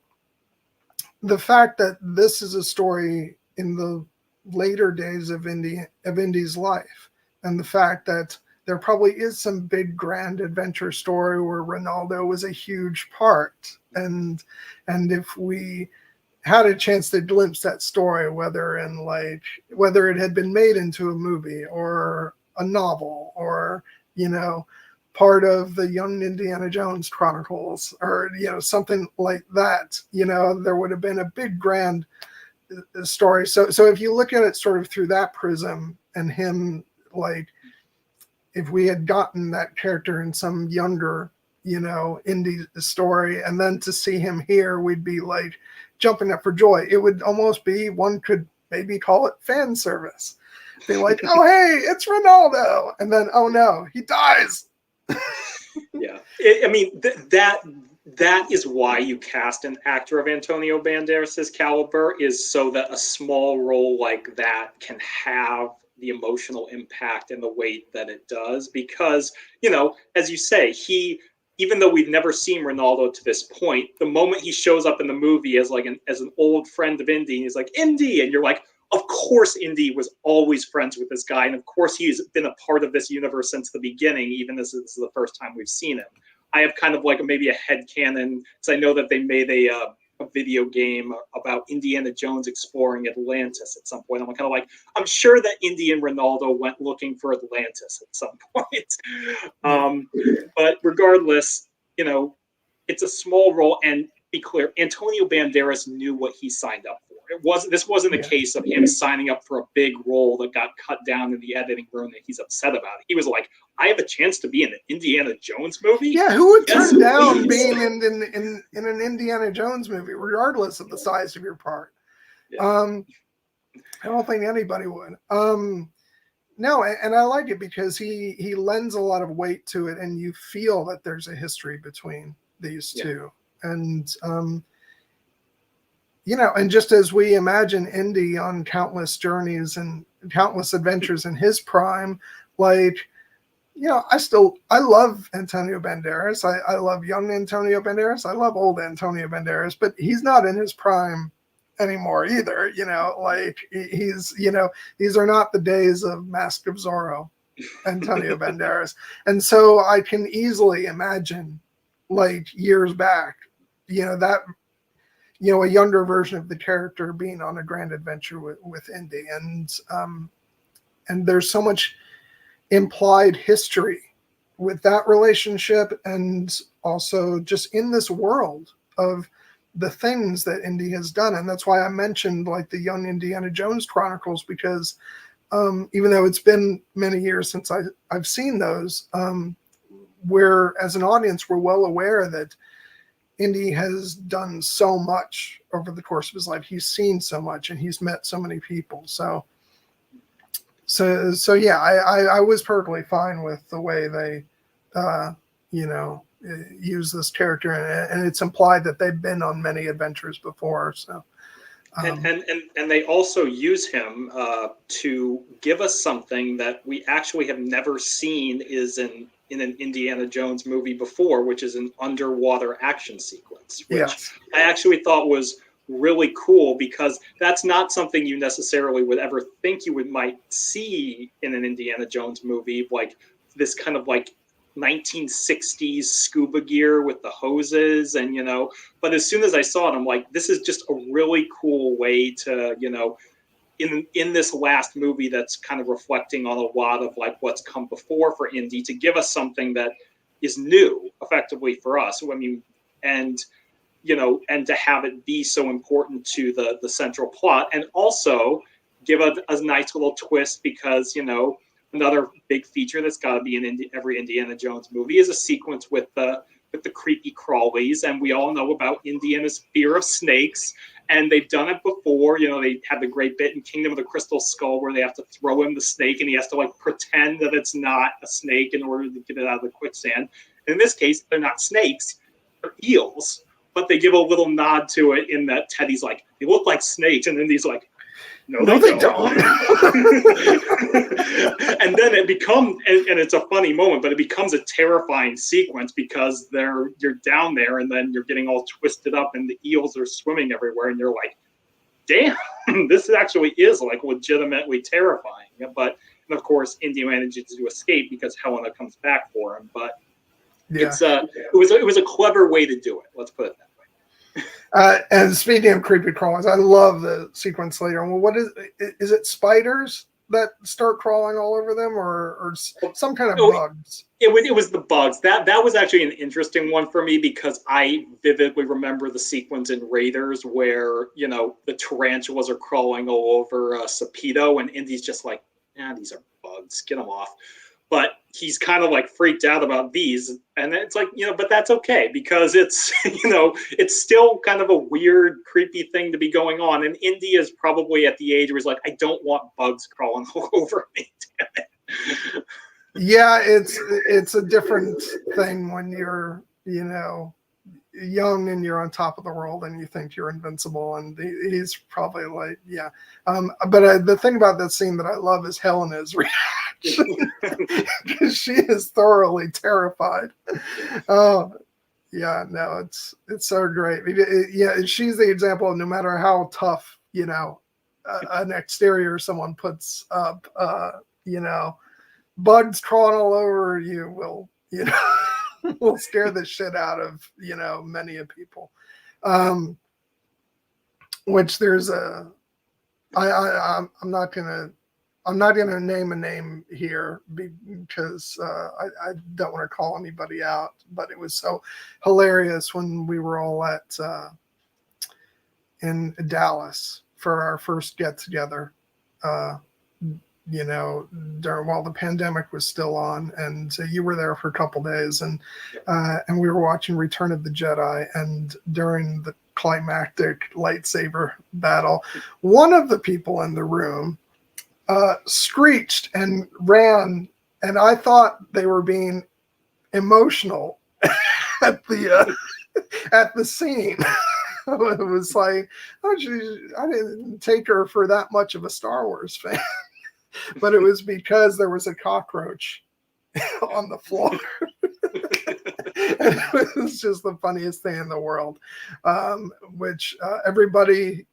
the fact that this is a story in the later days of Indy's life, and the fact that there probably is some big grand adventure story where Ronaldo was a huge part, and if we had a chance to glimpse that story, whether it had been made into a movie or a novel, or, you know, part of the Young Indiana Jones Chronicles, or, you know, something like that, you know, there would have been a big grand story. So if you look at it sort of through that prism, and him, like, if we had gotten that character in some younger, you know, indie story, and then to see him here, we'd be like jumping up for joy. It would almost be, one could maybe call it fan service. Be like, "Oh, hey, it's Ronaldo," and then, "Oh no, he dies." Yeah, I mean, that is why you cast an actor of Antonio Banderas' caliber, is so that a small role like that can have the emotional impact and the weight that it does. Because, you know, as you say, even though we've never seen Ronaldo to this point, the moment he shows up in the movie as an old friend of Indy, he's like, "Indy," and you're like, of course Indy was always friends with this guy, and of course he's been a part of this universe since the beginning, even as this is the first time we've seen him. I have kind of like maybe a headcanon, because I know that they made a a video game about Indiana Jones exploring Atlantis at some point. I'm kind of like, I'm sure that Indy and Ronaldo went looking for Atlantis at some point. But regardless, it's a small role, and be clear, Antonio Banderas knew what he signed up for. This wasn't a case of him signing up for a big role that got cut down in the editing room that he's upset about. He was like, I have a chance to be in an Indiana Jones movie? Yeah, who would turn down being in an Indiana Jones movie, regardless of the size of your part? Yeah. I don't think anybody would. No, and I like it because he lends a lot of weight to it, and you feel that there's a history between these two. And and just as we imagine Indy on countless journeys and countless adventures in his prime, like, I love Antonio Banderas. I love young Antonio Banderas. I love old Antonio Banderas, but he's not in his prime anymore either. Like he's, these are not the days of Mask of Zorro, Antonio Banderas. And so I can easily imagine, like, years back, that, a younger version of the character being on a grand adventure with Indy. And there's so much implied history with that relationship, and also just in this world of the things that Indy has done. And that's why I mentioned, like, the Young Indiana Jones Chronicles, because even though it's been many years since I've seen those, where as an audience we're well aware that Indy has done so much over the course of his life. He's seen so much, and he's met so many people. So yeah, I was perfectly fine with the way they, use this character, and it's implied that they've been on many adventures before. So, and they also use him to give us something that we actually have never seen is in an Indiana Jones movie before, which is an underwater action sequence, which I actually thought was really cool, because that's not something you necessarily would ever think you might see in an Indiana Jones movie, like this kind of like 1960s scuba gear with the hoses, and but as soon as I saw it, I'm like, this is just a really cool way to, in this last movie that's kind of reflecting on a lot of like what's come before for Indy, to give us something that is new effectively for us. I mean, and to have it be so important to the central plot, and also give a nice little twist, because, another big feature that's got to be in every Indiana Jones movie is a sequence with the creepy crawlies, and we all know about Indiana's fear of snakes, and they've done it before. They had the great bit in Kingdom of the Crystal Skull where they have to throw him the snake, and he has to like pretend that it's not a snake in order to get it out of the quicksand. And in this case, they're not snakes, they're eels. But they give a little nod to it in that Teddy's like, they look like snakes, and then he's like, no, they don't. And then it becomes, and it's a funny moment, but it becomes a terrifying sequence, because you're down there, and then you're getting all twisted up, and the eels are swimming everywhere, and you're like, damn, this actually is like legitimately terrifying. But and of course, Indy manages to escape because Helena comes back for him. But it was a clever way to do it. Let's put it that way. And speaking of creepy crawlers, I love the sequence later. Well, what is it? Spiders that start crawling all over them, or some kind of bugs? It was the bugs. That was actually an interesting one for me, because I vividly remember the sequence in Raiders where the tarantulas are crawling all over Sapito, and Indy's just like, these are bugs, get them off. But he's kind of like freaked out about these, and it's like, but that's okay, because it's it's still kind of a weird, creepy thing to be going on. And Indy is probably at the age where he's like, I don't want bugs crawling all over me. Damn it. Yeah, it's a different thing when you're young and you're on top of the world and you think you're invincible, and he's probably like, but the thing about that scene that I love is Helena's reaction, because she is thoroughly terrified. Oh yeah, no, it's so great. She's the example of, no matter how tough an exterior someone puts up, bugs crawling all over you will will scare the shit out of many of people. which there's a, I'm not gonna name a name here because I don't want to call anybody out, but it was so hilarious when we were all at in Dallas for our first get together. You know, while the pandemic was still on, and you were there for a couple days, and we were watching Return of the Jedi, and during the climactic lightsaber battle, one of the people in the room screeched and ran, and I thought they were being emotional at the scene. It was like, oh, geez, I didn't take her for that much of a Star Wars fan. But it was because there was a cockroach on the floor. And it was just the funniest thing in the world, which everybody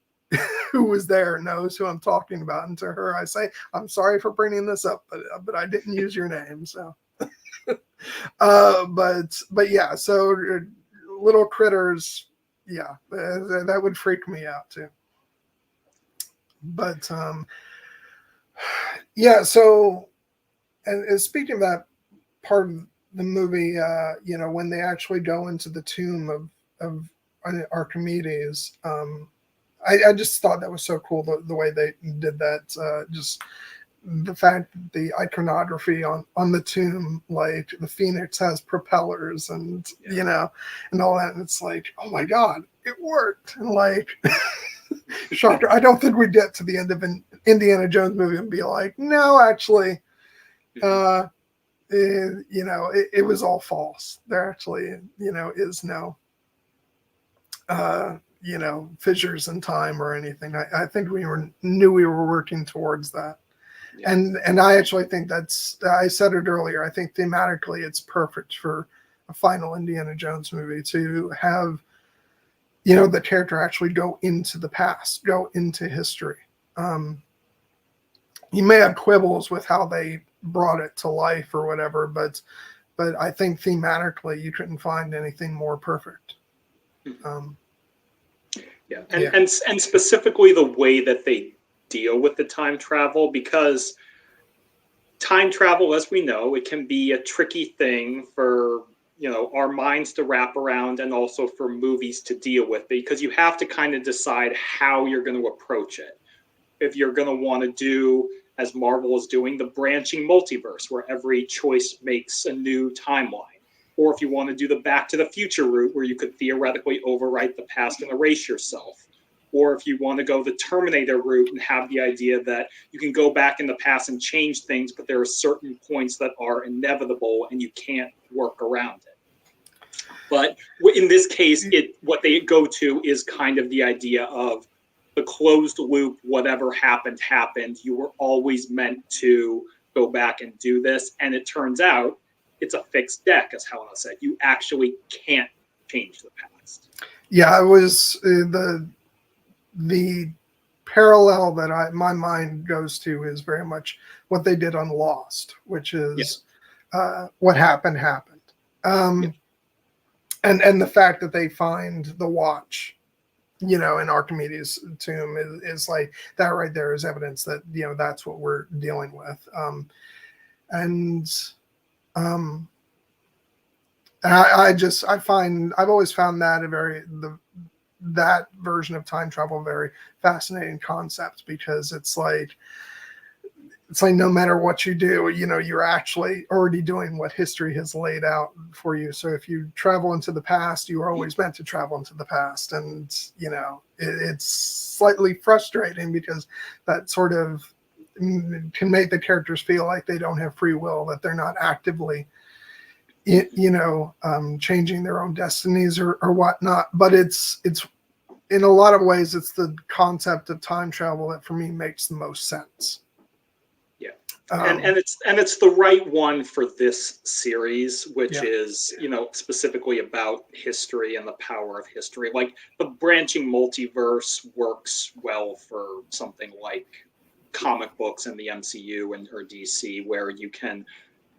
who was there knows who I'm talking about. And to her, I say, I'm sorry for bringing this up, but I didn't use your name. So, but yeah, so little critters, yeah, that would freak me out too. But, yeah, so, and speaking of that part of the movie, you know, when they actually go into the tomb of Archimedes, I just thought that was so cool, the way they did that. Just the fact that the iconography on the tomb, like the phoenix has propellers and, you know, and all that. And it's like, oh my God, it worked. And like, shocker. I don't think we'd get to the end of an Indiana Jones movie and be like, no, actually, you know, it was all false. There actually, you know, is no, you know, fissures in time or anything. I think we knew we were working towards that. Yeah. And I actually think I said it earlier, I think thematically it's perfect for a final Indiana Jones movie to have, you know, the character actually go into the past, go into history. You may have quibbles with how they brought it to life or whatever, but I think thematically you couldn't find anything more perfect. And specifically the way that they deal with the time travel, because time travel, as we know, it can be a tricky thing for, you know, our minds to wrap around, and also for movies to deal with, because you have to kind of decide how you're going to approach it. If you're going to want to do, as Marvel is doing, the branching multiverse, where every choice makes a new timeline. Or if you want to do the Back to the Future route, where you could theoretically overwrite the past and erase yourself. Or if you want to go the Terminator route and have the idea that you can go back in the past and change things, but there are certain points that are inevitable and you can't work around it. But in this case, what they go to is kind of the idea of the closed loop. Whatever happened, happened. You were always meant to go back and do this. And it turns out it's a fixed deck, as Helena said. You actually can't change the past. Yeah, it was the parallel that my mind goes to is very much what they did on Lost, which is what happened. And the fact that they find the watch, you know, in Archimedes' tomb is like that right there is evidence that, you know, that's what we're dealing with. I've always found that that version of time travel a very fascinating concept, because it's like no matter what you do, you know, you're actually already doing what history has laid out for you. So if you travel into the past, you are always meant to travel into the past. And, you know, it's slightly frustrating because that sort of can make the characters feel like they don't have free will, that they're not actively, you know, changing their own destinies or whatnot. But it's in a lot of ways, it's the concept of time travel that for me makes the most sense. And it's the right one for this series, which is, you know, specifically about history and the power of history. Like the branching multiverse works well for something like comic books in the MCU or DC, where you can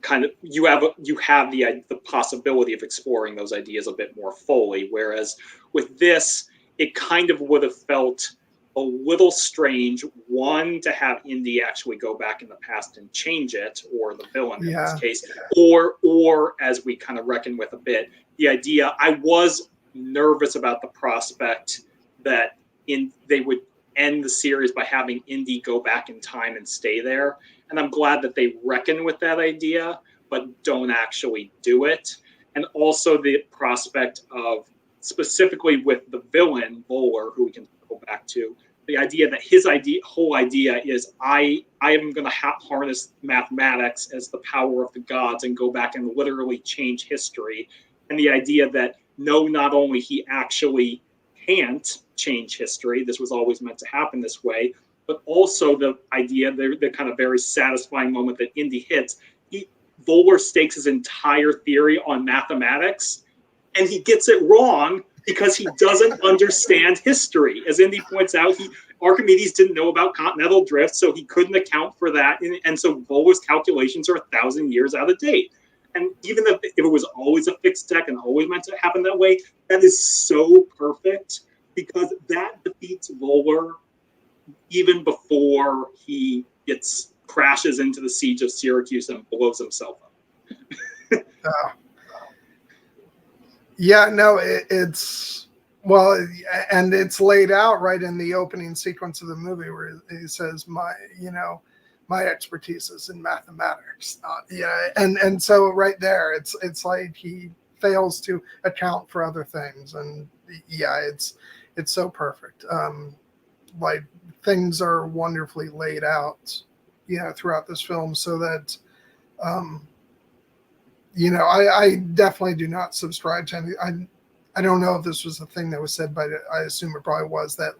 kind of you have the possibility of exploring those ideas a bit more fully. Whereas with this, it kind of would have felt a little strange, one, to have Indy actually go back in the past and change it, or the villain in this case, or as we kind of reckon with a bit, the idea, I was nervous about the prospect that they would end the series by having Indy go back in time and stay there. And I'm glad that they reckon with that idea, but don't actually do it. And also the prospect of, specifically with the villain, Voller, who we can go back to, the idea that his whole idea is I am going to harness mathematics as the power of the gods and go back and literally change history. And the idea that no, not only he actually can't change history, this was always meant to happen this way, but also the idea, the kind of very satisfying moment that Indy hits, Voller stakes his entire theory on mathematics, and he gets it wrong because he doesn't understand history. As Indy points out, Archimedes didn't know about continental drift, so he couldn't account for that, and so Voller's calculations are 1,000 years out of date. And even if it was always a fixed deck and always meant to happen that way, that is so perfect because that defeats Voller even before he crashes into the siege of Syracuse and blows himself up. Yeah, no, it's well, and it's laid out right in the opening sequence of the movie where he says, my expertise is in mathematics. And so right there, it's like he fails to account for other things, and it's so perfect. Like things are wonderfully laid out, throughout this film, so that, I definitely do not subscribe to any. I don't know if this was a thing that was said, but I assume it probably was that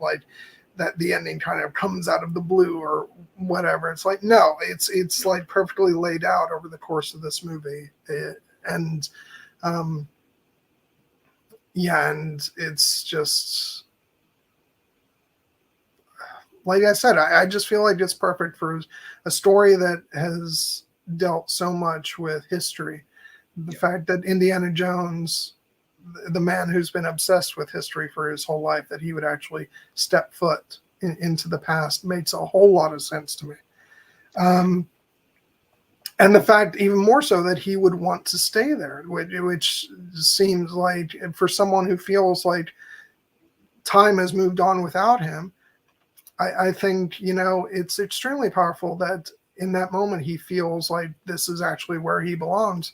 that the ending kind of comes out of the blue or whatever. It's like, no, it's like perfectly laid out over the course of this movie. And it's just, like I said, I just feel like it's perfect for a story that has dealt so much with history. The fact that Indiana Jones, the man who's been obsessed with history for his whole life, that he would actually step foot into the past makes a whole lot of sense to me. And the fact, even more so, that he would want to stay there, which seems like, for someone who feels like time has moved on without him, I think, it's extremely powerful that in that moment he feels like this is actually where he belongs.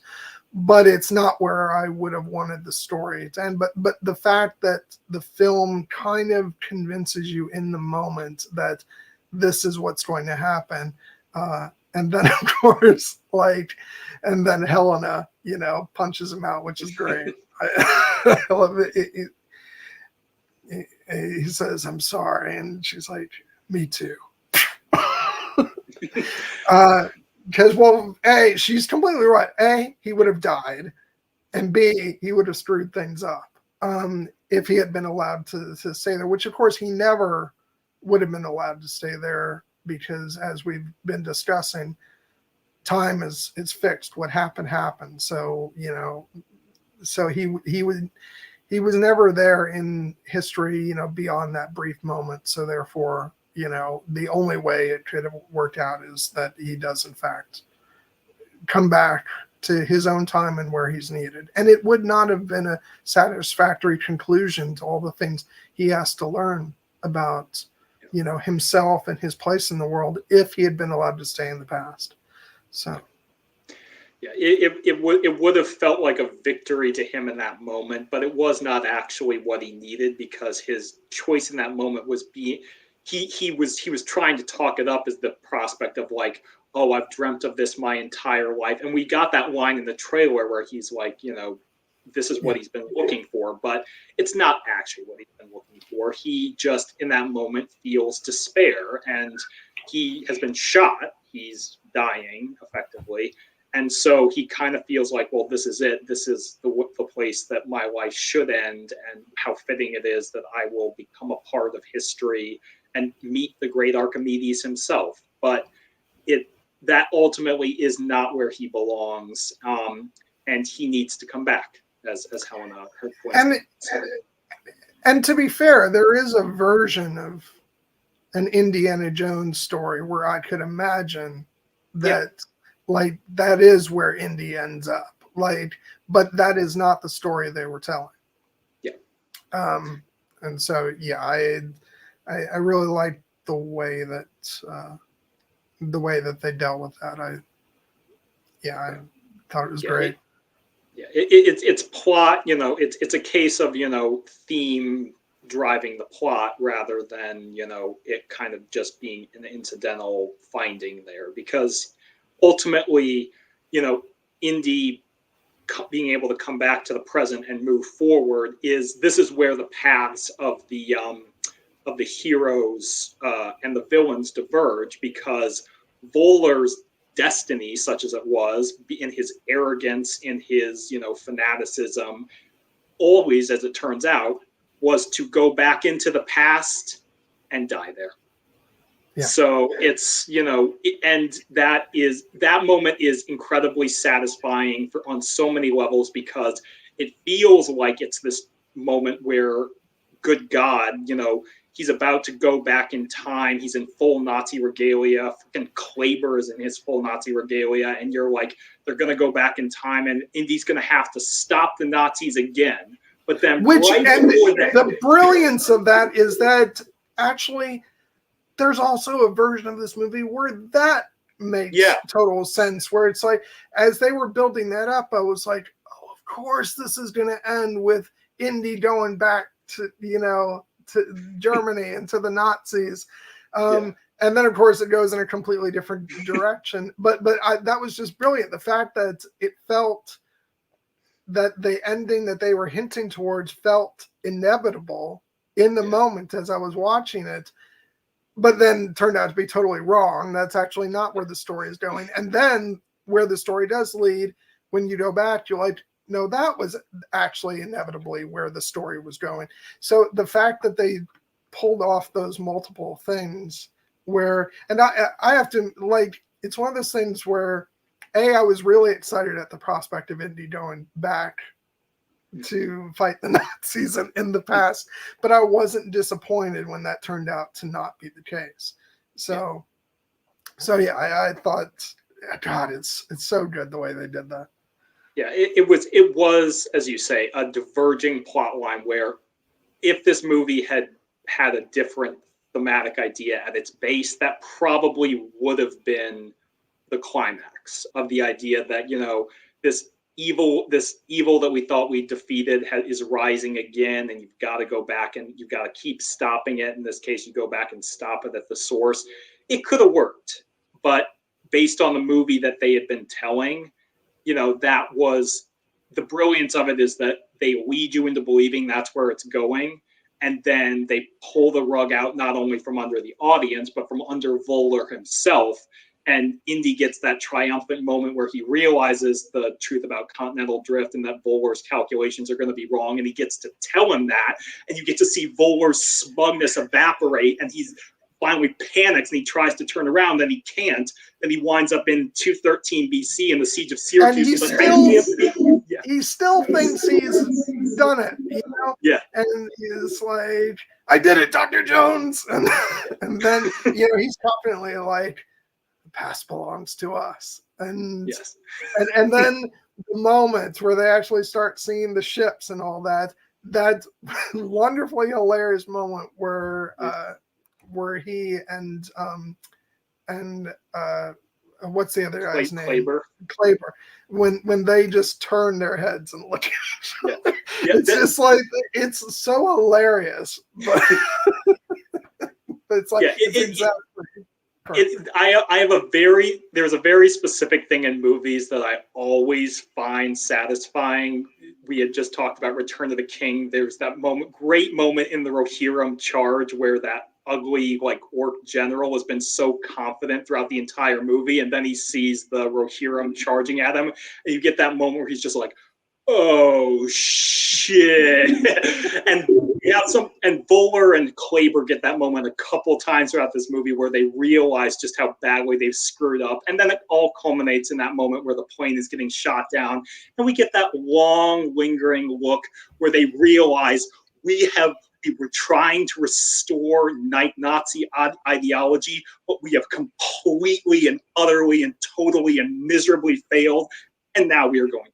But it's not where I would have wanted the story to end. But the fact that the film kind of convinces you in the moment that this is what's going to happen. And then, of course, and then Helena, punches him out, which is great. I love it. He says, "I'm sorry." And she's like, "Me too." Because, well, A, she's completely right. A, he would have died. And B, he would have screwed things up if he had been allowed to stay there, which, of course, he never would have been allowed to stay there because, as we've been discussing, time is fixed. What happened. So, so he was never there in history, beyond that brief moment. So, therefore, the only way it could have worked out is that he does, in fact, come back to his own time and where he's needed. And it would not have been a satisfactory conclusion to all the things he has to learn about, himself and his place in the world if he had been allowed to stay in the past. So. Yeah, it would have felt like a victory to him in that moment, but it was not actually what he needed, because his choice in that moment was he was trying to talk it up as the prospect of like, oh, I've dreamt of this my entire life. And we got that line in the trailer where he's like, this is what he's been looking for, but it's not actually what he's been looking for. He just, in that moment, feels despair, and he has been shot. He's dying, effectively. And so he kind of feels like, well, this is it. This is the place that my life should end, and how fitting it is that I will become a part of history and meet the great Archimedes himself. But that ultimately is not where he belongs, and he needs to come back, as Helena points out. And to be fair, there is a version of an Indiana Jones story where I could imagine that, like, that is where Indy ends up. Like, but that is not the story they were telling. Yeah. And so, yeah, I really liked the way that they dealt with that. I thought it was great. It's plot, you know, it's a case of, you know, theme driving the plot rather than, you know, it kind of just being an incidental finding there, because ultimately, you know, Indy being able to come back to the present and move forward this is where the paths of the heroes and the villains diverge, because Voller's destiny, such as it was, in his arrogance, in his, you know, fanaticism, always, as it turns out, was to go back into the past and die there. Yeah. So it's, you know, and that moment is incredibly satisfying on so many levels, because it feels like it's this moment where, good God, you know, he's about to go back in time. He's in full Nazi regalia. Fucking Klaber is in his full Nazi regalia. And you're like, they're going to go back in time and Indy's going to have to stop the Nazis again. But then the brilliance of that is that actually there's also a version of this movie where that makes total sense, where it's like, as they were building that up, I was like, oh, of course this is going to end with Indy going back to, you know, to Germany and to the Nazis. And then of course it goes in a completely different direction. But that was just brilliant. The fact that it felt that the ending that they were hinting towards felt inevitable in the moment as I was watching it, but then turned out to be totally wrong. That's actually not where the story is going. And then where the story does lead, when you go back, you're like, no, that was actually inevitably where the story was going. So the fact that they pulled off those multiple things where, and I have to, like, it's one of those things where, I was really excited at the prospect of Indy going back to fight the Nazis in the past, but I wasn't disappointed when that turned out to not be the case. So yeah, I thought, God, it's so good the way they did that. Yeah, it was, as you say, a diverging plot line where if this movie had a different thematic idea at its base, that probably would have been the climax of the idea that, you know, this evil that we thought we defeated is rising again, and you've got to go back and you've got to keep stopping it. In this case, you go back and stop it at the source. It could have worked, but based on the movie that they had been telling, you know, that was the brilliance of it, is that they lead you into believing that's where it's going, and then they pull the rug out not only from under the audience but from under Voller himself. And Indy gets that triumphant moment where he realizes the truth about continental drift and that Voller's calculations are going to be wrong. And he gets to tell him that. And you get to see Voller's smugness evaporate. And he's finally panics and he tries to turn around. Then he can't. Then he winds up in 213 BC in the siege of Syracuse. And he still thinks he's done it, you know? Yeah. And he's like, I did it, Dr. Jones. And then, you know, he's confidently like, past belongs to us, and and then the moments where they actually start seeing the ships and all that wonderfully hilarious moment where he and what's the other guy's name? Klaber. When they just turn their heads and look at each other. It's just like, it's so hilarious, but it's like it's exactly. There's a very specific thing in movies that I always find satisfying. We had just talked about Return of the King. There's that great moment in the Rohirrim charge where that ugly, like, orc general has been so confident throughout the entire movie, and then he sees the Rohirrim charging at him, and you get that moment where he's just like, oh shit. And Voller and Klaber get that moment a couple times throughout this movie where they realize just how badly they've screwed up. And then it all culminates in that moment where the plane is getting shot down. And we get that long, lingering look where they realize we have we were trying to restore Nazi ideology, but we have completely and utterly and totally and miserably failed, and now we are going.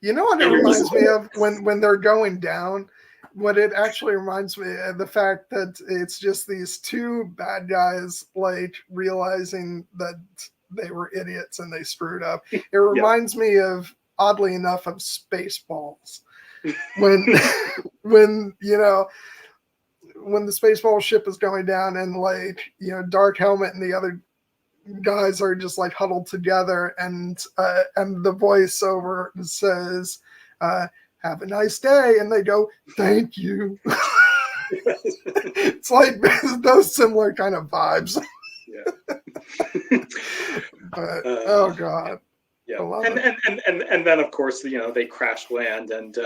You know what it reminds me of when they're going down? What it actually reminds me of the fact that it's just these two bad guys like realizing that they were idiots and they screwed up. It reminds me of, oddly enough, of Spaceballs. When you know, when the Spaceball ship is going down and like, you know, Dark Helmet and the other guys are just like huddled together, and the voiceover says, have a nice day, and they go, thank you. It's like those similar kind of vibes. But oh god. Yeah, and then of course, you know, they crash land, and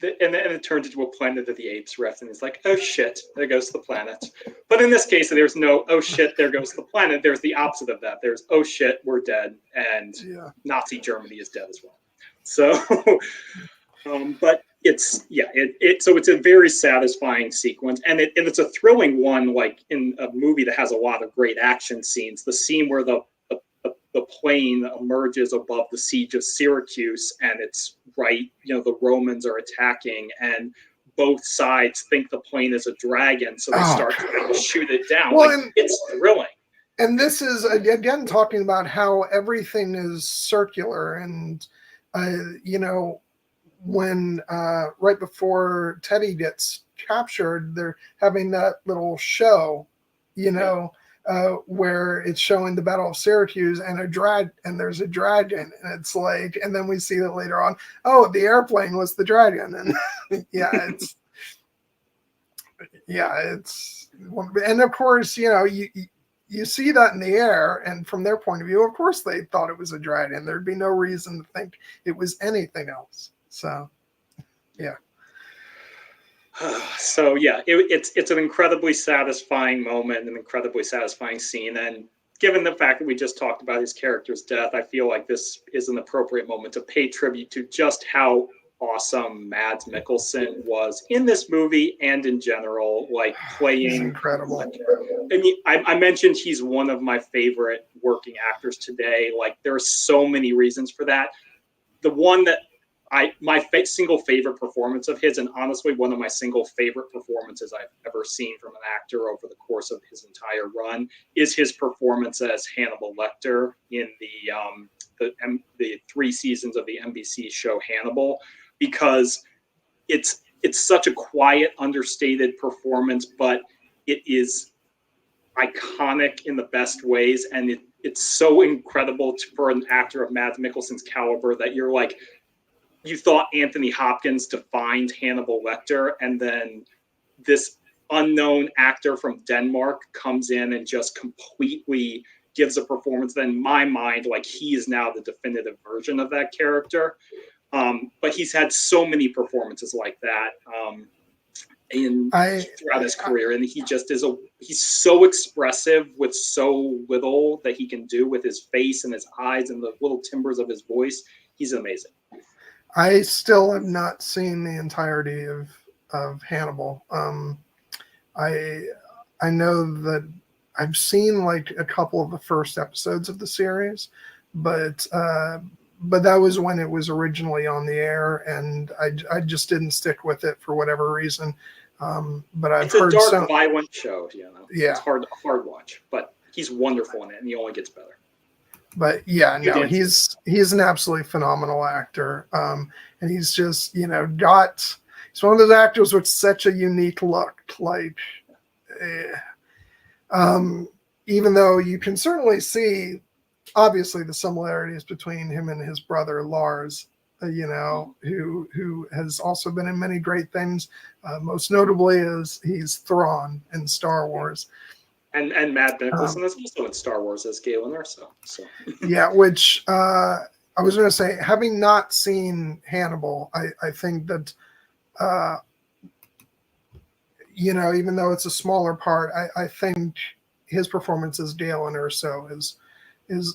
it turns into a Planet of the Apes riff, and it's like, oh shit, there goes the planet. But in this case, there's no oh shit, there goes the planet. There's the opposite of that. There's oh shit, we're dead, and Nazi Germany is dead as well. So, but it's so it's a very satisfying sequence, and it's a thrilling one, like in a movie that has a lot of great action scenes. The scene where the plane emerges above the siege of Syracuse, and it's right, you know, the Romans are attacking, and both sides think the plane is a dragon, so they start trying to shoot it down. Well, like, it's thrilling. And this is again talking about how everything is circular, and you know, when right before Teddy gets captured, they're having that little show, you know. Where it's showing the Battle of Syracuse and there's a dragon, and it's like, and then we see that later on, oh, the airplane was the dragon, and it's and of course, you know, you see that in the air, and from their point of view, of course, they thought it was a dragon. There'd be no reason to think it was anything else. So, yeah. So yeah, it's an incredibly satisfying moment, an incredibly satisfying scene, and given the fact that we just talked about his character's death, I feel like this is an appropriate moment to pay tribute to just how awesome Mads Mikkelsen was in this movie and in general, like playing. He's incredible. I mean, I mentioned he's one of my favorite working actors today. Like, there are so many reasons for that. The one that my single favorite performance of his, and honestly one of my single favorite performances I've ever seen from an actor over the course of his entire run, is his performance as Hannibal Lecter in the 3 seasons of the NBC show Hannibal, because it's such a quiet, understated performance, but it is iconic in the best ways, and it's so incredible for an actor of Mads Mikkelsen's caliber that you're like, you thought Anthony Hopkins defined Hannibal Lecter, and then this unknown actor from Denmark comes in and just completely gives a performance that, in my mind, like, he is now the definitive version of that character. But he's had so many performances like that throughout his career, and he just he's so expressive with so little that he can do with his face and his eyes and the little timbres of his voice. He's amazing. I still have not seen the entirety of Hannibal. I know that I've seen like a couple of the first episodes of the series, but that was when it was originally on the air, and I just didn't stick with it for whatever reason. But I've heard it's a dark, violent show. You know, yeah, it's hard watch, but he's wonderful in it, and he only gets better. But yeah, no, he's an absolutely phenomenal actor, and he's just, you know, he's one of those actors with such a unique look. Like, even though you can certainly see, obviously, the similarities between him and his brother Lars, you know, who has also been in many great things. Most notably, is he's Thrawn in Star Wars. And Matt Mikkelsen is also in Star Wars as Galen Erso. So. Yeah, which I was going to say, having not seen Hannibal, I think that, you know, even though it's a smaller part, I think his performance as Galen Erso is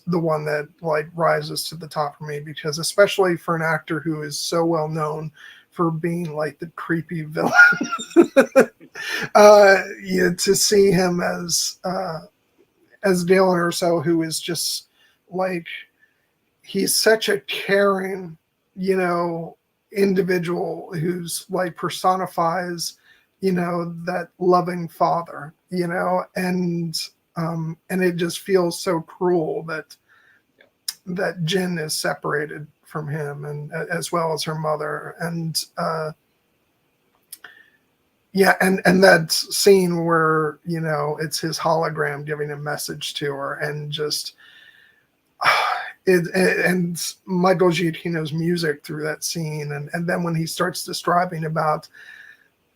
the one that like rises to the top for me, because especially for an actor who is so well known for being like the creepy villain. To see him as Dalen Erso, who is just like, he's such a caring, individual who's like personifies, that loving father, and it just feels so cruel that Jen is separated from him, and as well as her mother, and and that scene where it's his hologram giving a message to her, and just and Michael Giacchino's music through that scene, and then when he starts describing about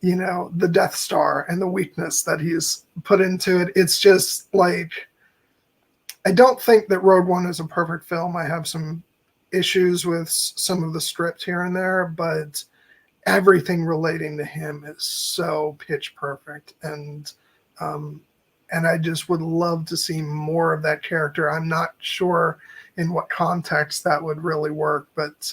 the Death Star and the weakness that he's put into it, it's just like, I don't think that Rogue One is a perfect film. I have some issues with some of the script here and there, but everything relating to him is so pitch perfect, and I just would love to see more of that character. I'm not sure in what context that would really work, but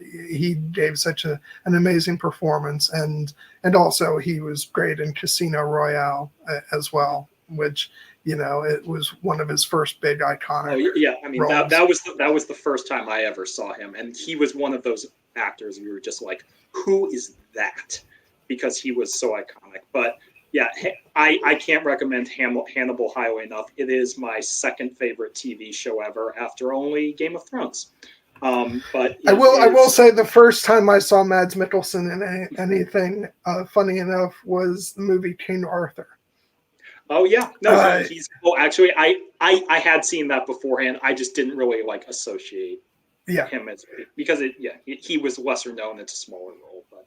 he gave such an amazing performance, and also he was great in Casino Royale as well, which it was one of his first big iconic. Oh yeah, I mean roles. that was the first time I ever saw him, and he was one of those actors we were just like, who is that? Because he was so iconic. But yeah, I can't recommend Hannibal highly enough. It is my second favorite TV show ever, after only Game of Thrones. But I will say the first time I saw Mads Mikkelsen in anything, funny enough, was the movie King Arthur. Oh yeah, no, he's. Well, actually, I had seen that beforehand. I just didn't really like associate him as, because he was lesser known. It's a smaller role, but.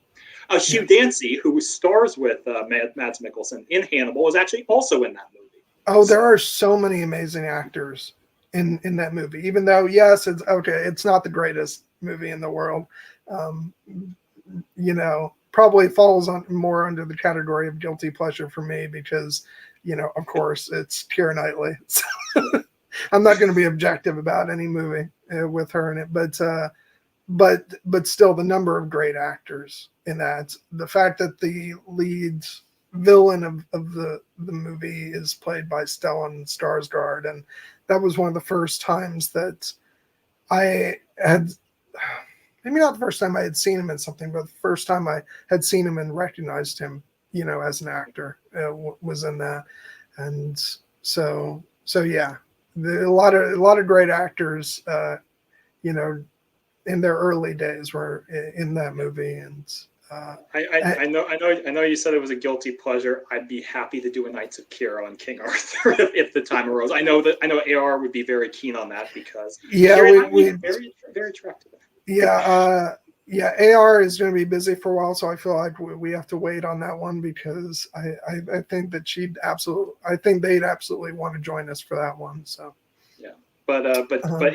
Hugh Dancy, who stars with Mads Mikkelsen in Hannibal, is actually also in that movie. Oh, there are so many amazing actors in that movie. Even though, yes, it's not the greatest movie in the world. Probably falls more under the category of guilty pleasure for me because, of course, it's Keira Knightley. So I'm not going to be objective about any movie with her in it, but still, the number of great actors in that, the fact that the lead villain of the movie is played by Stellan Skarsgård, and that was one of the first times that I had, maybe not the first time I had seen him in something, but the first time I had seen him and recognized him, as an actor, was in that. And so yeah, a lot of great actors, in their early days were in that movie. And I know you said it was a guilty pleasure. I'd be happy to do a Knights of Kira on King Arthur if the time arose. I know AR would be very keen on that because we very very attractive. AR is going to be busy for a while, so I feel like we have to wait on that one, because I think that they'd absolutely want to join us for that one. So. But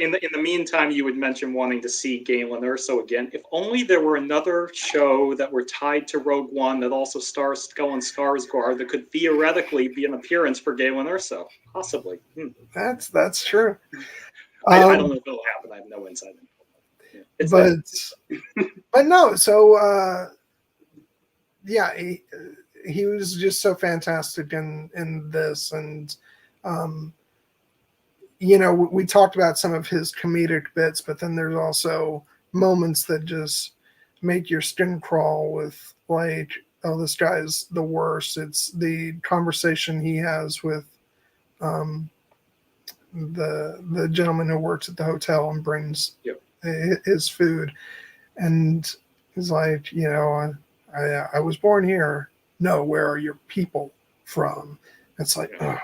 in the meantime, you would mention wanting to see Galen Erso again. If only there were another show that were tied to Rogue One that also stars Stellan Skarsgård that could theoretically be an appearance for Galen Erso, possibly. That's true. I don't know if it'll happen. I have no insight. But no. So he was just so fantastic in this, and. We talked about some of his comedic bits, but then there's also moments that just make your skin crawl with like, oh, this guy's the worst. It's the conversation he has with the gentleman who works at the hotel and brings his food. And he's like, I was born here. No, where are your people from? It's like, oh.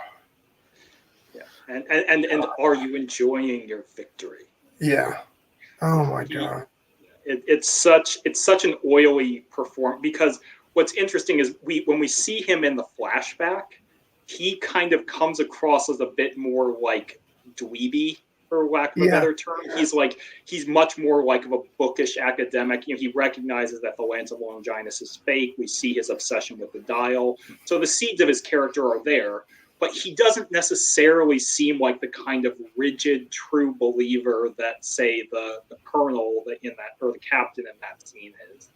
And are you enjoying your victory? Yeah. Oh my God. It's such an oily performance, because what's interesting is when we see him in the flashback, he kind of comes across as a bit more like dweeby, for lack of a better term. He's much more like of a bookish academic. He recognizes that the Lance of Longinus is fake. We see his obsession with the dial. So the seeds of his character are there. But he doesn't necessarily seem like the kind of rigid, true believer that, say, the colonel in that, or the captain in that scene is.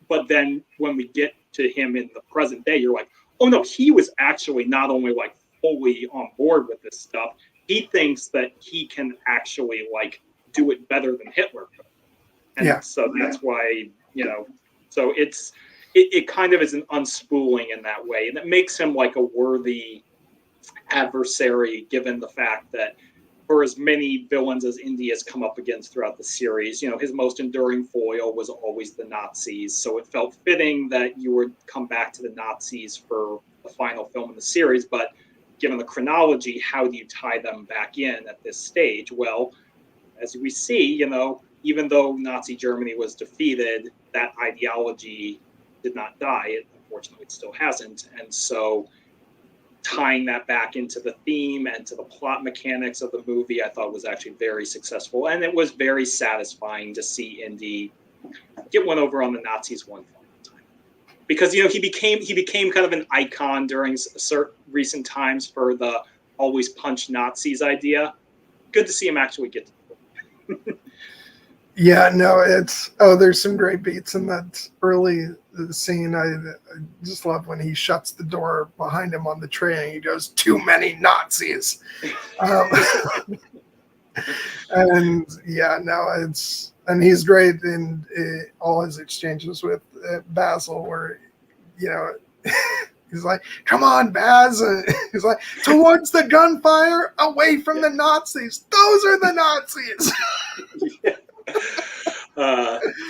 but then when we get to him in the present day, you're like, oh no, he was actually not only like fully on board with this stuff, he thinks that he can actually like do it better than Hitler could. And so that's why, so it kind of is an unspooling in that way. And it makes him like a worthy adversary, given the fact that for as many villains as Indy has come up against throughout the series, his most enduring foil was always the Nazis. So it felt fitting that you would come back to the Nazis for the final film in the series. But given the chronology, how do you tie them back in at this stage? Well, as we see, even though Nazi Germany was defeated, that ideology did not die. It unfortunately still hasn't. And so tying that back into the theme and to the plot mechanics of the movie, I thought was actually very successful. And it was very satisfying to see Indy get one over on the Nazis one final time. Because, he became kind of an icon during certain recent times for the always punch Nazis idea. Good to see him actually get to it. Yeah, no, there's some great beats in that early scene. I just love when he shuts the door behind him on the train and he goes, "Too many Nazis." And and he's great in all his exchanges with Basil, where, he's like, "Come on, Baz." And he's like, "Towards the gunfire, away from the Nazis. Those are the Nazis." Yeah.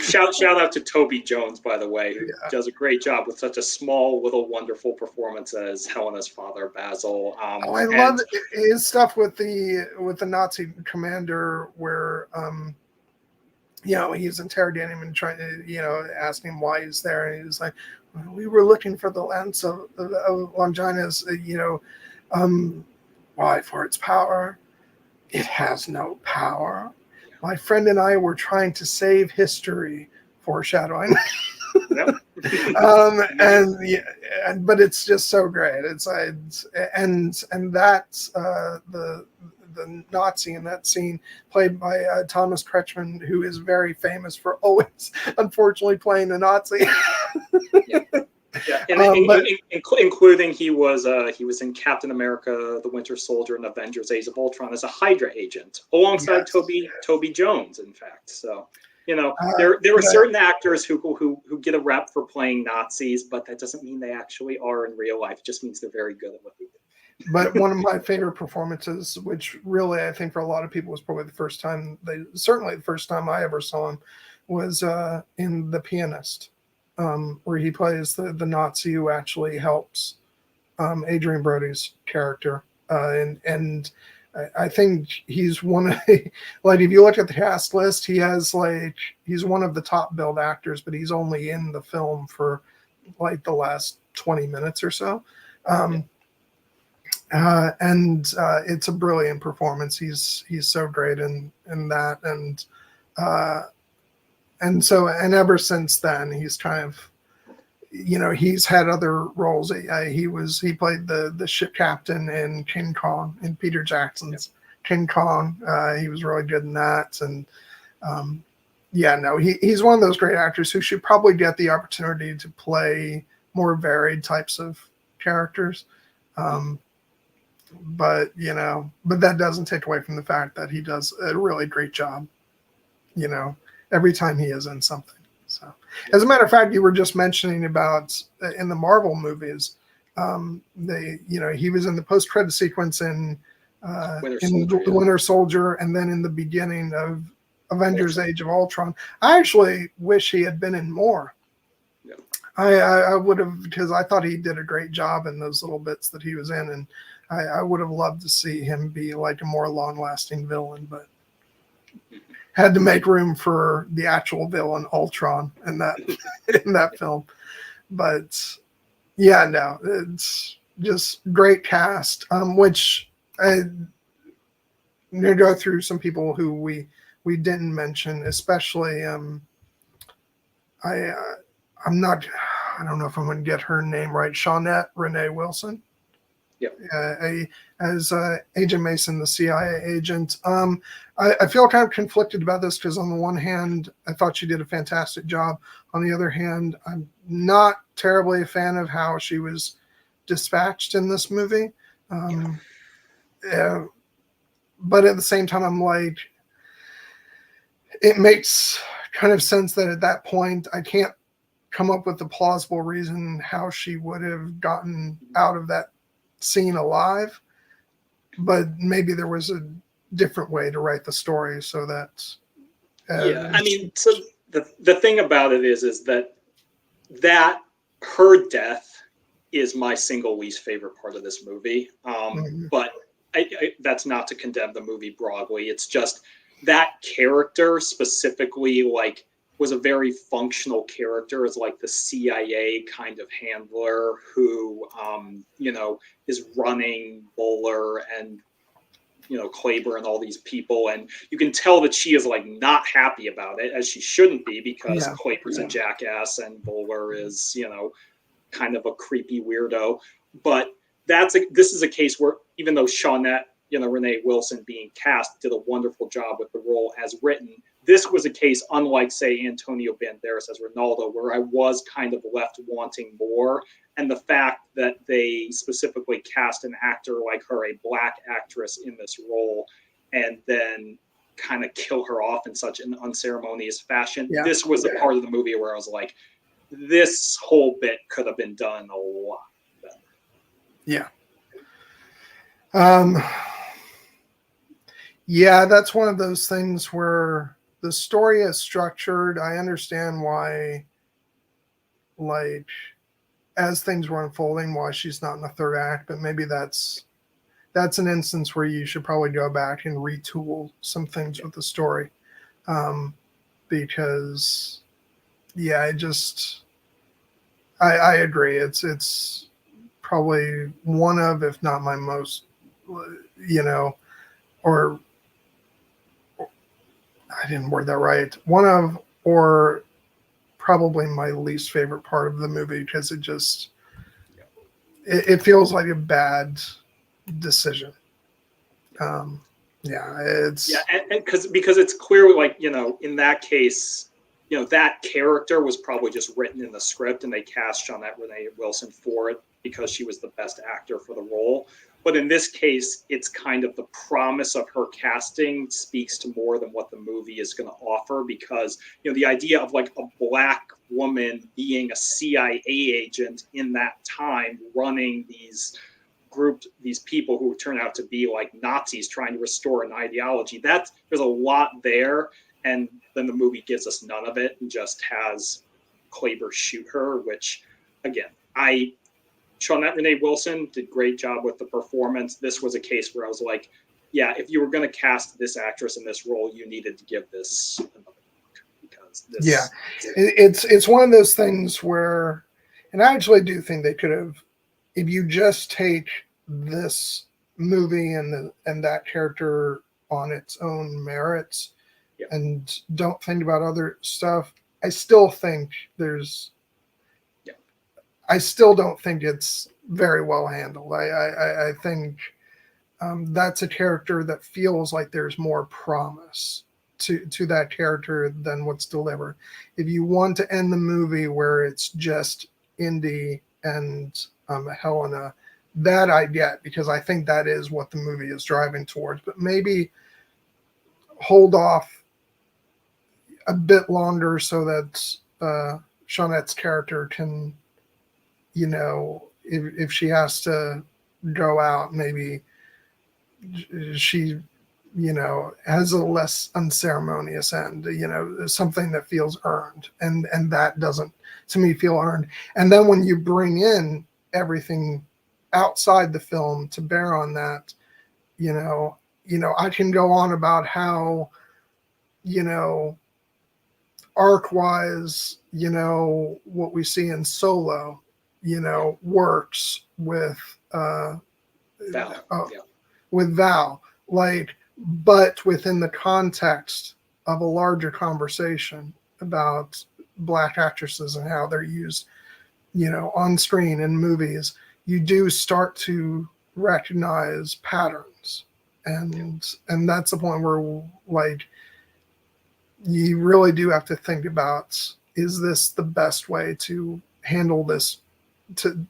Shout out to Toby Jones, by the way, who does a great job with such a small, little, wonderful performance as Helena's father, Basil. I love his stuff with the Nazi commander, where he's interrogating him and trying to asking him why he's there, and he's like, "We were looking for the lance of Longinus. Why? For its power? It has no power. My friend and I were trying to save history," foreshadowing. But it's just so great. And that's the Nazi in that scene, played by Thomas Kretcshmann, who is very famous for always, unfortunately, playing a Nazi. Yeah, including he was in Captain America: The Winter Soldier and Avengers: Age of Ultron as a Hydra agent, alongside Toby Jones, in fact. So, there are certain actors who get a rep for playing Nazis, but that doesn't mean they actually are in real life. It just means they're very good at what they do. But one of my favorite performances, which really I think for a lot of people was probably the first time I ever saw him, was in The Pianist. Where he plays the Nazi who actually helps Adrian Brody's character. And I think he's one of like, if you look at the cast list, he's one of the top billed actors, but he's only in the film for like the last 20 minutes or so. And it's a brilliant performance. He's so great in that. And ever since then, he's kind of, he's had other roles. He played the ship captain in King Kong, in Peter Jackson's King Kong. He was really good in that. And he's one of those great actors who should probably get the opportunity to play more varied types of characters. But that doesn't take away from the fact that he does a really great job, every time he is in something. So, as a matter of fact, you were just mentioning about in the Marvel movies, he was in the post-credit sequence in the Winter Soldier, and then in the beginning of Avengers: Age of Ultron. I actually wish he had been in more. Yeah. I would have, because I thought he did a great job in those little bits that he was in, and I would have loved to see him be like a more long-lasting villain, but had to make room for the actual villain Ultron in that film. But it's just great cast. Which I'm gonna go through some people who we didn't mention, especially I don't know if I'm gonna get her name right. Shawnette Renee Wilson. as Agent Mason, the CIA agent. I feel kind of conflicted about this because on the one hand, I thought she did a fantastic job. On the other hand, I'm not terribly a fan of how she was dispatched in this movie. But at the same time, I'm like, it makes kind of sense that at that point, I can't come up with a plausible reason how she would have gotten out of that scene alive, but maybe there was a different way to write the story so that I mean, so the thing about it is that her death is my single least favorite part of this movie. But that's not to condemn the movie broadly. It's just that character specifically, like, was a very functional character as like the CIA kind of handler who, is running Bowler and, Klaber and all these people. And you can tell that she is like not happy about it, as she shouldn't be, because Klaber's a jackass and Bowler is, kind of a creepy weirdo. But this is a case where even though Shawnette, Renee Wilson being cast, did a wonderful job with the role as written, this was a case, unlike, say, Antonio Banderas as Ronaldo, where I was kind of left wanting more. And the fact that they specifically cast an actor like her, a black actress, in this role, and then kind of kill her off in such an unceremonious fashion, this was a part of the movie where I was like, this whole bit could have been done a lot better. That's one of those things where the story is structured. I understand why, like, as things were unfolding, why she's not in the third act, but maybe that's an instance where you should probably go back and retool some things with the story. Because I agree. It's probably one of, if not my most, or I didn't word that right. One of, or probably my least favorite part of the movie, because it feels like a bad decision. Because it's clearly like, in that case, that character was probably just written in the script and they cast Shawnette Renee Wilson for it because she was the best actor for the role. But in this case, it's kind of the promise of her casting speaks to more than what the movie is going to offer, because, the idea of like a black woman being a CIA agent in that time, running these people who turn out to be like Nazis trying to restore an ideology, there's a lot there. And then the movie gives us none of it and just has Klaber shoot her, which, again, Shawnette Renee Wilson did a great job with the performance. This was a case where I was like, if you were going to cast this actress in this role, you needed to give this another look, because this. It's one of those things where, and I actually do think they could have, if you just take this movie and that character on its own merits and don't think about other stuff, I still think I still don't think it's very well handled. I think that's a character that feels like there's more promise to that character than what's delivered. If you want to end the movie where it's just Indy and Helena, that I get, because I think that is what the movie is driving towards. But maybe hold off a bit longer so that Shawnette's character can, if she has to go out, maybe she, has a less unceremonious end, something that feels earned. And that doesn't, to me, feel earned. And then when you bring in everything outside the film to bear on that, I can go on about how, arc-wise, what we see in Solo, works with Val, like, but within the context of a larger conversation about black actresses and how they're used, on screen in movies, you do start to recognize patterns, and that's the point where like you really do have to think about, is this the best way to handle this, to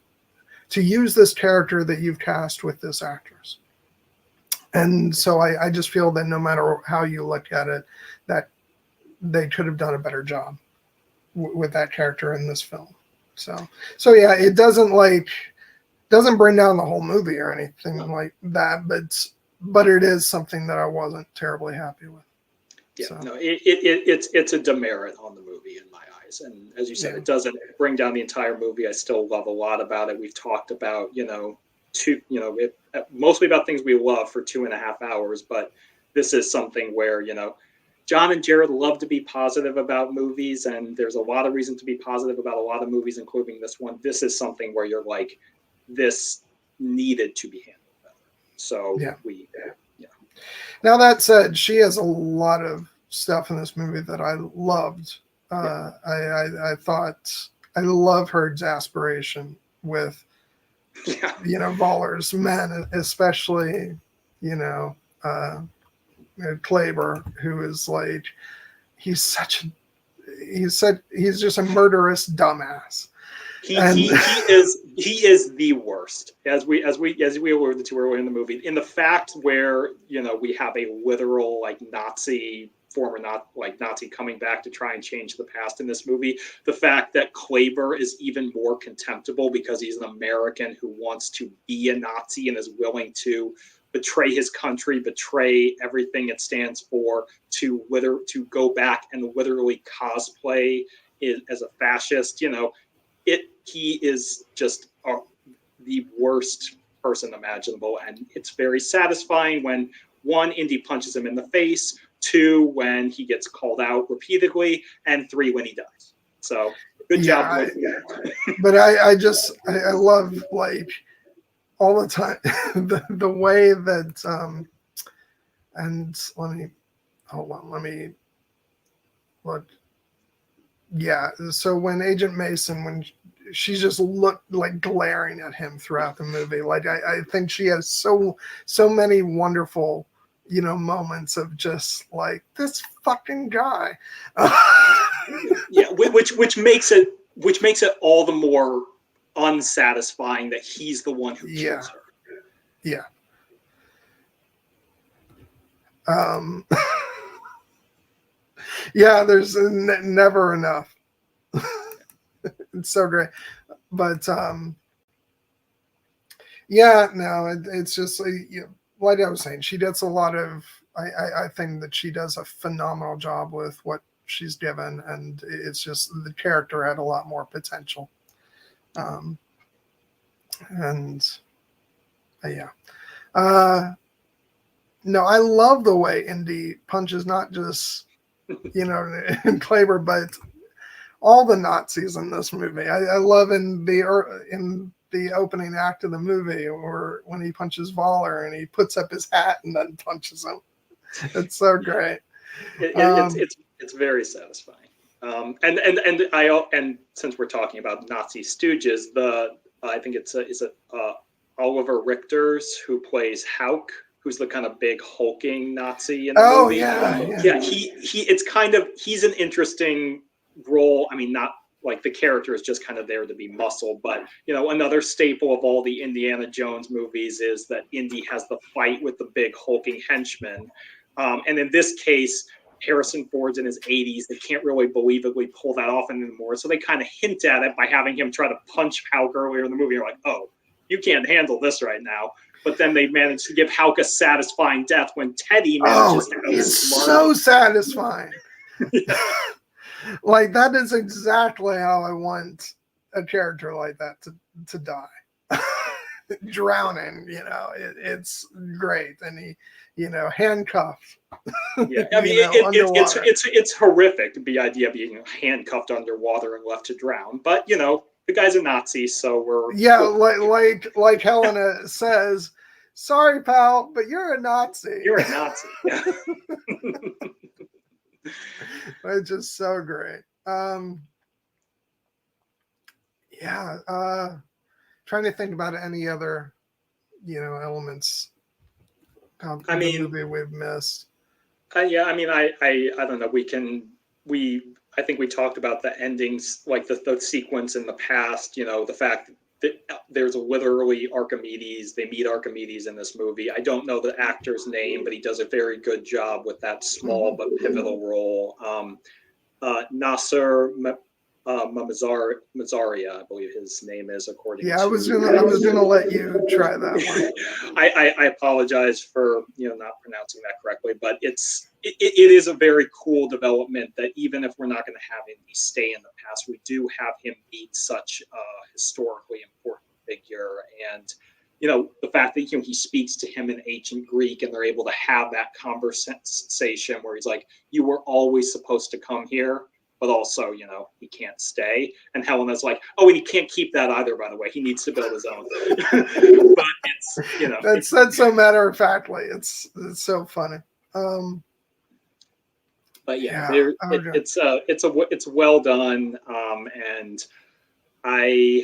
use this character that you've cast with this actress. And so I just feel that no matter how you look at it, that they could have done a better job with that character in this film. So yeah, it doesn't bring down the whole movie or anything like that, but it is something that I wasn't terribly happy with. Yeah, so. No, it's a demerit on the movie in my eyes, and as you said, It doesn't bring down the entire movie. I still love a lot about it. We've talked about mostly about things we love for 2.5 hours, but this is something where John and Jared love to be positive about movies, and there's a lot of reason to be positive about a lot of movies, including this one. This is something where you're like, this needed to be handled better. So Now that said, she has a lot of stuff in this movie that I loved. I thought I love her exasperation with Waller's men, especially Klaber, who is like, he's just a murderous dumbass. He is the worst, as we alluded to earlier in the movie, in the fact where we have a literal former Nazi coming back to try and change the past in this movie. The fact that Klaber is even more contemptible because he's an American who wants to be a Nazi and is willing to betray his country, betray everything it stands for, to go back and literally cosplay as a fascist. He is just the worst person imaginable, and it's very satisfying when, 1, Indy punches him in the face, 2, when he gets called out repeatedly, and 3, when he dies. So good job. But I love all the time the way that and let me look. Yeah, so when Agent Mason, when she's just looked like glaring at him throughout the movie, I think she has so many wonderful moments of just like, this fucking guy. which makes it all the more unsatisfying that he's the one who kills her. Yeah. There's never enough. It's so great, but it's just like I was saying, she does a lot of. I think that she does a phenomenal job with what she's given, and it's just the character had a lot more potential. No, I love the way Indy punches not just in Klaber, but all the Nazis in this movie. I love in the opening act of the movie, or when he punches Waller and he puts up his hat and then punches him. It's so great. It's very satisfying. And since we're talking about Nazi stooges, I think it's Oliver Richter's who plays Hauk, who's the kind of big hulking Nazi in the movie. Yeah. He's an interesting role. I mean, not like the character is just kind of there to be muscle, but another staple of all the Indiana Jones movies is that Indy has the fight with the big hulking henchman. And in this case, Harrison Ford's in his 80s. They can't really believably pull that off anymore. So they kind of hint at it by having him try to punch Hauk earlier in the movie. You're like, oh, you can't handle this right now. But then they managed to give Hauk a satisfying death when Teddy manages to outsmart him. It's so satisfying. Like, that is exactly how I want a character like that to die. Drowning, it's great. And he, handcuffed. Yeah, I mean, it's horrific, the idea of being handcuffed underwater and left to drown. But the guy's a Nazi, so we're like Helena says, "Sorry, pal, but you're a Nazi." You're a Nazi. Yeah. It's just so great. Trying to think about any other, elements of I the mean, movie we've missed. Yeah, I mean, I don't know. I think we talked about the endings, like the sequence in the past. The fact that there's literally Archimedes. They meet Archimedes in this movie. I don't know the actor's name, but he does a very good job with that small but pivotal role. Nasser Mazaria, I believe his name is, according to. I was gonna let you try that one. I apologize for not pronouncing that correctly, but it is a very cool development that even if we're not going to have him stay in the past, we do have him being such a historically important figure, and the fact that he speaks to him in ancient Greek, and they're able to have that conversation where he's like, "You were always supposed to come here." But also, he can't stay. And Helena's like, oh, and he can't keep that either, by the way. He needs to build his own. But it's, That's said so matter of factly. It's so funny. But yeah, it's well done. And I'm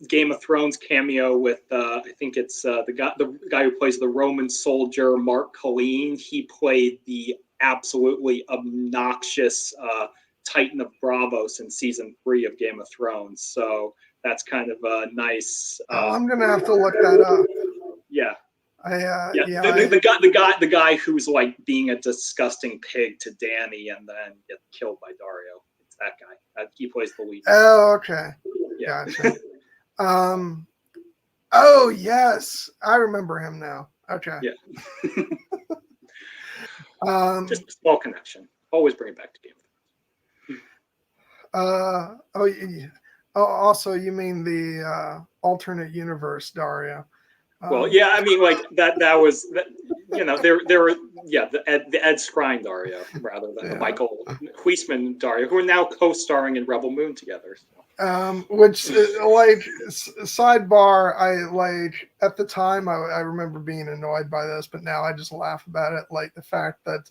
Game of Thrones cameo with I think it's the guy who plays the Roman soldier, Mark Colleen. He played the absolutely obnoxious Titan of Bravos in season 3 of Game of Thrones. So that's kind of a nice. I'm gonna have to look that up. Yeah. The guy who's like being a disgusting pig to Dany and then get killed by Dario. It's that guy. He plays the lead. Oh, okay. Yeah. Gotcha. Oh yes, I remember him now. Okay. Yeah. Just a small connection. Always bring it back to Game of Thrones. Also, you mean the alternate universe Dario? Well, yeah, I mean, like that was there were the Ed Skrein Dario rather than the Michael Huisman Dario, who are now co-starring in Rebel Moon together. So. Which like sidebar, I like at the time I remember being annoyed by this, but now I just laugh about it. Like the fact that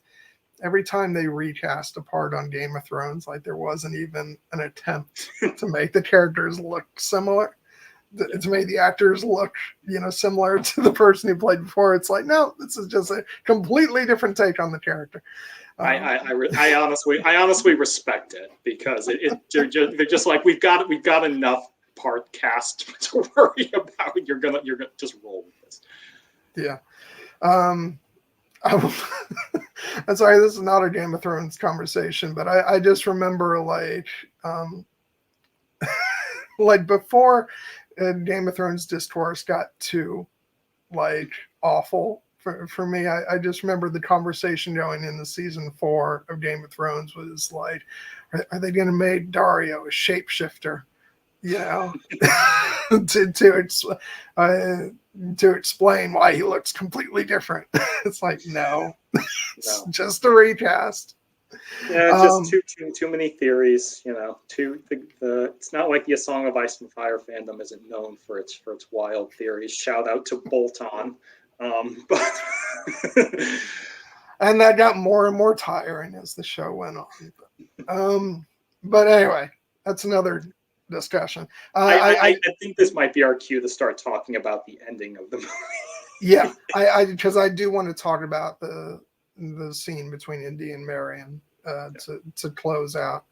every time they recast a part on Game of Thrones, like there wasn't even an attempt to make the characters look similar. To make the actors look, similar to the person who played before. It's like, no, this is just a completely different take on the character. I honestly respect it because they're just like we've got enough part cast to worry about. You're gonna just roll with this. Yeah. I'm sorry, this is not a Game of Thrones conversation, but I just remember like before Game of Thrones discourse got too awful for me. I just remember the conversation going into season 4 of Game of Thrones was like, are they going to make Dario a shapeshifter? To explain why he looks completely different. It's like, no. It's just a recast. Yeah, just too many theories. It's not like the A Song of Ice and Fire fandom isn't known for its wild theories. Shout out to Bolt On, but and that got more and more tiring as the show went on. But anyway, that's another discussion. I think this might be our cue to start talking about the ending of the movie. Yeah, because I do want to talk about the scene between Indy and Marian to close out,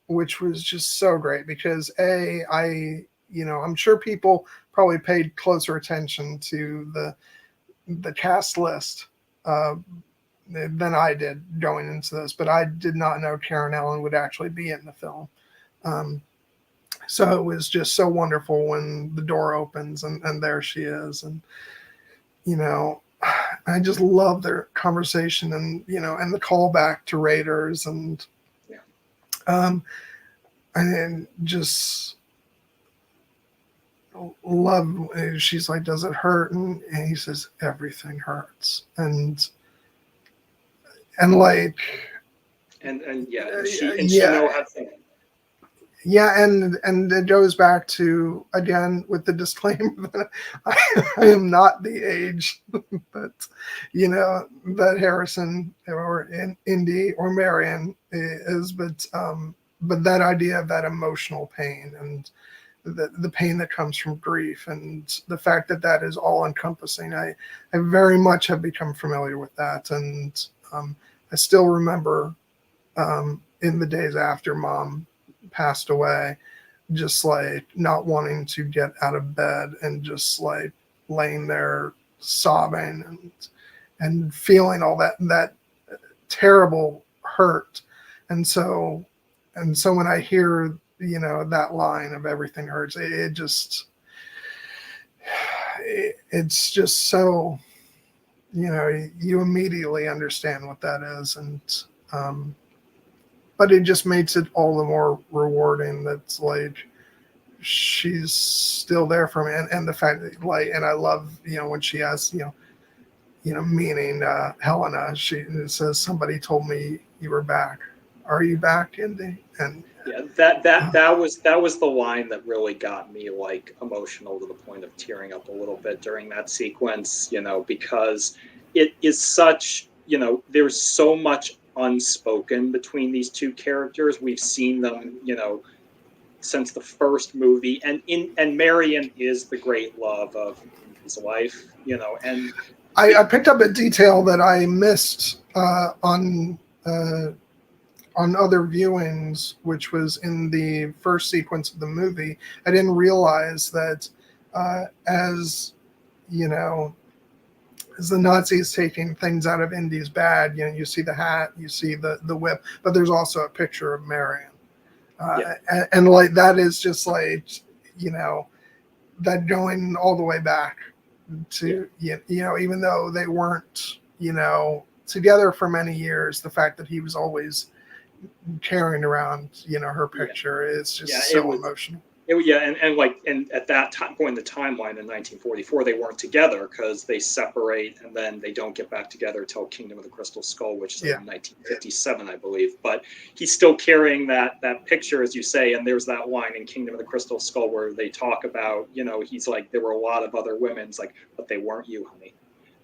which was just so great because I'm sure people probably paid closer attention to the cast list than I did going into this, but I did not know Karen Allen would actually be in the film. So it was just so wonderful when the door opens and there she is. And, I just love their conversation and the callback to Raiders and just love. She's like, "Does it hurt?" And he says, "Everything hurts." And she know how to. Yeah, and it goes back to, again, with the disclaimer that I am not the age that, that Harrison or Indy or Marian is, but that idea of that emotional pain and the pain that comes from grief, and the fact that that is all encompassing. I very much have become familiar with that, and I still remember in the days after Mom passed away, just like not wanting to get out of bed and just like laying there sobbing and feeling all that terrible hurt. And so when I hear, you know, that line of everything hurts, it's just so, you know, you immediately understand what that is. And but it just makes it all the more rewarding that's like she's still there for me. And the fact that, like, and I love, you know, when she asks, meaning Helena, she says, somebody told me you were back. Are you back, Indy? And yeah, that was the line that really got me like emotional to the point of tearing up a little bit during that sequence, you know, because it is such, you know, there's so much unspoken between these two characters. We've seen them, you know, since the first movie, and Marian is the great love of his life, you know, and I picked up a detail that I missed on other viewings, which was in the first sequence of the movie. I didn't realize that as, you know, as the Nazis taking things out of Indy's bag, you know, you see the hat, you see the whip, but there's also a picture of Marian. And like, that is just like, you know, that going all the way back to, you know, even though they weren't, you know, together for many years, the fact that he was always carrying around, you know, her picture is just so emotional. And at that point in the timeline in 1944, they weren't together because they separate and then they don't get back together until Kingdom of the Crystal Skull, which is in 1957, I believe. But he's still carrying that picture, as you say, and there's that line in Kingdom of the Crystal Skull where they talk about, you know, he's like, there were a lot of other women, like, but they weren't you, honey.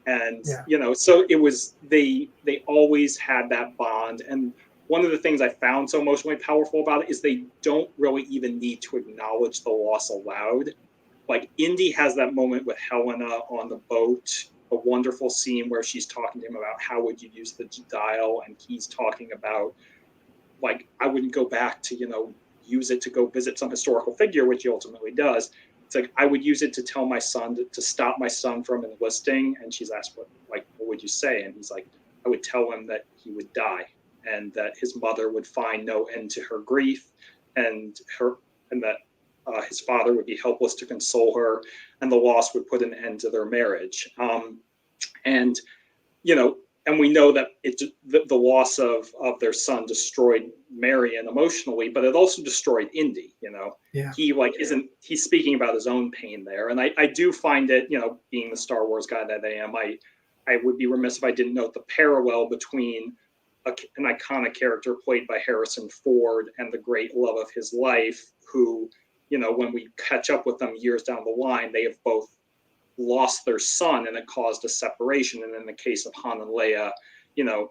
And, you know, so it was, they always had that bond. And one of the things I found so emotionally powerful about it is they don't really even need to acknowledge the loss aloud. Like, Indy has that moment with Helena on the boat, a wonderful scene where she's talking to him about how would you use the dial, and he's talking about, like, I wouldn't go back to, you know, use it to go visit some historical figure, which he ultimately does. It's like, I would use it to tell my son to stop my son from enlisting. And she's asked, what would you say? And he's like, I would tell him that he would die, and that his mother would find no end to her grief, and that his father would be helpless to console her, and the loss would put an end to their marriage. And, you know, and we know that the loss of their son destroyed Marian emotionally, but it also destroyed Indy, you know. He's speaking about his own pain there. And I do find it, you know, being the Star Wars guy that I am, I would be remiss if I didn't note the parallel between an iconic character played by Harrison Ford and the great love of his life, who, you know, when we catch up with them years down the line, they have both lost their son and it caused a separation. And in the case of Han and Leia, you know,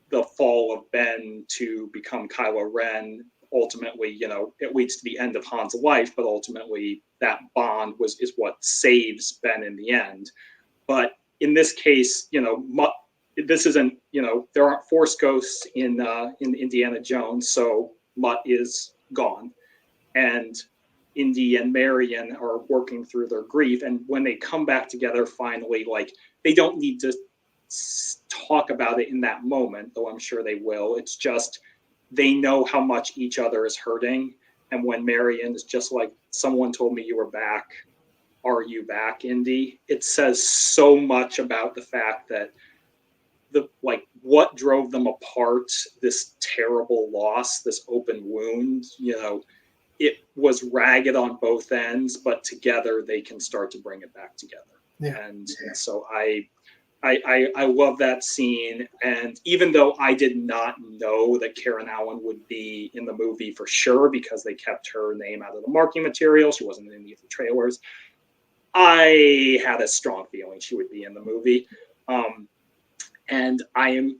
the fall of Ben to become Kylo Ren, ultimately, you know, it leads to the end of Han's life, but ultimately that bond is what saves Ben in the end. But in this case, you know, this isn't, you know, there aren't Force ghosts in Indiana Jones, so Mutt is gone, and Indy and Marian are working through their grief. And when they come back together finally, like, they don't need to talk about it in that moment, though I'm sure they will. It's just they know how much each other is hurting. And when Marian is just like, someone told me you were back. Are you back, Indy? It says so much about the fact that what drove them apart, this terrible loss, this open wound, you know, it was ragged on both ends, but together they can start to bring it back together. And so I love that scene. And even though I did not know that Karen Allen would be in the movie for sure, because they kept her name out of the marketing material, she wasn't in any of the trailers, I had a strong feeling she would be in the movie. And I am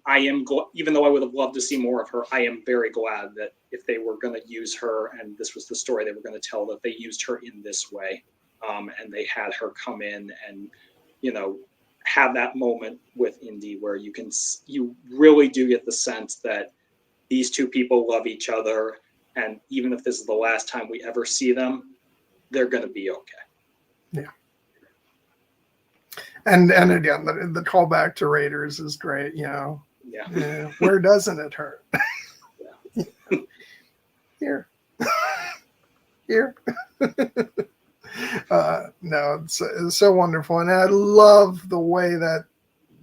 even though I would have loved to see more of her, I am very glad that if they were going to use her, and this was the story they were going to tell, that they used her in this way, and they had her come in and, you know, have that moment with Indy where you really do get the sense that these two people love each other, and even if this is the last time we ever see them, they're going to be okay. Yeah. And again, the callback to Raiders is great. You know, where doesn't it hurt? Here. Here. No, it's so wonderful, and I love the way that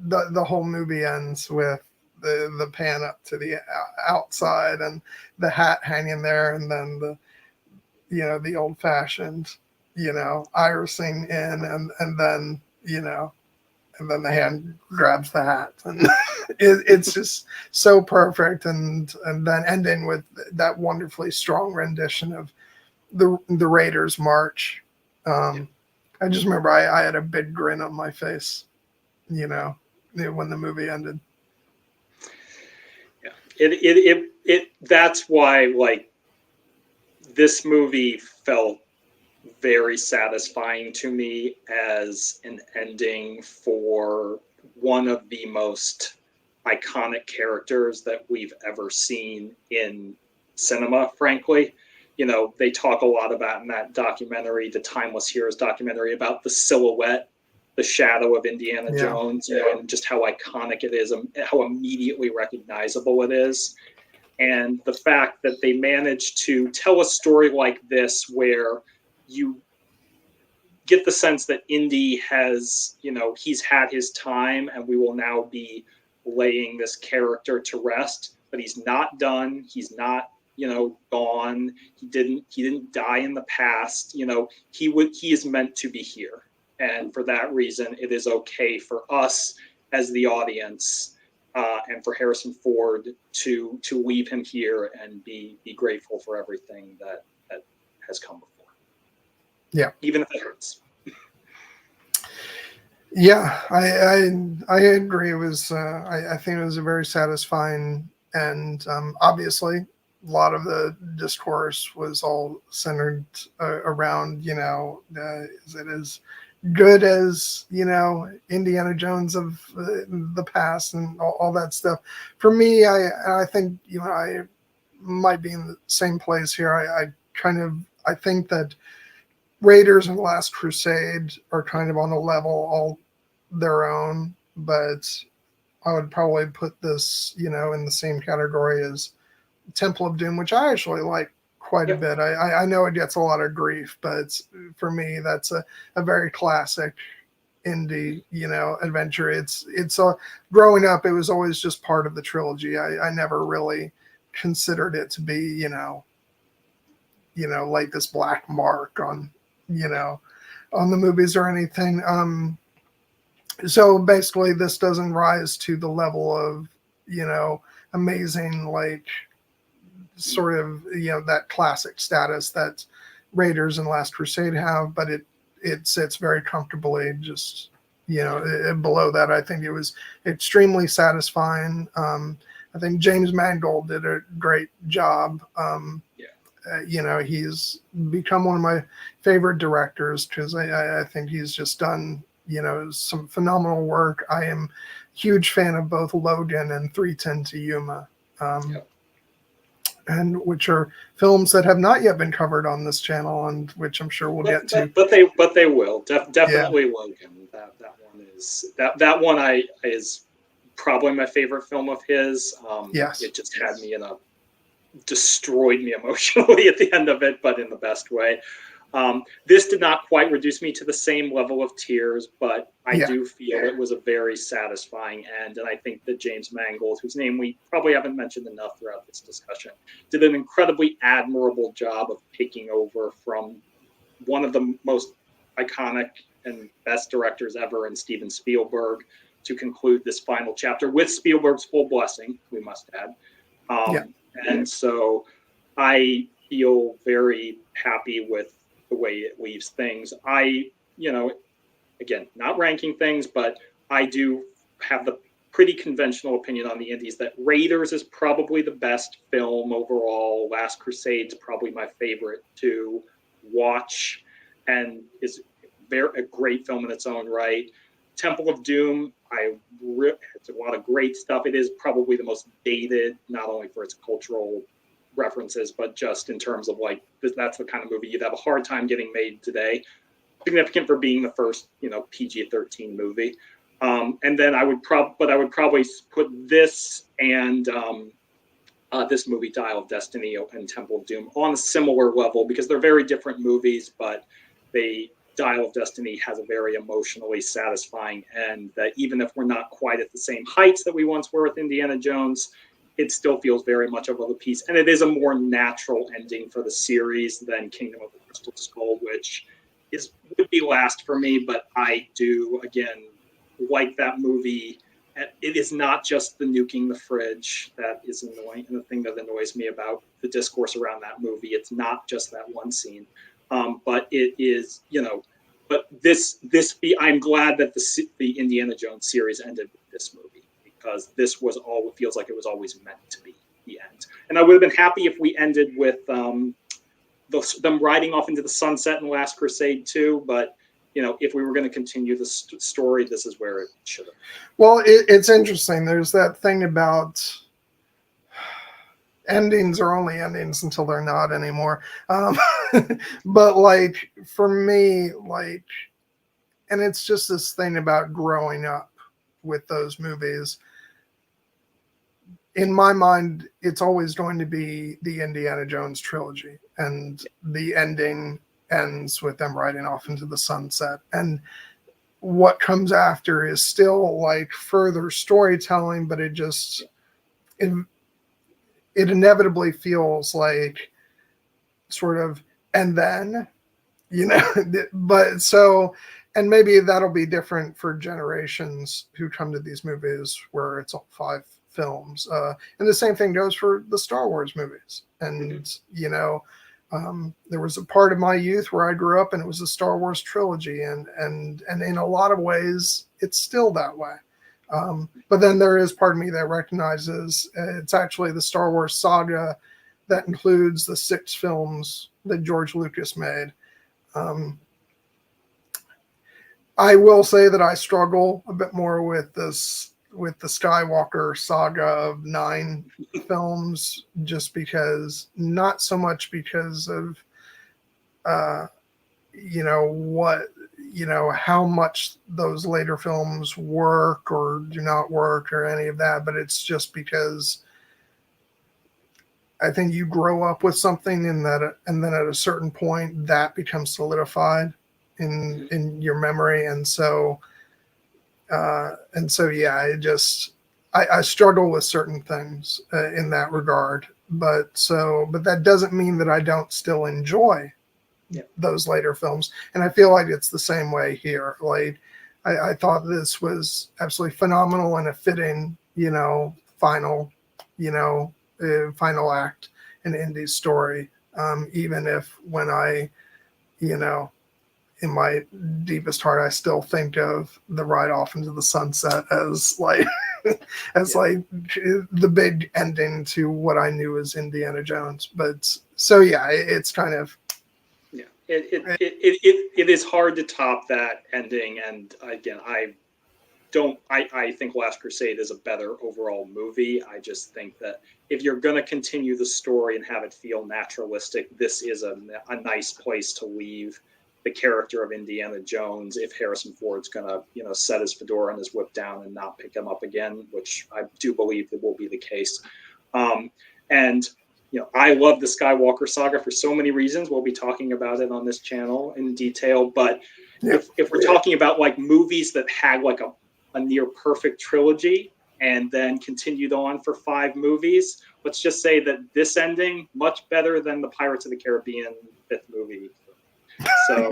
the whole movie ends with the pan up to the outside and the hat hanging there, and then the old fashioned irising in, and then and then the hand grabs the hat, and it's just so perfect, and then ending with that wonderfully strong rendition of the Raiders march. I just remember I had a big grin on my face, when the movie ended. Yeah, that's why, like, this movie felt very satisfying to me as an ending for one of the most iconic characters that we've ever seen in cinema, frankly. They talk a lot about in that documentary, the Timeless Heroes documentary, about the silhouette, the shadow of Indiana Jones, and just how iconic it is, and how immediately recognizable it is. And the fact that they managed to tell a story like this, where you get the sense that Indy has, he's had his time, and we will now be laying this character to rest, but he's not done. He's not, gone. He didn't die in the past. He is meant to be here. And for that reason, it is okay for us as the audience, and for Harrison Ford to leave him here and be grateful for everything that has come before. Yeah. Even if it hurts. Yeah, I agree. It was I think it was a very satisfying end. Obviously, a lot of the discourse was all centered around is it as good as Indiana Jones of the past and all that stuff. For me, I think I might be in the same place here. I think that Raiders and Last Crusade are kind of on a level all their own, but I would probably put this in the same category as Temple of Doom, which I actually like quite a bit. I know it gets a lot of grief, but for me, that's a very classic indie, adventure. It's growing up, it was always just part of the trilogy. I never really considered it to be, like this black mark on, on the movies or anything. So basically this doesn't rise to the level of, amazing, like, sort of that classic status that Raiders and Last Crusade have, but it sits very comfortably just below that. I think it was extremely satisfying. I think James Mangold did a great job. He's become one of my favorite directors because I think he's just done some phenomenal work. I am a huge fan of both Logan and 3:10 to Yuma. And which are films that have not yet been covered on this channel, and which I'm sure we'll get to. But they will definitely. Logan. That one is probably my favorite film of his. Yes, it just had me destroyed me emotionally at the end of it, but in the best way. This did not quite reduce me to the same level of tears, but I do feel it was a very satisfying end. And I think that James Mangold, whose name we probably haven't mentioned enough throughout this discussion, did an incredibly admirable job of taking over from one of the most iconic and best directors ever in Steven Spielberg to conclude this final chapter with Spielberg's full blessing, we must add. And so I feel very happy with the way it leaves things. Again, not ranking things, but I do have the pretty conventional opinion on the indies that Raiders is probably the best film overall. Last Crusade's probably my favorite to watch and is a great film in its own right. Temple of Doom, it's a lot of great stuff. It is probably the most dated, not only for its cultural references, but just in terms of like, that's the kind of movie you'd have a hard time getting made today. Significant for being the first, PG-13 movie. And then I would probably put this and this movie, Dial of Destiny and Temple of Doom, on a similar level because they're very different movies, but Dial of Destiny has a very emotionally satisfying end that even if we're not quite at the same heights that we once were with Indiana Jones, it still feels very much of a piece. And it is a more natural ending for the series than Kingdom of the Crystal Skull, which would be last for me, but I do, again, like that movie. It is not just the nuking the fridge that is annoying, and the thing that annoys me about the discourse around that movie. It's not just that one scene, but it is, But I'm glad that the Indiana Jones series ended with this movie because this was all. It feels like it was always meant to be the end, and I would have been happy if we ended with them riding off into the sunset in Last Crusade too, but. If we were going to continue the story, this is where it should have. Well, it's interesting. There's that thing about endings are only endings until they're not anymore. But like for me, and it's just this thing about growing up with those movies. In my mind, it's always going to be the Indiana Jones trilogy, and the ending ends with them riding off into the sunset, and what comes after is still like further storytelling, but it inevitably feels like sort of and then but so, and maybe that'll be different for generations who come to these movies where it's all 5 films, and the same thing goes for the Star Wars movies. And there was a part of my youth where I grew up and it was the Star Wars trilogy, and in a lot of ways it's still that way. But then there is part of me that recognizes it's actually the Star Wars saga that includes the 6 films that George Lucas made. I will say that I struggle a bit more with the Skywalker saga of 9 films, just because, not so much because of, how much those later films work or do not work or any of that, but it's just because I think you grow up with something and then at a certain point that becomes solidified in your memory. And so yeah, I struggle with certain things in that regard, but that doesn't mean that I don't still enjoy those later films. And I feel like it's the same way here. Like I thought this was absolutely phenomenal and a fitting, final act in Indy's story. Even if when I, in my deepest heart, I still think of the ride off into the sunset as like the big ending to what I knew as Indiana Jones. But so yeah, it's kind of it is hard to top that ending. And again, I think Last Crusade is a better overall movie. I just think that if you're going to continue the story and have it feel naturalistic, this is a nice place to leave the character of Indiana Jones if Harrison Ford's going to, set his fedora and his whip down and not pick him up again, which I do believe that will be the case. I love the Skywalker saga for so many reasons. We'll be talking about it on this channel in detail. But if we're talking about like movies that had like a near perfect trilogy and then continued on for 5 movies, let's just say that this ending much better than the Pirates of the Caribbean 5th movie. So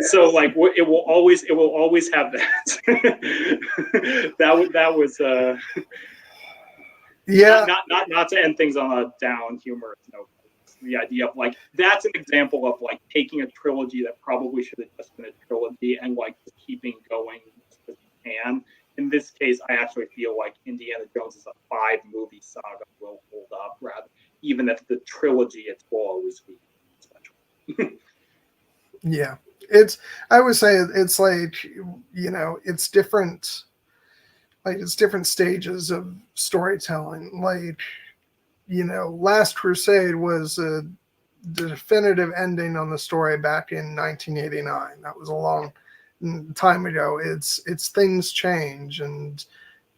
so like it will always have that. that was not to end things on a down humorous note. The idea of like that's an example of like taking a trilogy that probably should have just been a trilogy and like just keeping going as you can in this case, I actually feel like Indiana Jones is a 5-movie saga will hold up, rather, even if the trilogy it will always be special. Yeah, I would say it's like, it's different. Like, it's different stages of storytelling. Like, Last Crusade was a definitive ending on the story back in 1989. That was a long time ago. It's things change, and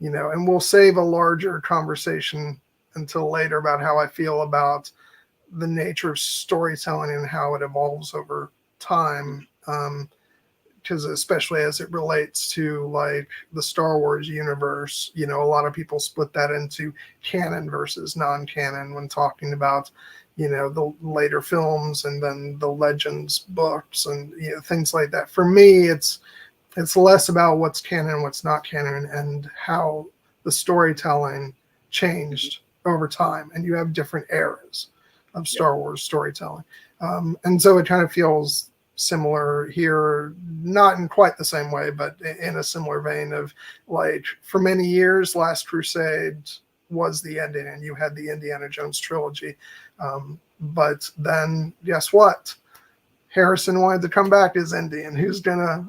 and we'll save a larger conversation until later about how I feel about the nature of storytelling and how it evolves over time. Because especially as it relates to like the Star Wars universe, a lot of people split that into canon versus non-canon when talking about, the later films and then the Legends books and things like that. For me, it's less about what's canon and what's not canon and how the storytelling changed over time. And you have different eras of Star Wars storytelling. And so it kind of feels similar here, not in quite the same way, but in a similar vein of, like, for many years, Last Crusade was the ending and you had the Indiana Jones trilogy. But then guess what? Harrison wanted to come back as Indy, and who's gonna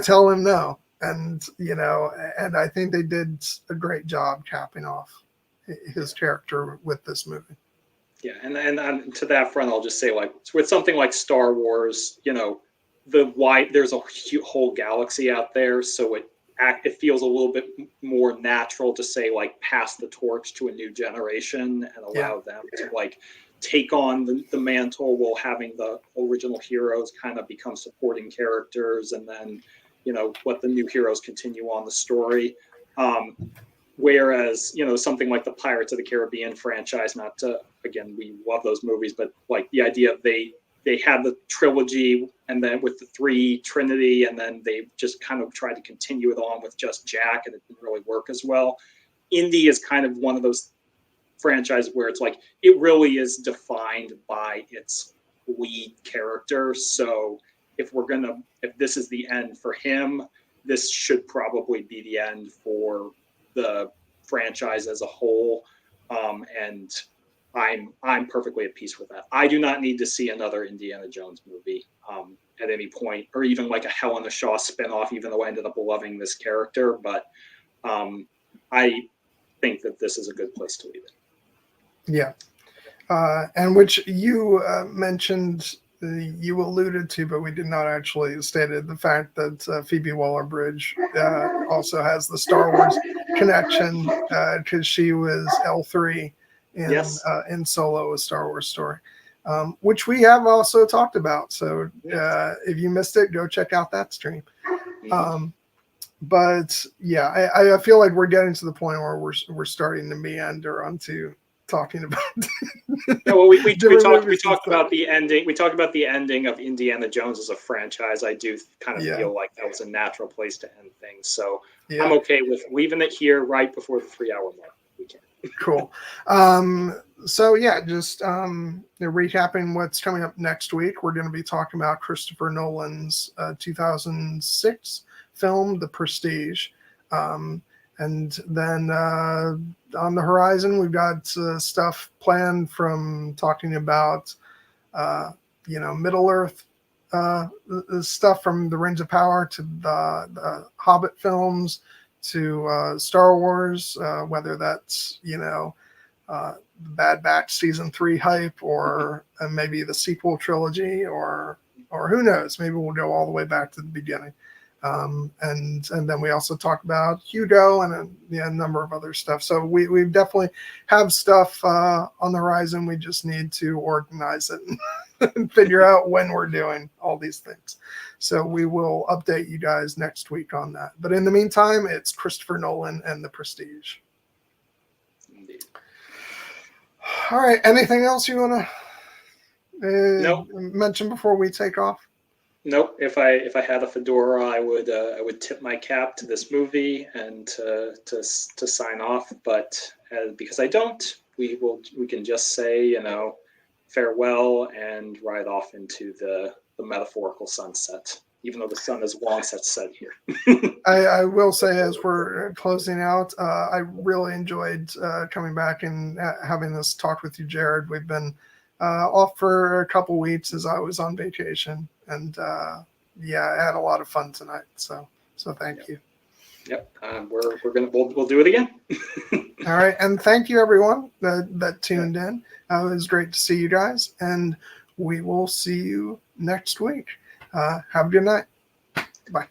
tell him no? And and I think they did a great job capping off his character with this movie. Yeah, and to that front, I'll just say, like, with something like Star Wars, there's a whole galaxy out there, so it feels a little bit more natural to say, like, pass the torch to a new generation and allow them to, like, take on the mantle while having the original heroes kind of become supporting characters, and then let the new heroes continue on the story. Whereas, something like the Pirates of the Caribbean franchise, again, we love those movies, but like the idea of they had the trilogy and then with the 3 Trinity, and then they just kind of tried to continue it on with just Jack, and it didn't really work as well. Indie is kind of one of those franchises where it's like, it really is defined by its lead character. So if this is the end for him, this should probably be the end for the franchise as a whole, and I'm perfectly at peace with that. I do not need to see another Indiana Jones movie at any point, or even like a Helena Shaw spinoff, even though I ended up loving this character. But I think that this is a good place to leave it. Yeah, and which you mentioned, you alluded to, but we did not actually state it, the fact that Phoebe Waller-Bridge also has the Star Wars connection, because she was L3 in Solo, A Star Wars Story, which we have also talked about. So if you missed it, go check out that stream. But yeah, I feel like we're getting to the point where we're starting to meander onto talking about. We talked about the ending. We talked about the ending of Indiana Jones as a franchise. I do kind of feel like that was a natural place to end things. So I'm okay with leaving it here right before the 3-hour mark. We can. Cool. So yeah, just recapping what's coming up next week. We're going to be talking about Christopher Nolan's 2006 film, The Prestige. And then on the horizon, we've got stuff planned, from talking about, Middle Earth stuff from the Rings of Power to the Hobbit films to Star Wars, whether that's, Bad Batch Season 3 hype, or maybe the sequel trilogy, or who knows, maybe we'll go all the way back to the beginning. And then we also talk about Hugo and a number of other stuff. So we definitely have stuff on the horizon. We just need to organize it and figure out when we're doing all these things. So we will update you guys next week on that. But in the meantime, it's Christopher Nolan and The Prestige. Indeed. All right. Anything else you want to mention before we take off? Nope. If I had a fedora, I would tip my cap to this movie and to sign off. But because I don't, we can just say farewell and ride off into the metaphorical sunset. even though the sun has long since set here. I will say, as we're closing out, I really enjoyed coming back and having this talk with you, Jared. We've been off for a couple weeks as I was on vacation, and yeah, I had a lot of fun tonight. So thank you. Yep, we'll do it again. All right, and thank you everyone that tuned in. It was great to see you guys, and we will see you next week. Have a good night. Bye.